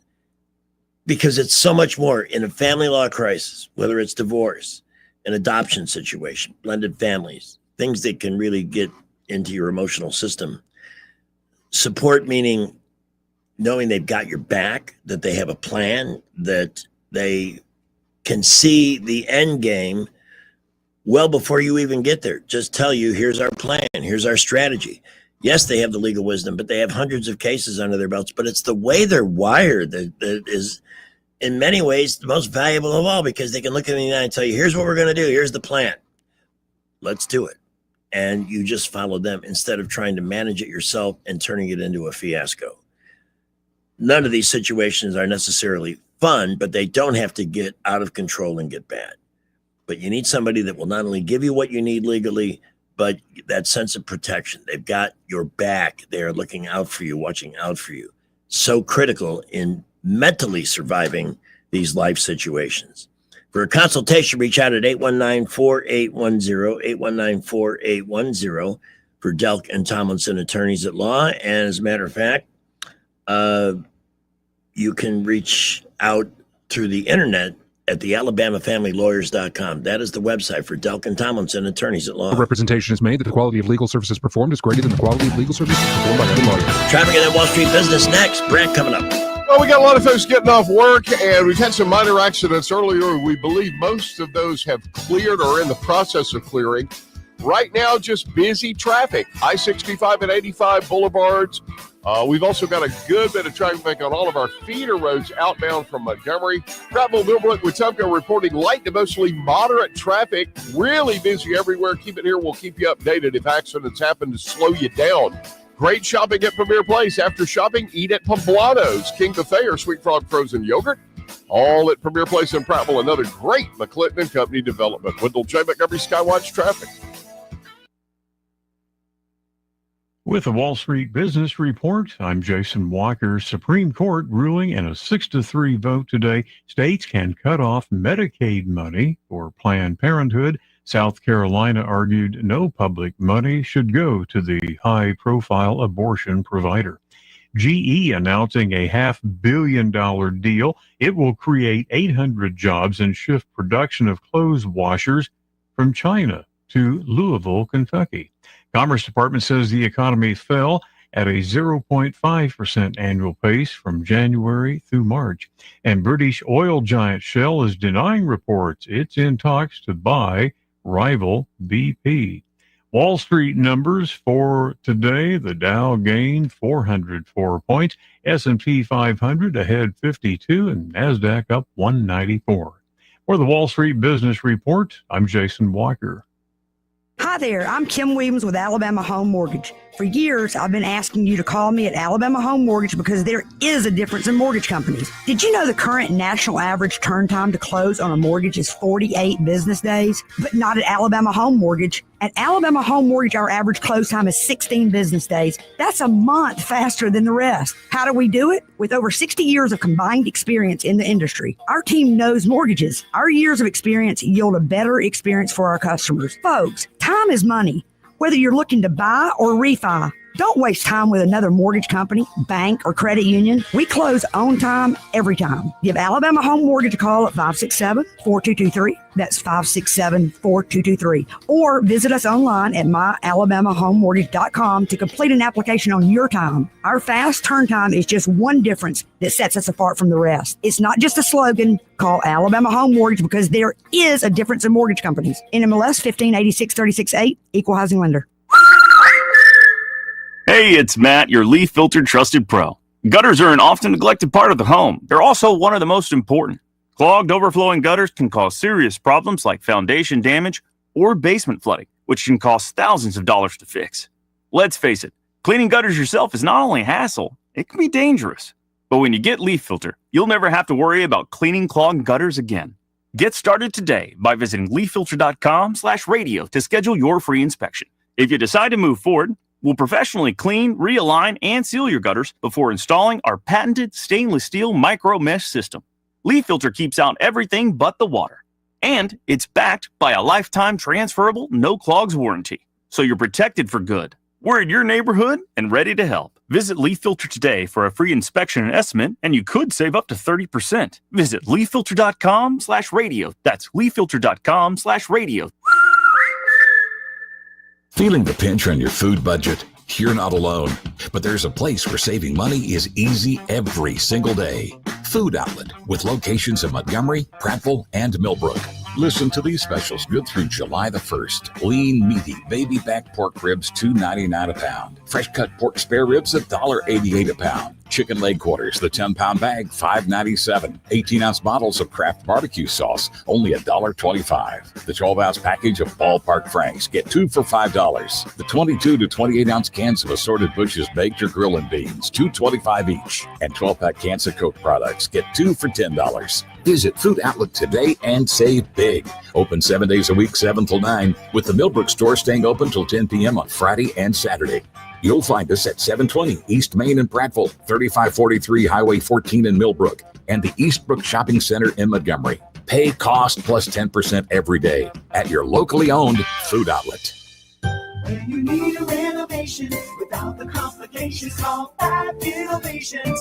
because it's so much more in a family law crisis, whether it's divorce, an adoption situation, blended families, things that can really get into your emotional system. Support meaning knowing they've got your back, that they have a plan, that they can see the end game well before you even get there. Just tell you, here's our plan, here's our strategy. Yes, they have the legal wisdom, but they have hundreds of cases under their belts. But it's the way they're wired that is, in many ways, the most valuable of all, because they can look at me and tell you, here's what we're going to do. Here's the plan. Let's do it. And you just follow them instead of trying to manage it yourself and turning it into a fiasco. None of these situations are necessarily fun, but they don't have to get out of control and get bad. But you need somebody that will not only give you what you need legally, but that sense of protection. They've got your back. They're looking out for you, watching out for you. So critical in mentally surviving these life situations. For a consultation, reach out at 819-4810, 819-4810 for Delk and Tomlinson attorneys at law. And as a matter of fact, you can reach out through the internet at the AlabamaFamilyLawyers.com. That is the website for Delk and Tomlinson attorneys at law. Representation is made that the quality of legal services performed is greater than the quality of legal services performed by other lawyers. Traffic and Wall Street Business next. Brad coming up. Well, we got a lot of folks getting off work, and we've had some minor accidents earlier. We believe most of those have cleared or are in the process of clearing. Right now, just busy traffic. I-65 and 85 boulevards. We've also got a good bit of traffic on all of our feeder roads outbound from Montgomery. Prattville, Millbrook, Wetumpka reporting light to mostly moderate traffic. Really busy everywhere. Keep it here. We'll keep you updated if accidents happen to slow you down. Great shopping at Premier Place. After shopping, eat at Poblano's, King Buffet, or Sweet Frog Frozen Yogurt. All at Premier Place in Prattville. Another great McClinton & Company development. Wendell J. Montgomery, Skywatch Traffic. With the Wall Street Business Report, I'm Jason Walker. Supreme Court ruling in a 6-3 vote today. States can cut off Medicaid money for Planned Parenthood. South Carolina argued no public money should go to the high-profile abortion provider. GE announcing a $500 million deal. It will create 800 jobs and shift production of clothes washers from China to Louisville, Kentucky. Commerce Department says the economy fell at a 0.5% annual pace from January through March. And British oil giant Shell is denying reports it's in talks to buy rival BP. Wall Street numbers for today: the Dow gained 404 points, S&P 500 ahead 52, and NASDAQ up 194. For the Wall Street Business Report, I'm Jason Walker. Hi there, I'm Kim Williams with Alabama Home Mortgage. For years, I've been asking you to call me at Alabama Home Mortgage because there is a difference in mortgage companies. Did you know the current national average turn time to close on a mortgage is 48 business days? But not at Alabama Home Mortgage. At Alabama Home Mortgage, our average close time is 16 business days. That's a month faster than the rest. How do we do it? With over 60 years of combined experience in the industry. Our team knows mortgages. Our years of experience yield a better experience for our customers. Folks, time is money. Whether you're looking to buy or refi, don't waste time with another mortgage company, bank, or credit union. We close on time every time. Give Alabama Home Mortgage a call at 567-4223. That's 567-4223. Or visit us online at myalabamahomemortgage.com to complete an application on your time. Our fast turn time is just one difference that sets us apart from the rest. It's not just a slogan. Call Alabama Home Mortgage because there is a difference in mortgage companies. NMLS 1586-36-8, Equal Housing Lender. Hey, it's Matt, your leaf filter trusted pro. Gutters are an often neglected part of the home. They're also one of the most important. Clogged, overflowing gutters can cause serious problems like foundation damage or basement flooding, which can cost thousands of dollars to fix. Let's face it, cleaning gutters yourself is not only a hassle, it can be dangerous. But when you get Leaf Filter, you'll never have to worry about cleaning clogged gutters again. Get started today by visiting leaffilter.com/radio to schedule your free inspection. If you decide to move forward, we'll professionally clean, realign, and seal your gutters before installing our patented stainless steel micro mesh system. Leaf Filter keeps out everything but the water. And it's backed by a lifetime transferable no clogs warranty. So you're protected for good. We're in your neighborhood and ready to help. Visit Leaf Filter today for a free inspection and estimate, and you could save up to 30%. Visit leaffilter.com/radio. That's leaffilter.com/radio. Feeling the pinch on your food budget? You're not alone. But there's a place where saving money is easy every single day. Food Outlet, with locations in Montgomery, Prattville, and Millbrook. Listen to these specials good through July the 1st. Lean, meaty, baby back pork ribs, $2.99 a pound. Fresh cut pork spare ribs, $1.88 a pound. Chicken leg quarters, the 10-pound bag, $5.97. 18-ounce bottles of Kraft barbecue sauce, only $1.25. The 12-ounce package of Ballpark Franks, get 2 for $5. The 22 to 28-ounce cans of assorted Bush's baked or grill and beans, $2.25 each. And 12-pack cans of Coke products, get 2 for $10. Visit Food Outlet today and save big. Open 7 days a week, 7 till 9, with the Millbrook store staying open till 10 p.m. on Friday and Saturday. You'll find us at 720 East Main in Prattville, 3543 Highway 14 in Millbrook, and the Eastbrook Shopping Center in Montgomery. Pay cost plus 10% every day at your locally owned Food Outlet. When you need a renovation without the complications, call 5 Innovations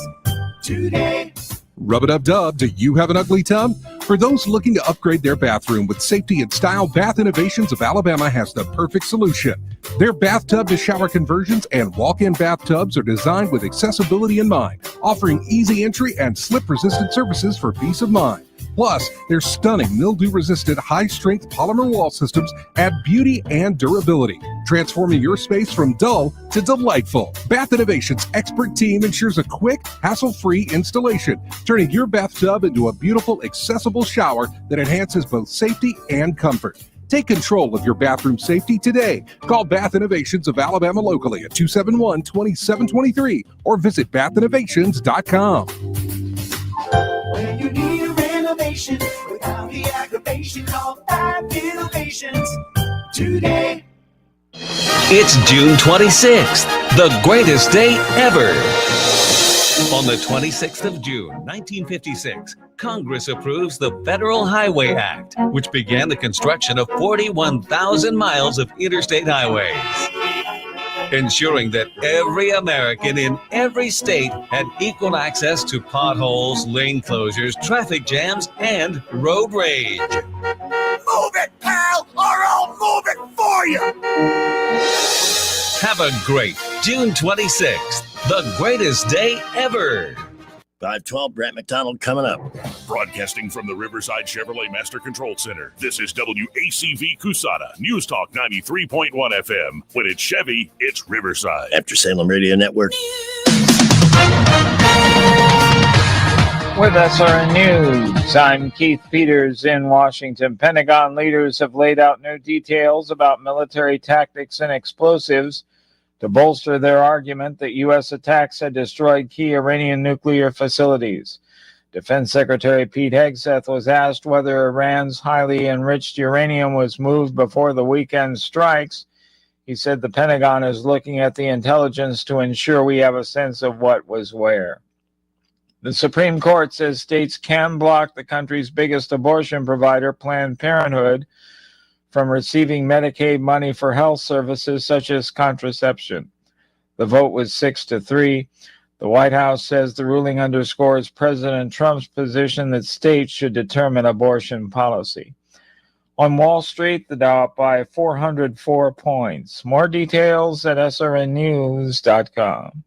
today. Rub-a-dub-dub, do you have an ugly tub? For those looking to upgrade their bathroom with safety and style, Bath Innovations of Alabama has the perfect solution. Their bathtub to shower conversions and walk-in bathtubs are designed with accessibility in mind, offering easy entry and slip-resistant surfaces for peace of mind. Plus, their stunning mildew-resistant high-strength polymer wall systems add beauty and durability, transforming your space from dull to delightful. Bath Innovations' expert team ensures a quick, hassle-free installation, turning your bathtub into a beautiful, accessible shower that enhances both safety and comfort. Take control of your bathroom safety today. Call Bath Innovations of Alabama locally at 271-2723 or visit bathinnovations.com. When you need a renovation without the aggravation, call 5 Innovations today. It's June 26th, the greatest day ever. On the 26th of June, 1956, Congress approves the Federal Highway Act, which began the construction of 41,000 miles of interstate highways, ensuring that every American in every state had equal access to potholes, lane closures, traffic jams, and road rage. Move it, pal, or I'll move it for you. Have a great June 26th, the greatest day ever. 512, Brett McDonald coming up. Broadcasting from the Riverside Chevrolet Master Control Center, this is WACV Cusada, News Talk 93.1 FM. When it's Chevy, it's Riverside. After Salem Radio Network. With SRN News, I'm Keith Peters in Washington. Pentagon leaders have laid out new details about military tactics and explosives to bolster their argument that U.S. attacks had destroyed key Iranian nuclear facilities. Defense Secretary Pete Hegseth was asked whether Iran's highly enriched uranium was moved before the weekend strikes. He said the Pentagon is looking at the intelligence to ensure we have a sense of what was where. The Supreme Court says states can block the country's biggest abortion provider, Planned Parenthood, from receiving Medicaid money for health services such as contraception. The vote was 6-3. The White House says the ruling underscores President Trump's position that states should determine abortion policy. On Wall Street, the Dow up by 404 points. More details at srnnews.com.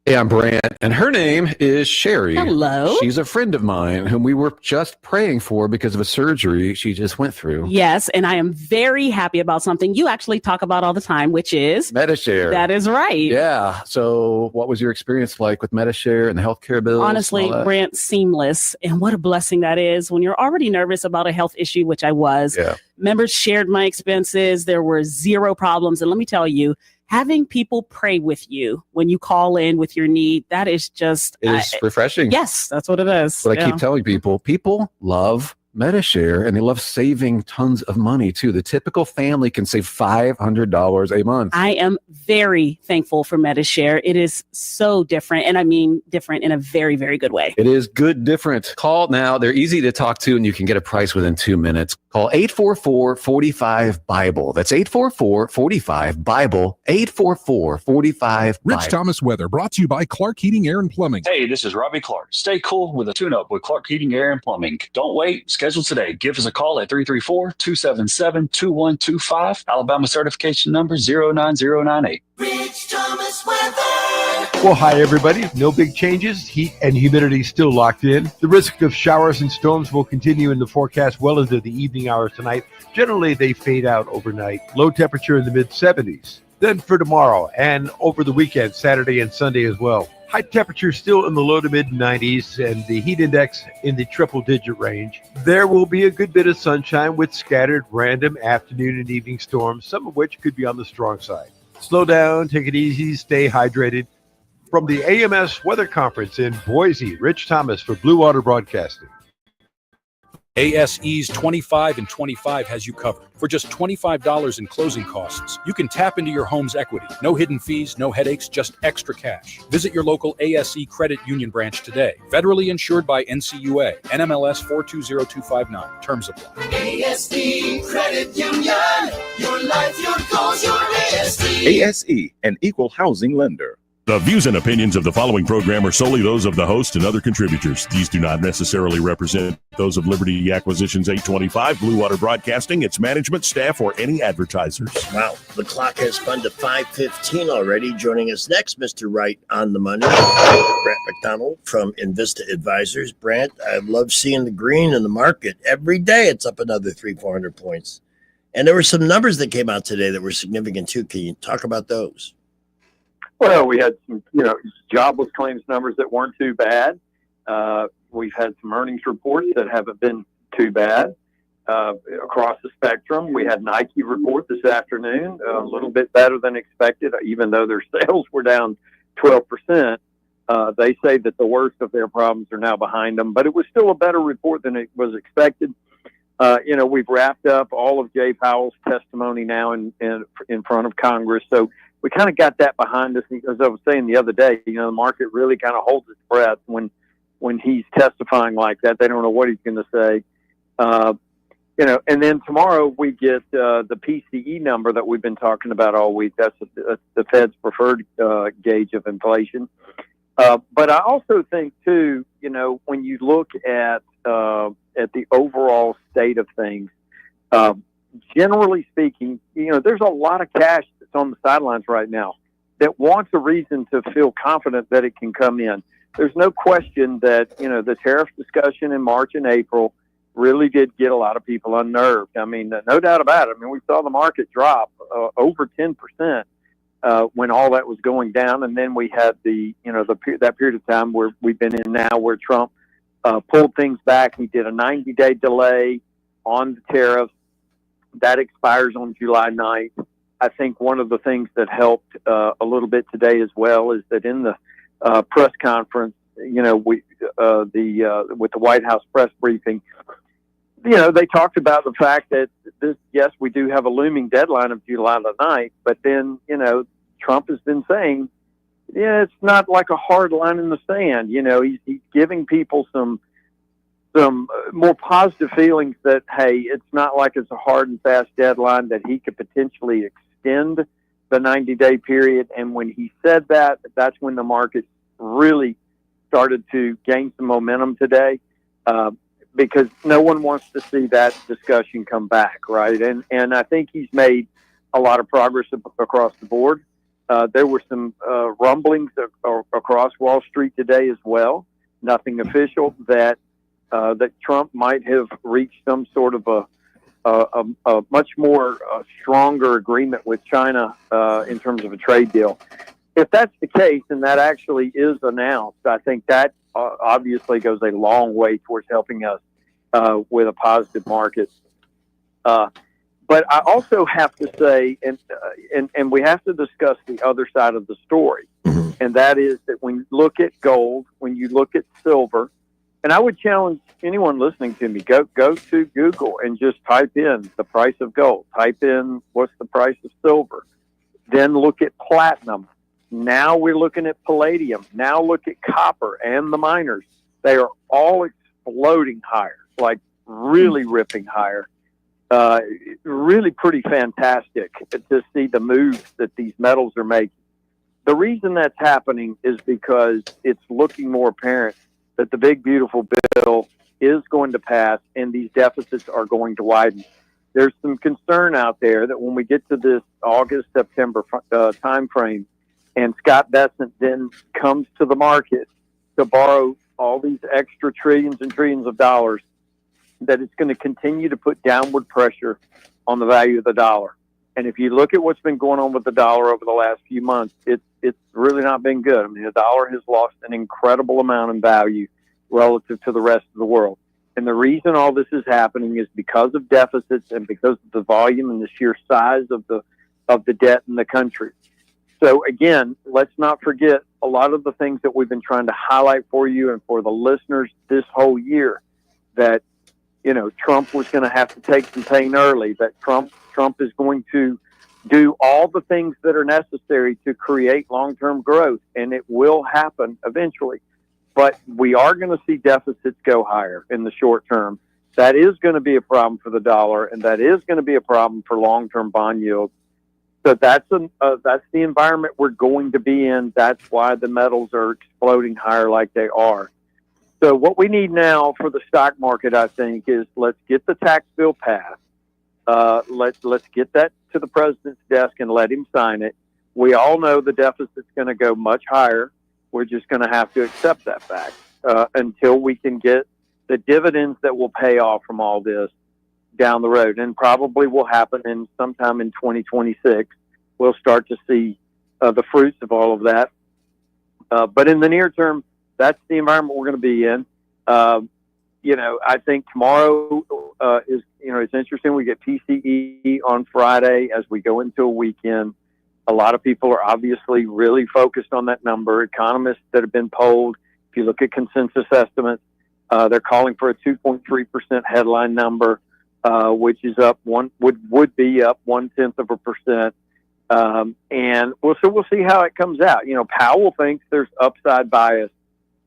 Hey, I'm Brant, and her name is Sherry. Hello. She's a friend of mine whom we were just praying for because of a surgery she just went through. Yes, and I am very happy about something you actually talk about all the time, which is Medi-Share. That is right. Yeah. So what was your experience like with Medi-Share and the healthcare bills? Honestly, Brant, seamless. And what a blessing that is when you're already nervous about a health issue, which I was. Yeah. Members shared my expenses. There were zero problems. And let me tell you, having people pray with you when you call in with your need, that is just... It is refreshing. Yes, that's what it is. But I keep telling people love MetaShare, and they love saving tons of money too. The typical family can save $500 a month. I am very thankful for MetaShare. It is so different, and I mean different in a very, very good way. It is good, different. Call now. They're easy to talk to, and you can get a price within 2 minutes. Call 844-45-BIBLE. That's 844-45-BIBLE. 844-45-BIBLE. Rich Thomas Weather, brought to you by Clark Heating, Air, and Plumbing. Hey, this is Robbie Clark. Stay cool with a tune-up with Clark Heating, Air, and Plumbing. Don't wait. Schedule today. Give us a call at 334-277-2125. Alabama certification number 09098. Rich Thomas Weather. Well, hi, everybody. No big changes. Heat and humidity still locked in. The risk of showers and storms will continue in the forecast well into the evening hours tonight. Generally, they fade out overnight. Low temperature in the mid-70s. Then for tomorrow and over the weekend, Saturday and Sunday as well. High temperature still in the low to mid 90s and the heat index in the triple digit range. There will be a good bit of sunshine with scattered random afternoon and evening storms, some of which could be on the strong side. Slow down, take it easy, stay hydrated. From the AMS Weather Conference in Boise, Rich Thomas for Blue Water Broadcasting. ASE's 25 and 25 has you covered. For just $25 in closing costs, you can tap into your home's equity. No hidden fees, no headaches, just extra cash. Visit your local ASE Credit Union branch today. Federally insured by NCUA, NMLS 420259. Terms apply. ASE Credit Union. Your life, your goals, your ASE. ASE, an equal housing lender. The views and opinions of the following program are solely those of the host and other contributors. These do not necessarily represent those of Liberty Acquisitions 825, Blue Water Broadcasting, its management, staff, or any advertisers. Wow, the clock has spun to 5:15 already. Joining us next, Mr. Right on the Money, Brant McDonald from Invista Advisors. Brant, I love seeing the green in the market. Every day it's up another 300-400 points. And there were some numbers that came out today that were significant too. Can you talk about those? Well, we had some, jobless claims numbers that weren't too bad. We've had some earnings reports that haven't been too bad across the spectrum. We had Nike report this afternoon, a little bit better than expected, even though their sales were down 12%. They say that the worst of their problems are now behind them, but it was still a better report than it was expected. We've wrapped up all of Jay Powell's testimony now in front of Congress. So we kind of got that behind us. As I was saying the other day, the market really kind of holds its breath when he's testifying like that. They don't know what he's going to say. And then tomorrow we get the PCE number that we've been talking about all week. That's the Fed's preferred gauge of inflation. But I also think too, when you look at the overall state of things, generally speaking, there's a lot of cash that's on the sidelines right now that wants a reason to feel confident that it can come in. There's no question that, the tariff discussion in March and April really did get a lot of people unnerved. I mean, no doubt about it. I mean, we saw the market drop over 10% when all that was going down. And then we had that period of time where we've been in now where Trump pulled things back. He did a 90-day delay on the tariffs. That expires on July 9th. I think one of the things that helped a little bit today as well is that in the press conference, with the White House press briefing, they talked about the fact that yes, we do have a looming deadline of July the 9th, but then, Trump has been saying, it's not like a hard line in the sand. He's giving people some more positive feelings that, hey, it's not like it's a hard and fast deadline, that he could potentially extend the 90-day period. And when he said that, that's when the market really started to gain some momentum today, because no one wants to see that discussion come back, right? And I think he's made a lot of progress across the board. There were some rumblings across Wall Street today as well, nothing official, that Trump might have reached some sort of a much more stronger agreement with China in terms of a trade deal. If that's the case, and that actually is announced, I think that obviously goes a long way towards helping us with a positive market. But I also have to say, and we have to discuss the other side of the story, and that is that when you look at gold, when you look at silver, And I would challenge anyone listening to me, go to Google and just type in the price of gold. Type in what's the price of silver. Then look at platinum. Now we're looking at palladium. Now look at copper and the miners. They are all exploding higher, like really ripping higher. Really pretty fantastic to see the moves that these metals are making. The reason that's happening is because it's looking more apparent that the big, beautiful bill is going to pass and these deficits are going to widen. There's some concern out there that when we get to this August, September time frame, and Scott Bessent then comes to the market to borrow all these extra trillions and trillions of dollars, that it's going to continue to put downward pressure on the value of the dollar. And if you look at what's been going on with the dollar over the last few months, it's really not been good. I mean, the dollar has lost an incredible amount in value relative to the rest of the world. And the reason all this is happening is because of deficits and because of the volume and the sheer size of the debt in the country. So again, let's not forget a lot of the things that we've been trying to highlight for you and for the listeners this whole year, that, you know, Trump was going to have to take some pain early, that Trump is going to do all the things that are necessary to create long-term growth, and it will happen eventually. But we are going to see deficits go higher in the short term. That is going to be a problem for the dollar, and that is going to be a problem for long-term bond yields. So that's the environment we're going to be in. That's why the metals are exploding higher like they are. So what we need now for the stock market, I think, is let's get the tax bill passed. Let's get that to the president's desk and let him sign it. We all know the deficit's going to go much higher. We're just going to have to accept that fact until we can get the dividends that will pay off from all this down the road, and probably will happen in sometime in 2026. We'll start to see the fruits of all of that. But in the near term, that's the environment we're going to be in. You know, I think tomorrow is, you know, it's interesting. We get PCE on Friday as we go into a weekend. A lot of people are obviously really focused on that number. Economists that have been polled, if you look at consensus estimates, they're calling for a 2.3% headline number, which is up would be up 0.1%. And we'll see how it comes out. You know, Powell thinks there's upside bias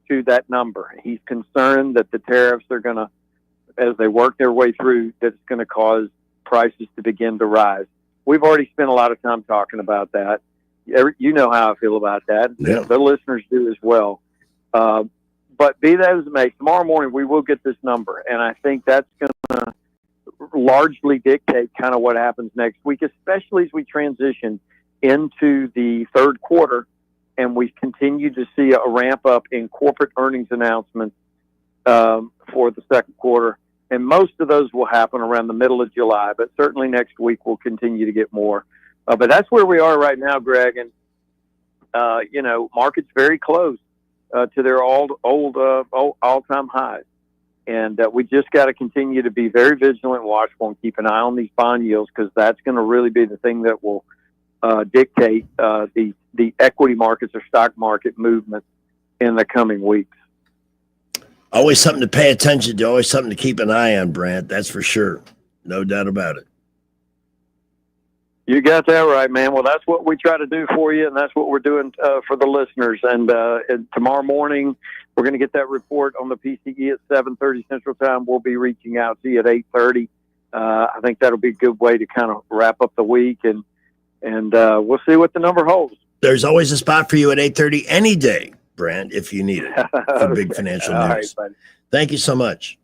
to that number. He's concerned that the tariffs are going to, as they work their way through, that it's going to cause prices to begin to rise. We've already spent a lot of time talking about that. You know how I feel about that. Yeah. The listeners do as well. But be that as it may, tomorrow morning we will get this number, and I think that's going to largely dictate kind of what happens next week, especially as we transition into the third quarter and we continue to see a ramp up in corporate earnings announcements for the second quarter. And most of those will happen around the middle of July, but certainly next week we'll continue to get more. But that's where we are right now, Greg. And, you know, market's very close to their all-time highs. And we just got to continue to be very vigilant and watchful and keep an eye on these bond yields, because that's going to really be the thing that will dictate the equity markets or stock market movements in the coming weeks. Always something to pay attention to, always something to keep an eye on, Brant. That's for sure. No doubt about it. You got that right, man. Well, that's what we try to do for you, and that's what we're doing for the listeners. And tomorrow morning, we're going to get that report on the PCE at 7:30 Central Time. We'll be reaching out to you at 8:30. I think that'll be a good way to kind of wrap up the week, and we'll see what the number holds. There's always a spot for you at 8:30 any day, Brant, if you need it for big financial news. All right, buddy. Thank you so much.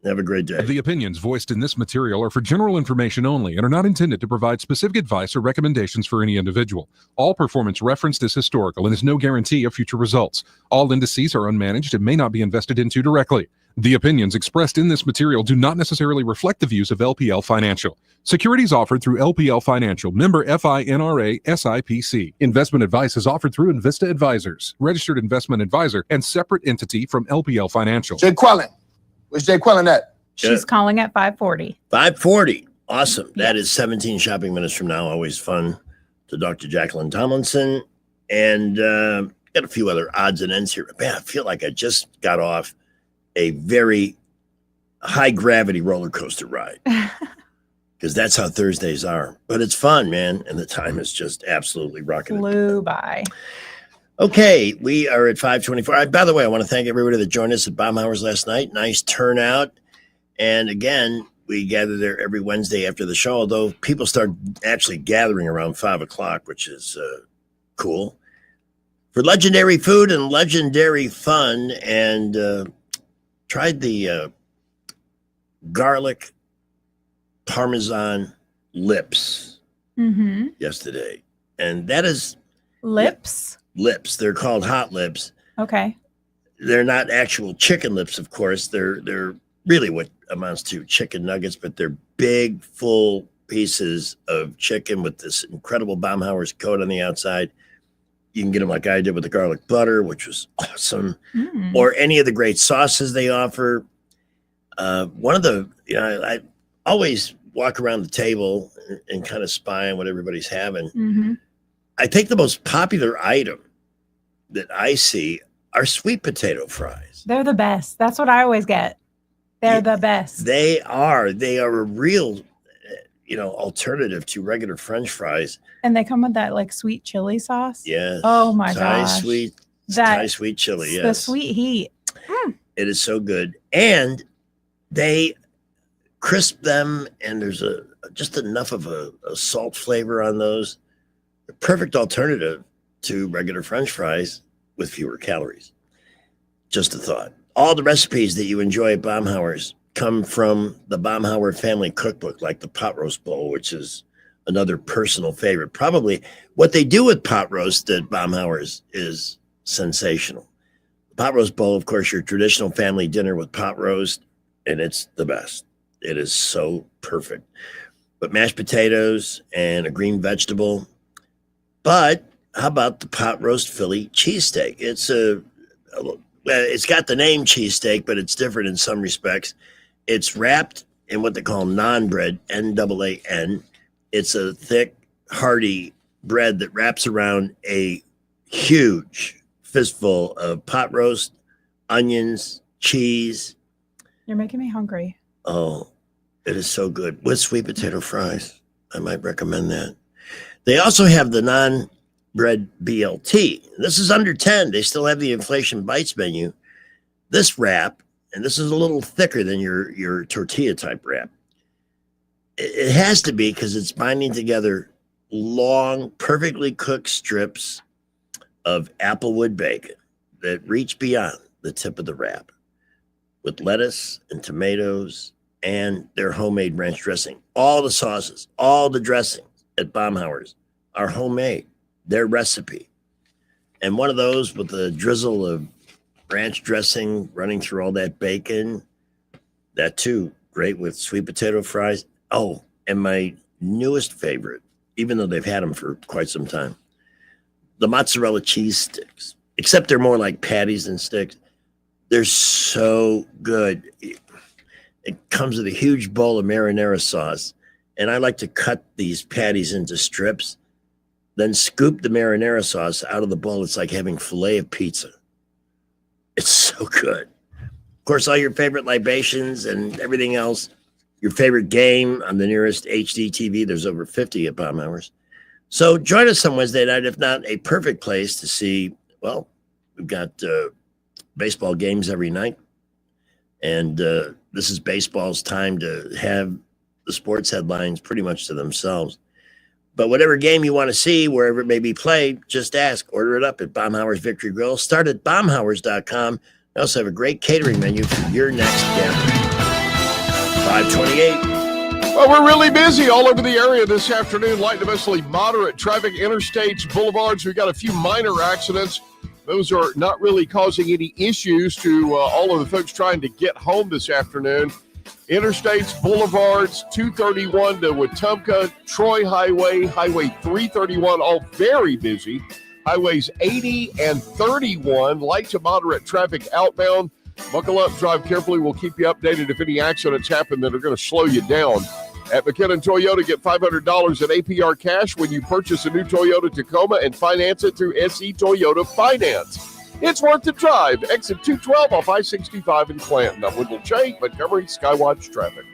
Have a great day. The opinions voiced in this material are for general information only and are not intended to provide specific advice or recommendations for any individual. All performance referenced is historical and is no guarantee of future results. All indices are unmanaged and may not be invested into directly. The opinions expressed in this material do not necessarily reflect the views of LPL Financial. Securities offered through LPL Financial, member FINRA SIPC. Investment advice is offered through Invista Advisors, registered investment advisor, and separate entity from LPL Financial. Jay Quellen. Where's Jay Quellen at? She's calling at 5:40. 5:40. Awesome. That is 17 shopping minutes from now. Always fun to Dr. Jacqueline Tomlinson. And got a few other odds and ends here. Man, I feel like I just got off a very high gravity roller coaster ride. Because that's how Thursdays are. But it's fun, man. And the time is just absolutely rocking. Flew by. Okay, we are at 5:24. By the way, I want to thank everybody that joined us at Baumhauer's last night. Nice turnout. And again, we gather there every Wednesday after the show, although people start actually gathering around 5 o'clock, which is cool. For legendary food and legendary fun. And tried the garlic Parmesan lips yesterday. And that is... Lips? Lips. They're called hot lips. Okay. They're not actual chicken lips, of course. They're really what amounts to chicken nuggets, but they're big, full pieces of chicken with this incredible Baumhauer's coat on the outside. You can get them like I did with the garlic butter, which was awesome, or any of the great sauces they offer. One of the, I always walk around the table and kind of spy on what everybody's having. I think the most popular item that I see are sweet potato fries. They're the best. That's what I always get. They're the best. They are a real, alternative to regular French fries. And they come with that like sweet chili sauce. Yes. Oh my Thai gosh. Thai sweet chili. Yes. The sweet heat. It is so good. And they crisp them, and there's just enough of a salt flavor on those. The perfect alternative to regular French fries with fewer calories. Just a thought. All the recipes that you enjoy at Baumhauer's come from the Baumhauer family cookbook, like the pot roast bowl, which is another personal favorite. Probably what they do with pot roast at Baumhauer's is sensational. The pot roast bowl, of course, your traditional family dinner with pot roast, and it's the best. It is so perfect. But mashed potatoes and a green vegetable. But how about the pot roast Philly cheesesteak? It's got the name cheesesteak, but it's different in some respects. It's wrapped in what they call naan bread, N-A-A-N. It's a thick, hearty bread that wraps around a huge fistful of pot roast, onions, cheese. You're making me hungry. Oh, it is so good. With sweet potato fries. I might recommend that. They also have the naan bread BLT. This is under 10. They still have the Inflation Bites menu. This wrap, and this is a little thicker than your tortilla type wrap. It has to be because it's binding together long, perfectly cooked strips of applewood bacon that reach beyond the tip of the wrap with lettuce and tomatoes and their homemade ranch dressing. All the sauces, all the dressings at Baumhauer's are homemade, their recipe. And one of those with a drizzle of ranch dressing running through all that bacon, that too, great with sweet potato fries. Oh, and my newest favorite, even though they've had them for quite some time, the mozzarella cheese sticks, except they're more like patties than sticks. They're so good. It comes with a huge bowl of marinara sauce. And I like to cut these patties into strips, then scoop the marinara sauce out of the bowl. It's like having filet of pizza. It's so good. Of course, all your favorite libations and everything else, your favorite game on the nearest HD TV. There's over 50 at Baumhauer's. So join us on Wednesday night, if not a perfect place to see, well, we've got baseball games every night. And this is baseball's time to have the sports headlines pretty much to themselves. But whatever game you want to see, wherever it may be played, just ask. Order it up at Baumhauer's Victory Grill. Start at baumhauers.com. They also have a great catering menu for your next gathering. 528. Well, we're really busy all over the area this afternoon. Light to mostly moderate traffic, interstates, boulevards. We've got a few minor accidents. Those are not really causing any issues to all of the folks trying to get home this afternoon. Interstates, boulevards, 231 to Wetumpka, Troy Highway, Highway 331, all very busy. Highways 80 and 31, light to moderate traffic outbound. Buckle up, drive carefully. We'll keep you updated if any accidents happen that are going to slow you down. At McKinnon Toyota, get $500 in APR cash when you purchase a new Toyota Tacoma and finance it through SE Toyota Finance. It's worth the drive. Exit 212 off I-65 in Clanton. I'm Wendell J. Montgomery Skywatch Traffic.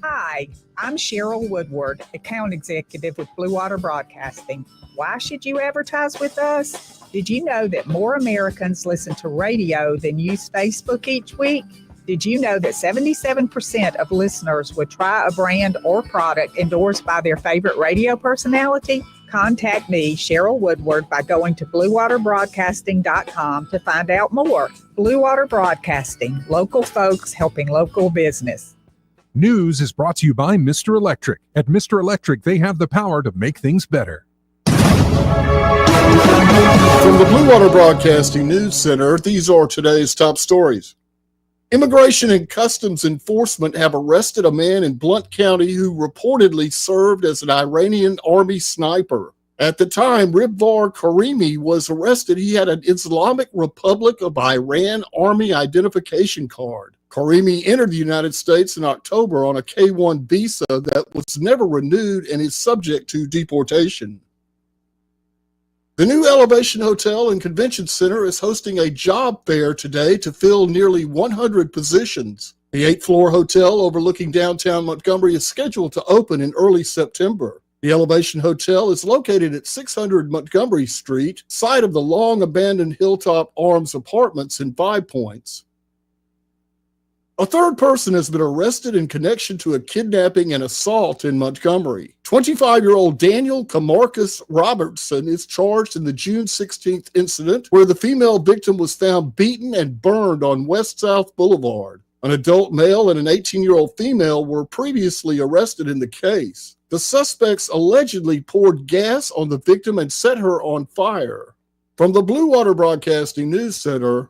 Hi, I'm Cheryl Woodward, account executive with Blue Water Broadcasting. Why should you advertise with us? Did you know that more Americans listen to radio than use Facebook each week? Did you know that 77% of listeners would try a brand or product endorsed by their favorite radio personality? Contact me, Cheryl Woodward, by going to bluewaterbroadcasting.com to find out more. Blue Water Broadcasting, local folks helping local business. News is brought to you by Mr. Electric. At Mr. Electric, they have the power to make things better. From the Blue Water Broadcasting News Center, these are today's top stories. Immigration and Customs Enforcement have arrested a man in Blount County who reportedly served as an Iranian army sniper. At the time Ribvar Karimi was arrested, he had an Islamic Republic of Iran Army identification card. Karimi entered the United States in October on a K-1 visa that was never renewed and is subject to deportation. The new Elevation Hotel and Convention Center is hosting a job fair today to fill nearly 100 positions. The 8th-floor hotel overlooking downtown Montgomery is scheduled to open in early September. The Elevation Hotel is located at 600 Montgomery Street, site of the long-abandoned Hilltop Arms Apartments in Five Points. A third person has been arrested in connection to a kidnapping and assault in Montgomery. 25-year-old Daniel Camarcus Robertson is charged in the June 16th incident where the female victim was found beaten and burned on West-South Boulevard. An adult male and an 18-year-old female were previously arrested in the case. The suspects allegedly poured gas on the victim and set her on fire. From the Blue Water Broadcasting News Center,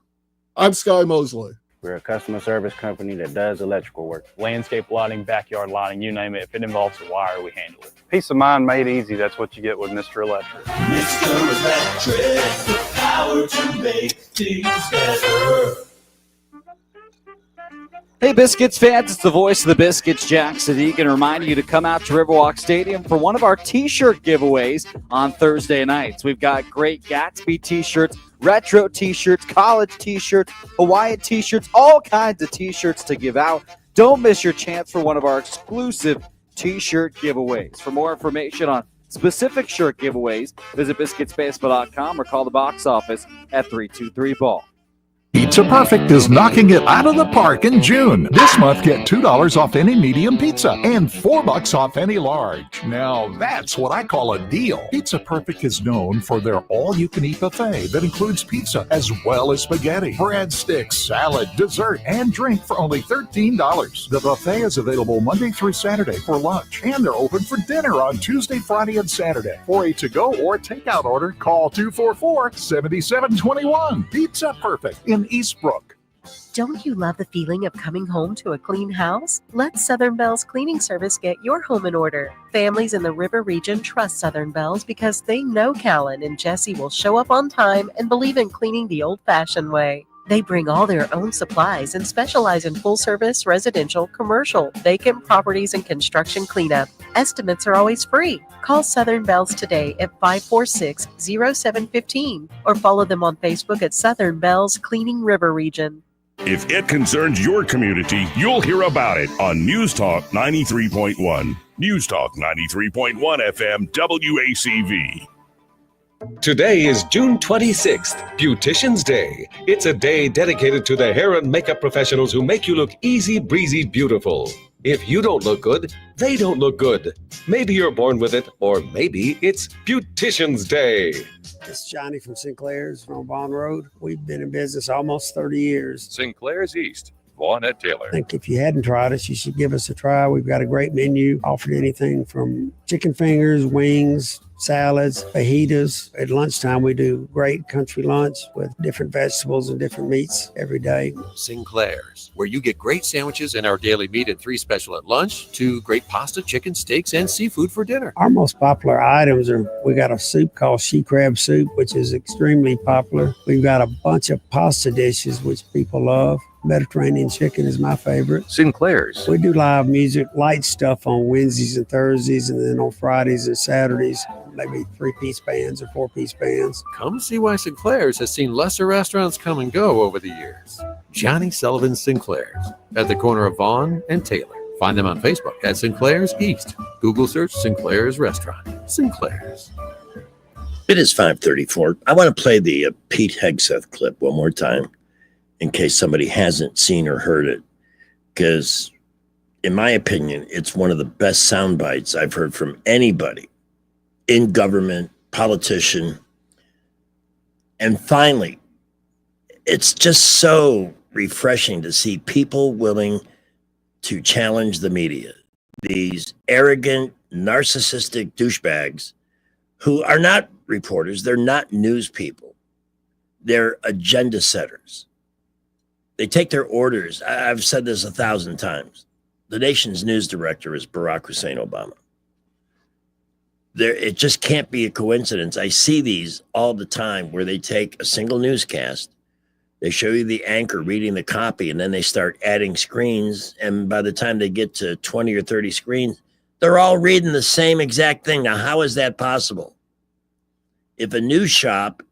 I'm Sky Mosley. We're a customer service company that does electrical work. Landscape lighting, backyard lighting, you name it. If it involves a wire, we handle it. Peace of mind made easy. That's what you get with Mr. Electric. Mr. Electric, the power to make things better. Hey Biscuits fans, it's the voice of the Biscuits, Jack Sadiq, and remind you to come out to Riverwalk Stadium for one of our t-shirt giveaways on Thursday nights. We've got great Gatsby t-shirts, retro t-shirts, college t-shirts, Hawaiian t-shirts, all kinds of t-shirts to give out. Don't miss your chance for one of our exclusive t-shirt giveaways. For more information on specific shirt giveaways, visit biscuitsbaseball.com or call the box office at 323-BALL. Pizza Perfect is knocking it out of the park in June. This month, get $2 off any medium pizza and $4 off any large. Now, that's what I call a deal. Pizza Perfect is known for their all-you-can-eat buffet that includes pizza as well as spaghetti, breadsticks, salad, dessert, and drink for only $13. The buffet is available Monday through Saturday for lunch, and they're open for dinner on Tuesday, Friday, and Saturday. For a to-go or takeout order, call 244-7721. Pizza Perfect in Eastbrook. Don't you love the feeling of coming home to a clean house? Let Southern Bells Cleaning Service get your home in order. Families in the River region trust Southern Bells because they know Callan and Jesse will show up on time and believe in cleaning the old-fashioned way. They bring all their own supplies and specialize in full-service, residential, commercial, vacant properties, and construction cleanup. Estimates are always free. Call Southern Bells today at 546-0715 or follow them on Facebook at Southern Bells Cleaning River Region. If it concerns your community, you'll hear about it on News Talk 93.1. News Talk 93.1 FM WACV. Today is June 26th, Beautician's Day. It's a day dedicated to the hair and makeup professionals who make you look easy breezy beautiful. If you don't look good, they don't look good. Maybe you're born with it, or maybe it's Beautician's Day. It's Johnny from Sinclair's from Bond Road. We've been in business almost 30 years. Sinclair's East, Vaughnette Taylor. I think if you hadn't tried us, you should give us a try. We've got a great menu, offering anything from chicken fingers, wings, salads, fajitas. At lunchtime, we do great country lunch with different vegetables and different meats every day. Sinclair's, where you get great sandwiches and our daily meat and 3 special at lunch, to great pasta, chicken, steaks, and seafood for dinner. Our most popular items are, we got a soup called she crab soup, which is extremely popular. We've got a bunch of pasta dishes, which people love. Mediterranean chicken is my favorite. Sinclair's. We do live music, light stuff on Wednesdays and Thursdays, and then on Fridays and Saturdays. maybe 3-piece bands or 4-piece bands. Come see why Sinclair's has seen lesser restaurants come and go over the years. Johnny Sullivan Sinclair's at the corner of Vaughn and Taylor. Find them on Facebook at Sinclair's East. Google search Sinclair's Restaurant. Sinclair's. It is 5:34. I want to play the Pete Hegseth clip one more time in case somebody hasn't seen or heard it, because in my opinion, it's one of the best sound bites I've heard from anybody in government, politician. And finally, it's just so refreshing to see people willing to challenge the media. These arrogant, narcissistic douchebags who are not reporters, they're not news people. They're agenda setters. They take their orders. I've said this 1,000 times. The nation's news director is Barack Hussein Obama. It just can't be a coincidence. I see these all the time where they take a single newscast, they show you the anchor reading the copy, and then they start adding screens. And by the time they get to 20 or 30 screens, they're all reading the same exact thing. Now, how is that possible? If a news shop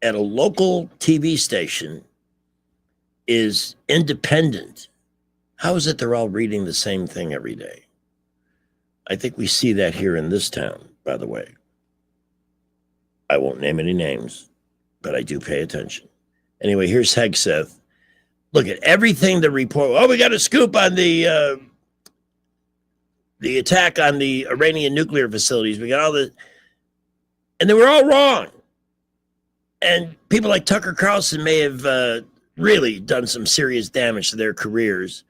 at a local TV station is independent, how is it they're all reading the same thing every day? I think we see that here in this town, by the way. I won't name any names, but I do pay attention. Anyway, here's Hegseth. Look at everything the report. Oh, we got a scoop on the attack on the Iranian nuclear facilities. We got all the, and they were all wrong. And people like Tucker Carlson may have really done some serious damage to their careers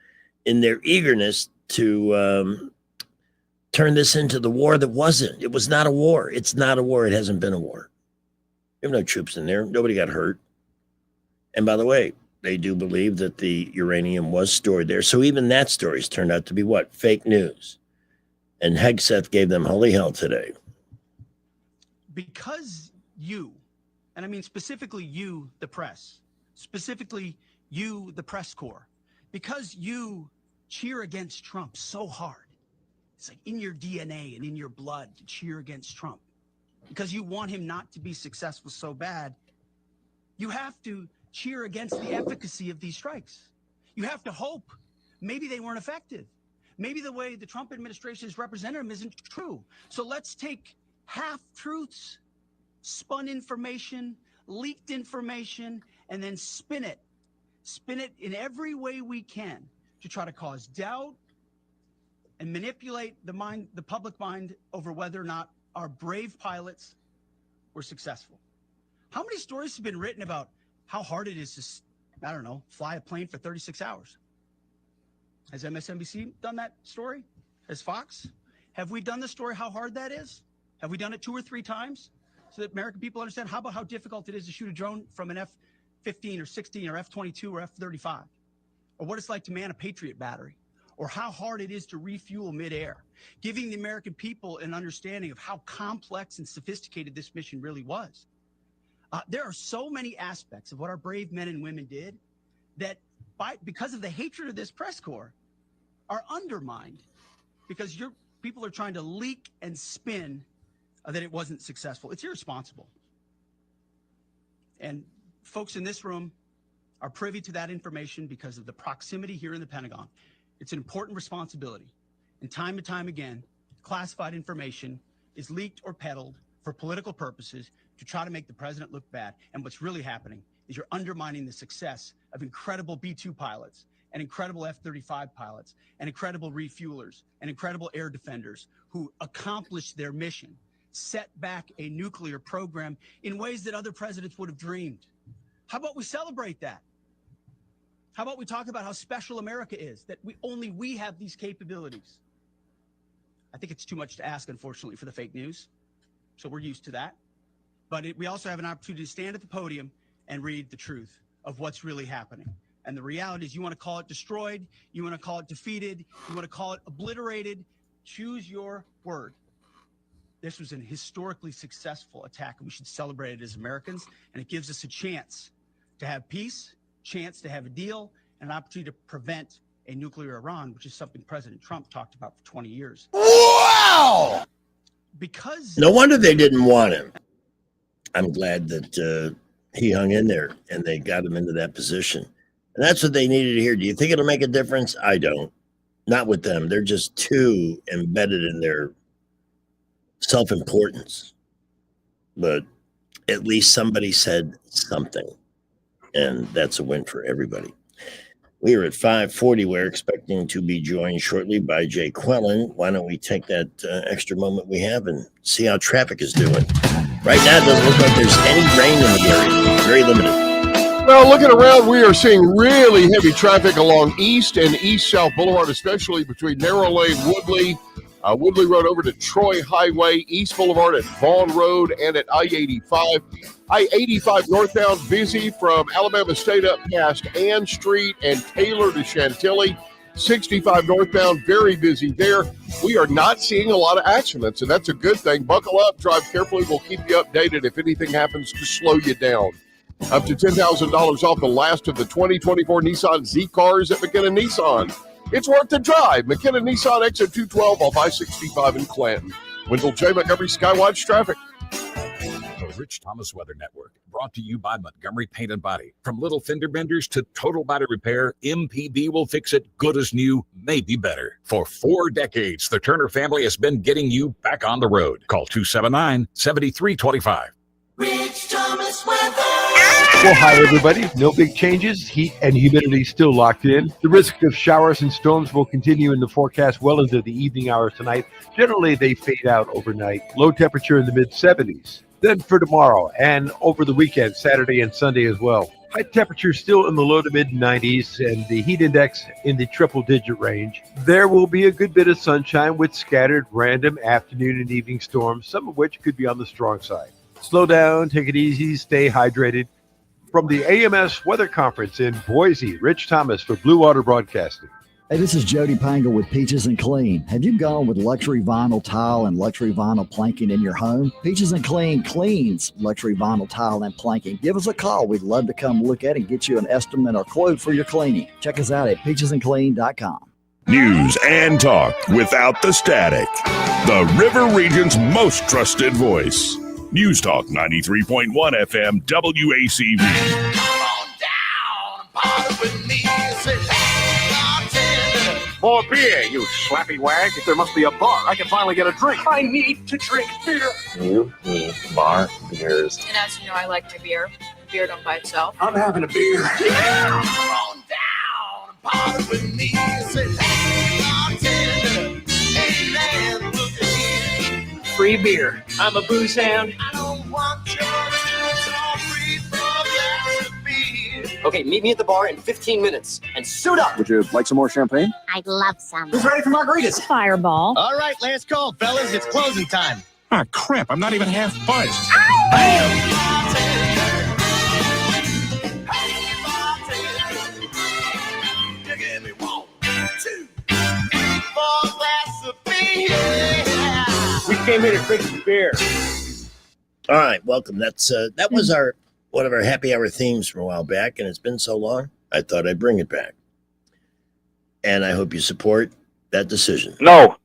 in their eagerness to turn this into the war that wasn't. It was not a war. It's not a war. It hasn't been a war. There were no troops in there. Nobody got hurt. And by the way, they do believe that the uranium was stored there. So even that story's turned out to be what? Fake news. And Hegseth gave them holy hell today. Because you, and I mean specifically you, the press, specifically you, the press corps, because you cheer against Trump so hard, it's like in your DNA and in your blood to cheer against Trump, because you want him not to be successful so bad, you have to cheer against the efficacy of these strikes. You have to hope maybe they weren't effective. Maybe the way the Trump administration has represented them isn't true. So let's take half-truths, spun information, leaked information, and then spin it in every way we can to try to cause doubt and manipulate the public mind over whether or not our brave pilots were successful. How many stories have been written about how hard it is to, I don't know, fly a plane for 36 hours? Has MSNBC done that story? Has Fox? Have we done the story how hard that is? Have we done it 2 or 3 times so that American people understand? How about how difficult it is to shoot a drone from an F-15 or 16 or F-22 or F-35? Or what it's like to man a Patriot battery? Or how hard it is to refuel midair? Giving the American people an understanding of how complex and sophisticated this mission really was. There are so many aspects of what our brave men and women did that because of the hatred of this press corps are undermined because your people are trying to leak and spin that it wasn't successful. It's irresponsible. And folks in this room are privy to that information because of the proximity here in the Pentagon. It's an important responsibility. And time again, classified information is leaked or peddled for political purposes to try to make the president look bad. And what's really happening is you're undermining the success of incredible B-2 pilots and incredible F-35 pilots and incredible refuelers and incredible air defenders who accomplished their mission, set back a nuclear program in ways that other presidents would have dreamed. How about we celebrate that? How about we talk about how special America is, that only we have these capabilities? I think it's too much to ask, unfortunately, for the fake news. So we're used to that. But we also have an opportunity to stand at the podium and read the truth of what's really happening. And the reality is, you want to call it destroyed, you want to call it defeated, you want to call it obliterated, choose your word. This was an historically successful attack, and we should celebrate it as Americans. And it gives us a chance to have peace, chance to have a deal, and an opportunity to prevent a nuclear Iran, which is something President Trump talked about for 20 years. Wow! because No wonder they didn't want him. I'm glad that he hung in there and they got him into that position. And that's what they needed to hear. Do you think it'll make a difference? I don't. Not with them. They're just too embedded in their self-importance. But at least somebody said something. And that's a win for everybody. We are at 5:40. We're expecting to be joined shortly by Jay Quellen. Why don't we take that extra moment we have and see how traffic is doing? Right now, it doesn't look like there's any rain in the area. Very limited. Well, looking around, we are seeing really heavy traffic along East and East-South Boulevard, especially between Narrow Lane, Woodley, Woodley Road over to Troy Highway, East Boulevard at Vaughn Road, and at I-85. I-85 northbound busy from Alabama State up past Ann Street and Taylor to Chantilly. 65 northbound, very busy there. We are not seeing a lot of accidents, and that's a good thing. Buckle up, drive carefully. We'll keep you updated if anything happens to slow you down. Up to $10,000 off the last of the 2024 Nissan Z cars at McKenna Nissan. It's worth the drive. McKenna Nissan exit 212 off I-65 in Clanton. Wendell J. Montgomery Skywatch Traffic. The Rich Thomas Weather Network, brought to you by Montgomery Paint and Body. From little fender benders to total body repair, MPB will fix it good as new, maybe better. For 4 decades, the Turner family has been getting you back on the road. Call 279-7325. Rich Thomas Weather. Well, hi, everybody. No big changes. Heat and humidity still locked in. The risk of showers and storms will continue in the forecast well into the evening hours tonight. Generally, they fade out overnight. Low temperature in the mid-70s. Then for tomorrow and over the weekend, Saturday and Sunday as well. High temperature still in the low to mid-90s and the heat index in the triple-digit range. There will be a good bit of sunshine with scattered random afternoon and evening storms, some of which could be on the strong side. Slow down, take it easy, stay hydrated. From the AMS Weather Conference in Boise, Rich Thomas for Blue Water Broadcasting. Hey, this is Jody Pangle with Peaches and Clean. Have you gone with luxury vinyl tile and luxury vinyl planking in your home? Peaches and Clean cleans luxury vinyl tile and planking. Give us a call. We'd love to come look at it and get you an estimate or quote for your cleaning. Check us out at peachesandclean.com. News and talk without the static. The River Region's most trusted voice. News Talk 93.1 FM WACV. More beer, you slappy wag. There must be a bar. I can finally get a drink. I need to drink beer. You need bar beers. And as you know, I like my beer. Beer don't by itself. I'm having a beer. Yeah. Come on down and party with me. Say, hey, bartender. Hey, man, look at me. Free beer. I'm a booze hound. I don't want your free from that beer. Okay, meet me at the bar in 15 minutes and suit up. Would you like some more champagne? I'd love some. Who's ready for margaritas? Fireball. All right, last call, fellas. It's closing time. Ah, crap. I'm not even half buzzed. You give me 1, 2, 4 glasses of beer. We came here to drink some beer. All right, welcome. That was one of our happy hour themes from a while back, and it's been so long, I thought I'd bring it back. And I hope you support that decision. No.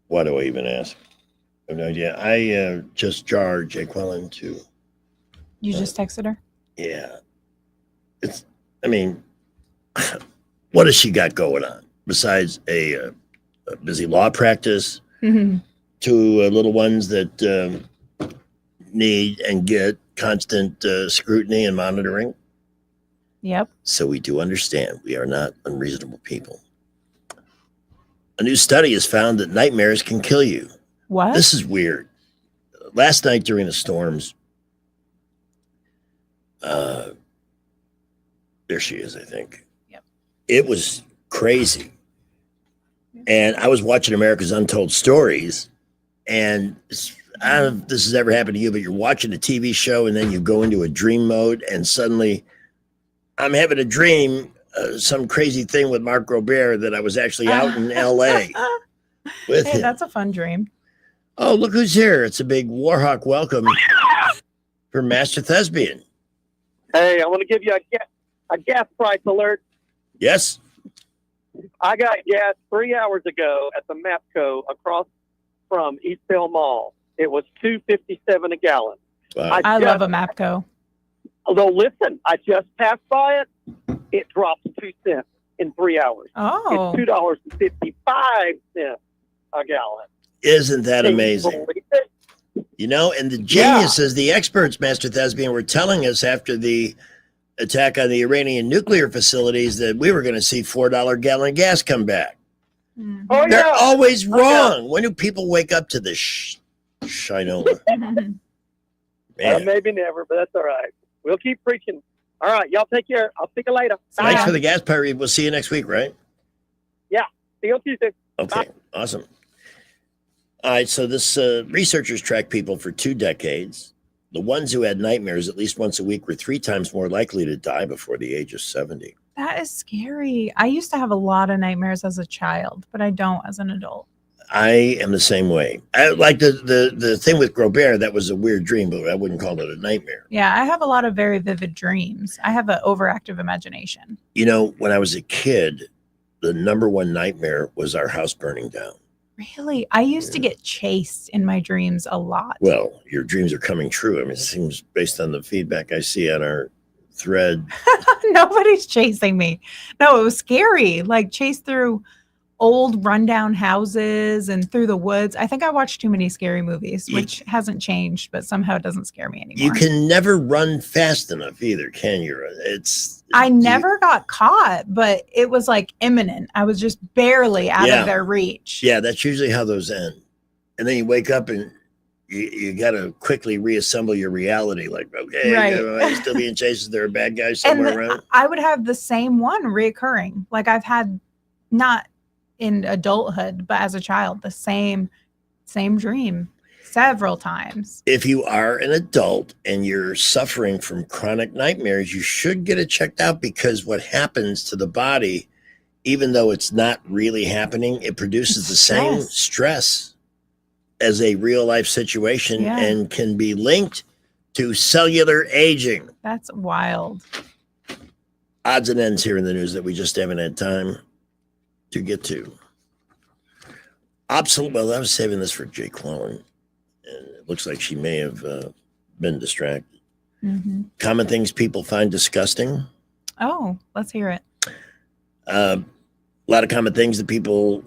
Why do I even ask? I have no idea. I just jarred Jay Quellen to. You just texted her? Yeah. What has she got going on besides a busy law practice, Mm-hmm. two little ones that need and get constant scrutiny and monitoring? Yep. So we do understand we are not unreasonable people. A new study has found that nightmares can kill you. What? This is weird. Last night during the storms, there she is, I think. Yep. It was crazy. And I was watching America's Untold Stories, and I don't know if this has ever happened to you, but you're watching a TV show and then you go into a dream mode, and suddenly I'm having a dream, some crazy thing with Mark Robert that I was actually out in L.A. with him. That's a fun dream. Oh, look who's here. It's a big Warhawk welcome for Master Thespian. Hey, I want to give you a gas price alert. Yes? I got gas 3 hours ago at the MAPCO across from East Bell Mall. It was $2.57 a gallon. Wow. I love a MAPCO. Although, listen, I just passed by it. It dropped 2 cents in 3 hours. Oh. It's $2.55 a gallon. Isn't that Can you amazing? believe it? You know, and the geniuses, the experts, Master Thespian, were telling us after the attack on the Iranian nuclear facilities that we were going to see $4 gallon gas come back. Oh, They're yeah. always Oh, yeah. wrong. When do people wake up to this shinola? Man. Maybe never, but that's all right. We'll keep preaching. All right, y'all take care. I'll see you later. Thanks Bye. for the gas pirate. We'll see you next week, right? Yeah, see you on Tuesday. Okay, awesome. All right, so this researchers tracked people for 2 decades. The ones who had nightmares at least once a week were 3 times more likely to die before the age of 70. That is scary. I used to have a lot of nightmares as a child, but I don't as an adult. I am the same way. I like the thing with Grobert, that was a weird dream, but I wouldn't call it a nightmare. Yeah, I have a lot of very vivid dreams. I have an overactive imagination. You know, when I was a kid, the number one nightmare was our house burning down. Really? I used to get chased in my dreams a lot. Well, your dreams are coming true. I mean, it seems based on the feedback I see on our thread. Nobody's chasing me. No, it was scary. Like chased through old rundown houses and through the woods. I think I watched too many scary movies, which hasn't changed, but somehow it doesn't scare me anymore. You can never run fast enough either, can you? I never got caught, but it was like imminent. I was just barely out Yeah. of their reach. Yeah, that's usually how those end. And then you wake up and you got to quickly reassemble your reality. Like, okay, Right. am I still being chased? Is there a bad guy And somewhere around? I would have the same one reoccurring. Like I've had, not in adulthood, but as a child, the same dream several times. If you are an adult and you're suffering from chronic nightmares, you should get it checked out, because what happens to the body, even though it's not really happening, it produces the same stress as a real life situation Yeah. and can be linked to cellular aging. That's wild. Odds and ends here in the news that we just haven't had time to get to. Well, I was saving this for Jake Quallen, and it looks like she may have been distracted. Mhm. Common things people find disgusting. Oh, let's hear it. A lot of common things that people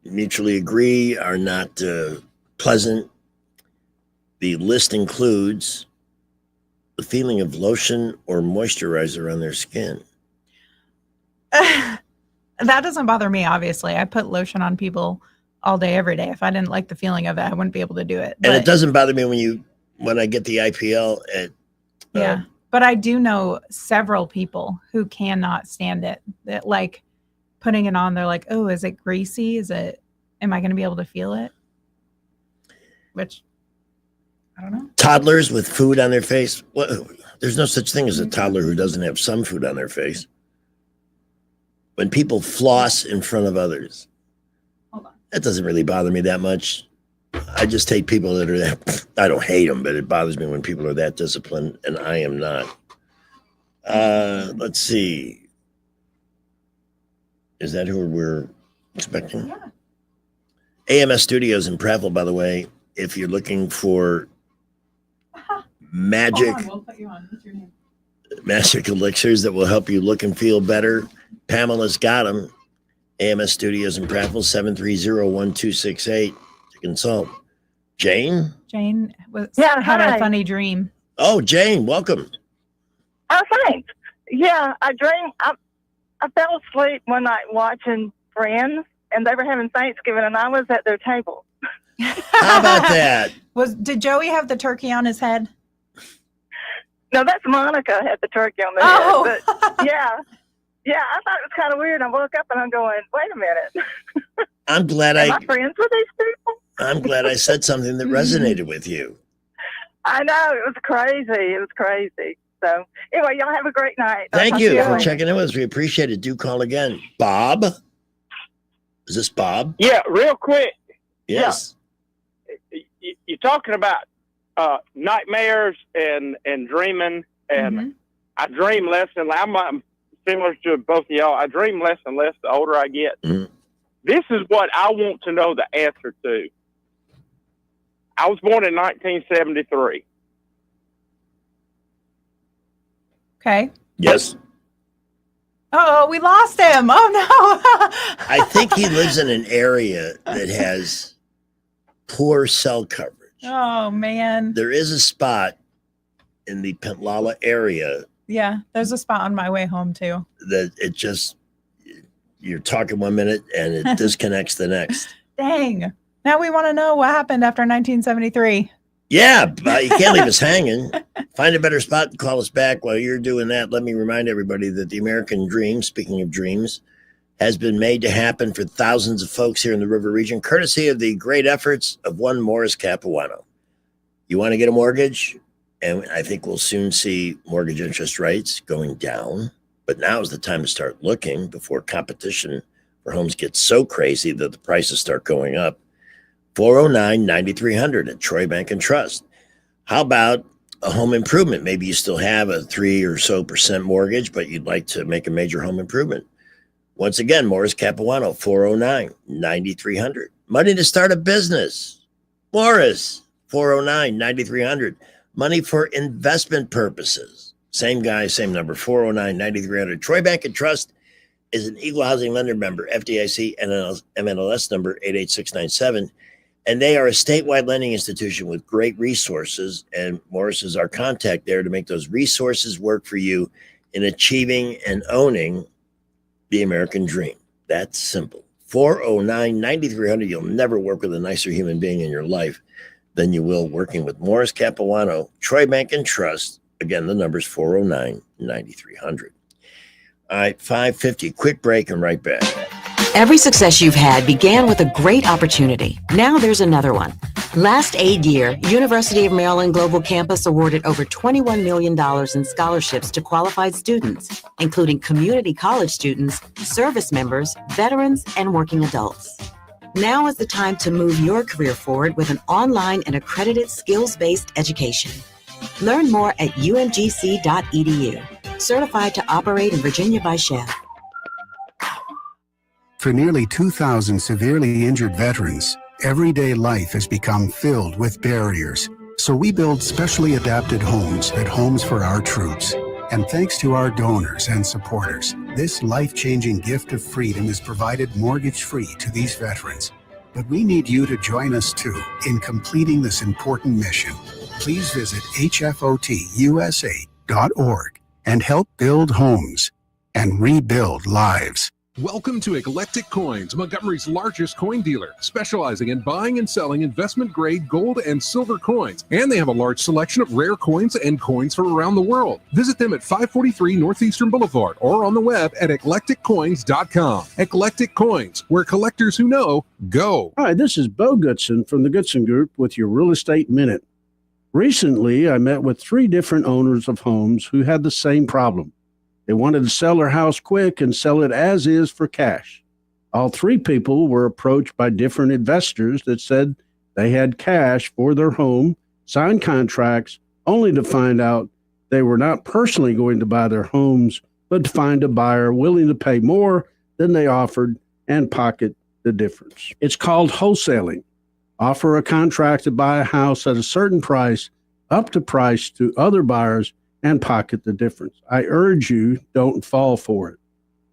mutually agree are not pleasant. The list includes the feeling of lotion or moisturizer on their skin. That doesn't bother me, obviously. I put lotion on people all day, every day. If I didn't like the feeling of it, I wouldn't be able to do it. And it But- doesn't bother me when I get the IPL at Yeah. But I do know several people who cannot stand it. That like putting it on, they're like, oh, is it greasy? Am I going to be able to feel it? Which, I don't know. toddlers with food on their face. Well, there's no such thing as a toddler who doesn't have some food on their face. When people floss in front of others, that doesn't really bother me that much. I just hate people that are that. I don't hate them, but it bothers me when people are that disciplined, and I am not. Let's see. Is that who we're expecting? AMS Studios in Prattville, by the way. If you're looking for magic, We'll put you on. What's your name? magic elixirs that will help you look and feel better, Pamela's got them. AMS Studios in Prattville, 730-1268 to consult. Jane? Jane Yeah, had hi. a funny dream. Oh, Jane, welcome. Oh, thanks. Yeah, I dreamed. I fell asleep one night watching Friends, and they were having Thanksgiving, and I was at their table. How about that? Did Joey have the turkey on his head? No, that's Monica had the turkey on the Oh. head. But yeah, I thought it was kind of weird. I woke up and I'm going, wait a minute. I'm glad Am I friends with these people? I'm glad I said something that resonated with you. I know, it was crazy. It was crazy. So anyway, y'all have a great night. I'll Thank talk you to for later. checking in with us. We appreciate it. Do call again. Bob? Is this Bob? Yeah, real quick. Yes. You're talking about nightmares and dreaming, and I dream less and I'm similar to both of y'all. I dream less and less the older I get. Mhm. This is what I want to know the answer to. I was born in 1973. Okay. Yes. Oh, we lost him. Oh no. I think he lives in an area that has poor cell coverage. Oh man. There is a spot in the Pentlala area Yeah, there's a spot on my way home too. that it just, you're talking 1 minute and it disconnects the next. Dang. Now we want to know what happened after 1973. Yeah, but you can't leave us hanging. Find a better spot and call us back. While you're doing that, let me remind everybody that the American dream, speaking of dreams, has been made to happen for thousands of folks here in the River Region, courtesy of the great efforts of one Morris Capuano. You want to get a mortgage? And I think we'll soon see mortgage interest rates going down. But now is the time to start looking before competition for homes gets so crazy that the prices start going up. 409-9300 at Troy Bank and Trust. How about a home improvement? Maybe you still have a 3% or so mortgage, but you'd like to make a major home improvement. Once again, Morris Capuano, 409-9300. Money to start a business. Morris, 409-9300. Money for investment purposes. Same guy, same number, 409-9300. Troy Bank and Trust is an Equal Housing Lender member, FDIC, and MLS number 88697. And they are a statewide lending institution with great resources. And Morris is our contact there to make those resources work for you in achieving and owning the American dream. That's simple. 409-9300. You'll never work with a nicer human being in your life than you will working with Morris Capuano, Troy Bank and Trust. Again, the number's 409-9300. All right, 5:50. Quick break and right back. Every success you've had began with a great opportunity. Now there's another one. Last aid year, University of Maryland Global Campus awarded over $21 million in scholarships to qualified students, including community college students, service members, veterans, and working adults. Now is the time to move your career forward with an online and accredited skills-based education. Learn more at umgc.edu. Certified to operate in Virginia by Chef. For nearly 2,000 severely injured veterans, everyday life has become filled with barriers. So we build specially adapted homes at Homes for Our Troops. And thanks to our donors and supporters, this life-changing gift of freedom is provided mortgage-free to these veterans. But we need you to join us too in completing this important mission. Please visit hfotusa.org and help build homes and rebuild lives. Welcome to Eclectic Coins, Montgomery's largest coin dealer, specializing in buying and selling investment-grade gold and silver coins. And they have a large selection of rare coins and coins from around the world. Visit them at 543 Northeastern Boulevard or on the web at eclecticcoins.com. Eclectic Coins, where collectors who know go. Hi, this is Bo Goodson from the Goodson Group with your Real Estate Minute. Recently, I met with 3 different owners of homes who had the same problem. They wanted to sell their house quick and sell it as is for cash. All 3 people were approached by different investors that said they had cash for their home, signed contracts, only to find out they were not personally going to buy their homes, but to find a buyer willing to pay more than they offered and pocket the difference. It's called wholesaling. Offer a contract to buy a house at a certain price, up to price to other buyers, and pocket the difference. I urge you, don't fall for it.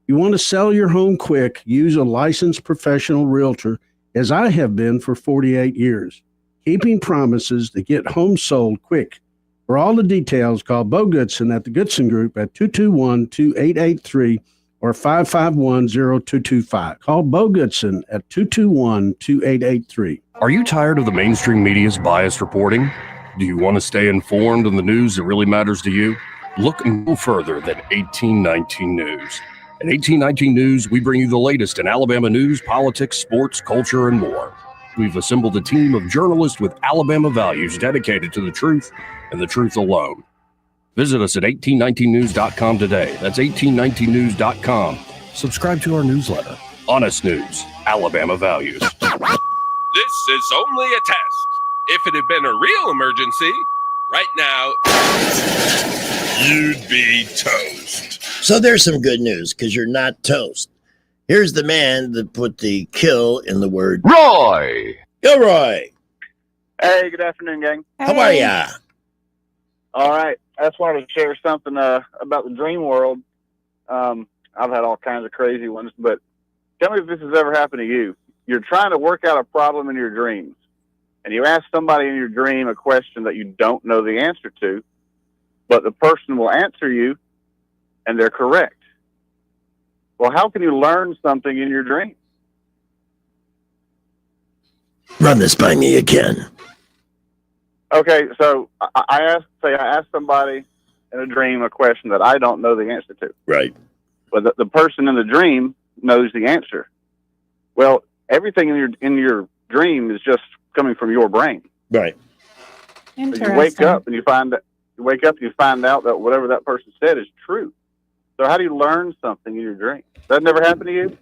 You want to sell your home quick, use a licensed professional realtor, as I have been for 48 years, keeping promises to get homes sold quick. For all the details, call Bo Goodson at the Goodson Group at 221-2883 or 551-0225. Call Bo Goodson at 221-2883. Are you tired of the mainstream media's biased reporting? Do you want to stay informed on the news that really matters to you? Look no further than 1819 News. At 1819 News, we bring you the latest in Alabama news, politics, sports, culture, and more. We've assembled a team of journalists with Alabama values dedicated to the truth and the truth alone. Visit us at 1819news.com today. That's 1819news.com. Subscribe to our newsletter. Honest News, Alabama Values. This is only a test. If it had been a real emergency, right now, you'd be toast. So there's some good news because you're not toast. Here's the man that put the kill in the word Roy. Go, Roy. Hey, good afternoon, gang. How are ya? All right. I just wanted to share something about the dream world. I've had all kinds of crazy ones, but tell me if this has ever happened to you. You're trying to work out a problem in your dreams, and you ask somebody in your dream a question that you don't know the answer to, but the person will answer you, and they're correct. Well, how can you learn something in your dream? Run this by me again. Okay, so I asked somebody in a dream a question that I don't know the answer to. Right. But the person in the dream knows the answer. Well, everything in your dream is just coming from your brain. Right. So you wake up and you find out that whatever that person said is true. So how do you learn something in your dream? That never happened to you?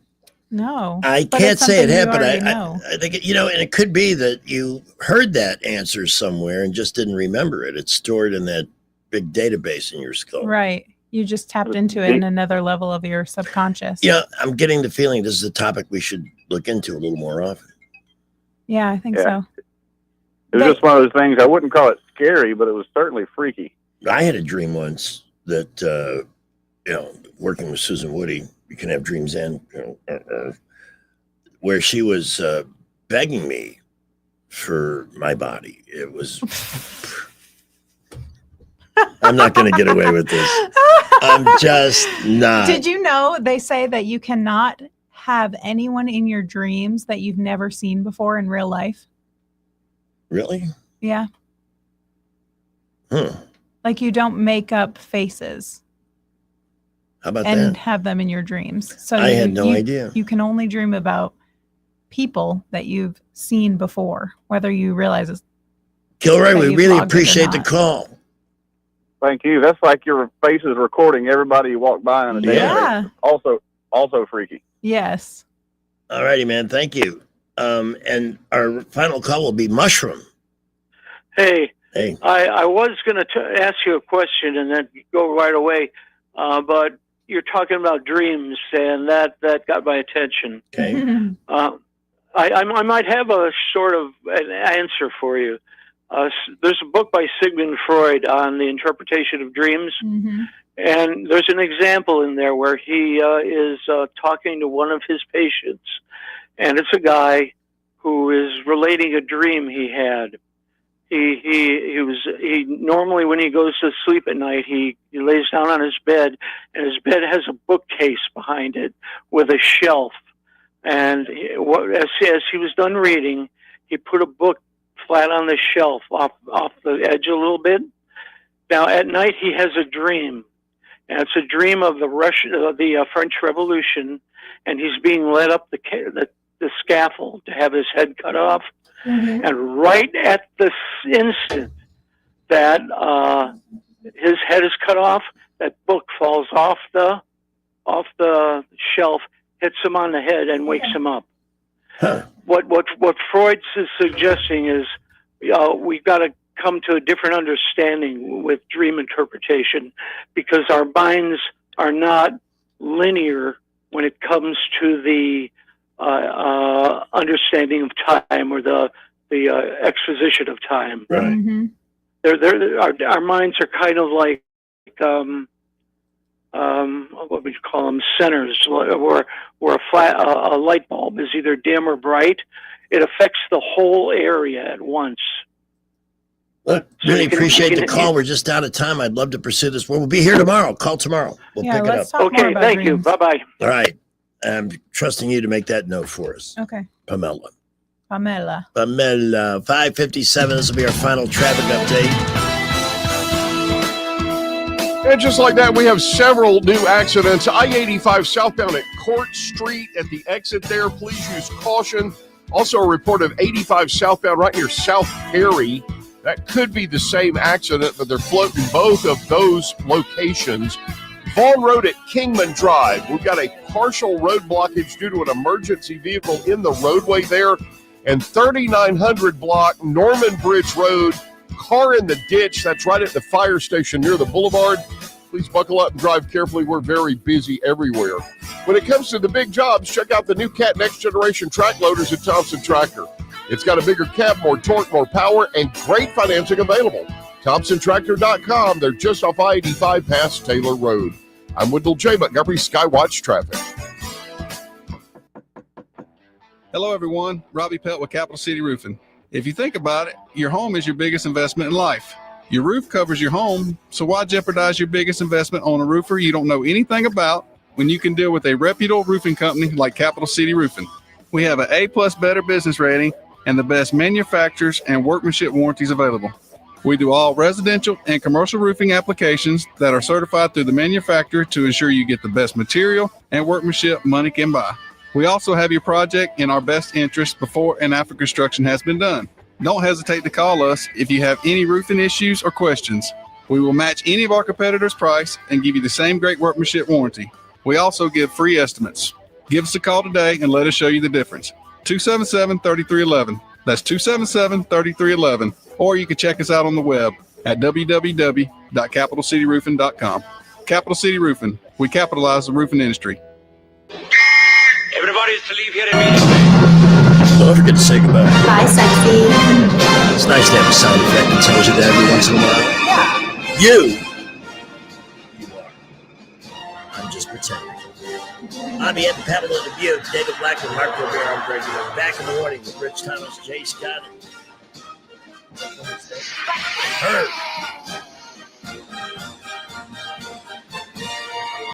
No. I but can't it's say it something you happened. already know. I think, and it could be that you heard that answer somewhere and just didn't remember it. It's stored in that big database in your skull. Right. You just tapped into it in another level of your subconscious. Yeah, I'm getting the feeling this is a topic we should look into a little more often. Yeah, I think so. It was just one of those things. I wouldn't call it scary, but it was certainly freaky. I had a dream once that, working with Susan Woody, you can have dreams and, where she was begging me for my body. It was, I'm not going to get away with this. I'm just not. Did you know they say that you cannot have anyone in your dreams that you've never seen before in real life? Really? Yeah. Like you don't make up faces. How about and that? have them in your dreams. So I had no idea. You can only dream about people that you've seen before, whether you realize it's. Gilroy, we really logged it or appreciate the not. call. Thank you. That's like your face is recording everybody you walk by on a daily Yeah. basis. Also freaky. Yes. All righty, man. Thank you. And our final call will be Mushroom. Hey, Hey. I was going to ask you a question and then go right away, but you're talking about dreams, and that got my attention. Okay. I might have a sort of an answer for you. There's a book by Sigmund Freud on the interpretation of dreams, and there's an example in there where he is talking to one of his patients, and it's a guy who is relating a dream he had. He normally, when he goes to sleep at night, he lays down on his bed, and his bed has a bookcase behind it with a shelf. And as he was done reading, he put a book flat on the shelf off the edge a little bit. Now at night he has a dream, and it's a dream of the French Revolution, and he's being led up the scaffold to have his head cut off. And right at the instant that his head is cut off, that book falls off the shelf, hits him on the head, and wakes him up. What Freud is suggesting is we've got to come to a different understanding with dream interpretation, because our minds are not linear when it comes to the understanding of time or the exposition of time. Right. Our minds are kind of like what we call them, centers, where a light bulb is either dim or bright. It affects the whole area at once. Look, really appreciate the call. We're just out of time. I'd love to pursue this. We'll be here tomorrow. Call tomorrow. We'll pick it up. Okay, thank you. Bye-bye. All right. I'm trusting you to make that note for us. Okay. Pamela. 5:57. This will be our final traffic update. And just like that, we have several new accidents. I-85 southbound at Court Street at the exit there. Please use caution. Also a report of 85 southbound right near South Perry. That could be the same accident, but they're floating both of those locations. Vaughn Road at Kingman Drive. We've got a partial road blockage due to an emergency vehicle in the roadway there. And 3900 block, Norman Bridge Road, car in the ditch. That's right at the fire station near the boulevard. Please buckle up and drive carefully. We're very busy everywhere. When it comes to the big jobs, check out the new Cat Next Generation track loaders at Thompson Tractor. It's got a bigger cab, more torque, more power, and great financing available. ThompsonTractor.com. They're just off I-85 past Taylor Road. I'm Wendell J. Montgomery, Skywatch Traffic. Hello, everyone. Robbie Pelt with Capital City Roofing. If you think about it, your home is your biggest investment in life. Your roof covers your home, so why jeopardize your biggest investment on a roofer you don't know anything about when you can deal with a reputable roofing company like Capital City Roofing? We have an A+ Better Business rating and the best manufacturers and workmanship warranties available. We do all residential and commercial roofing applications that are certified through the manufacturer to ensure you get the best material and workmanship money can buy. We also have your project in our best interest before and after construction has been done. Don't hesitate to call us if you have any roofing issues or questions. We will match any of our competitors' price and give you the same great workmanship warranty. We also give free estimates. Give us a call today and let us show you the difference. 277-3311. That's 277-3311. Or you can check us out on the web at www.capitalcityroofing.com. Capital City Roofing. We capitalize the roofing industry. Everybody is to leave here immediately. Don't forget to say goodbye. Bye, sexy. It's nice to have a sound effect that tells you that every once in a while. Yeah. You are. I'm just pretending. On behalf of Pamela Dubuque, David Blackman, Mark Rivera, I'm Greg Miller. Back in the morning with Rich Thomas, Jay Scott. Herb.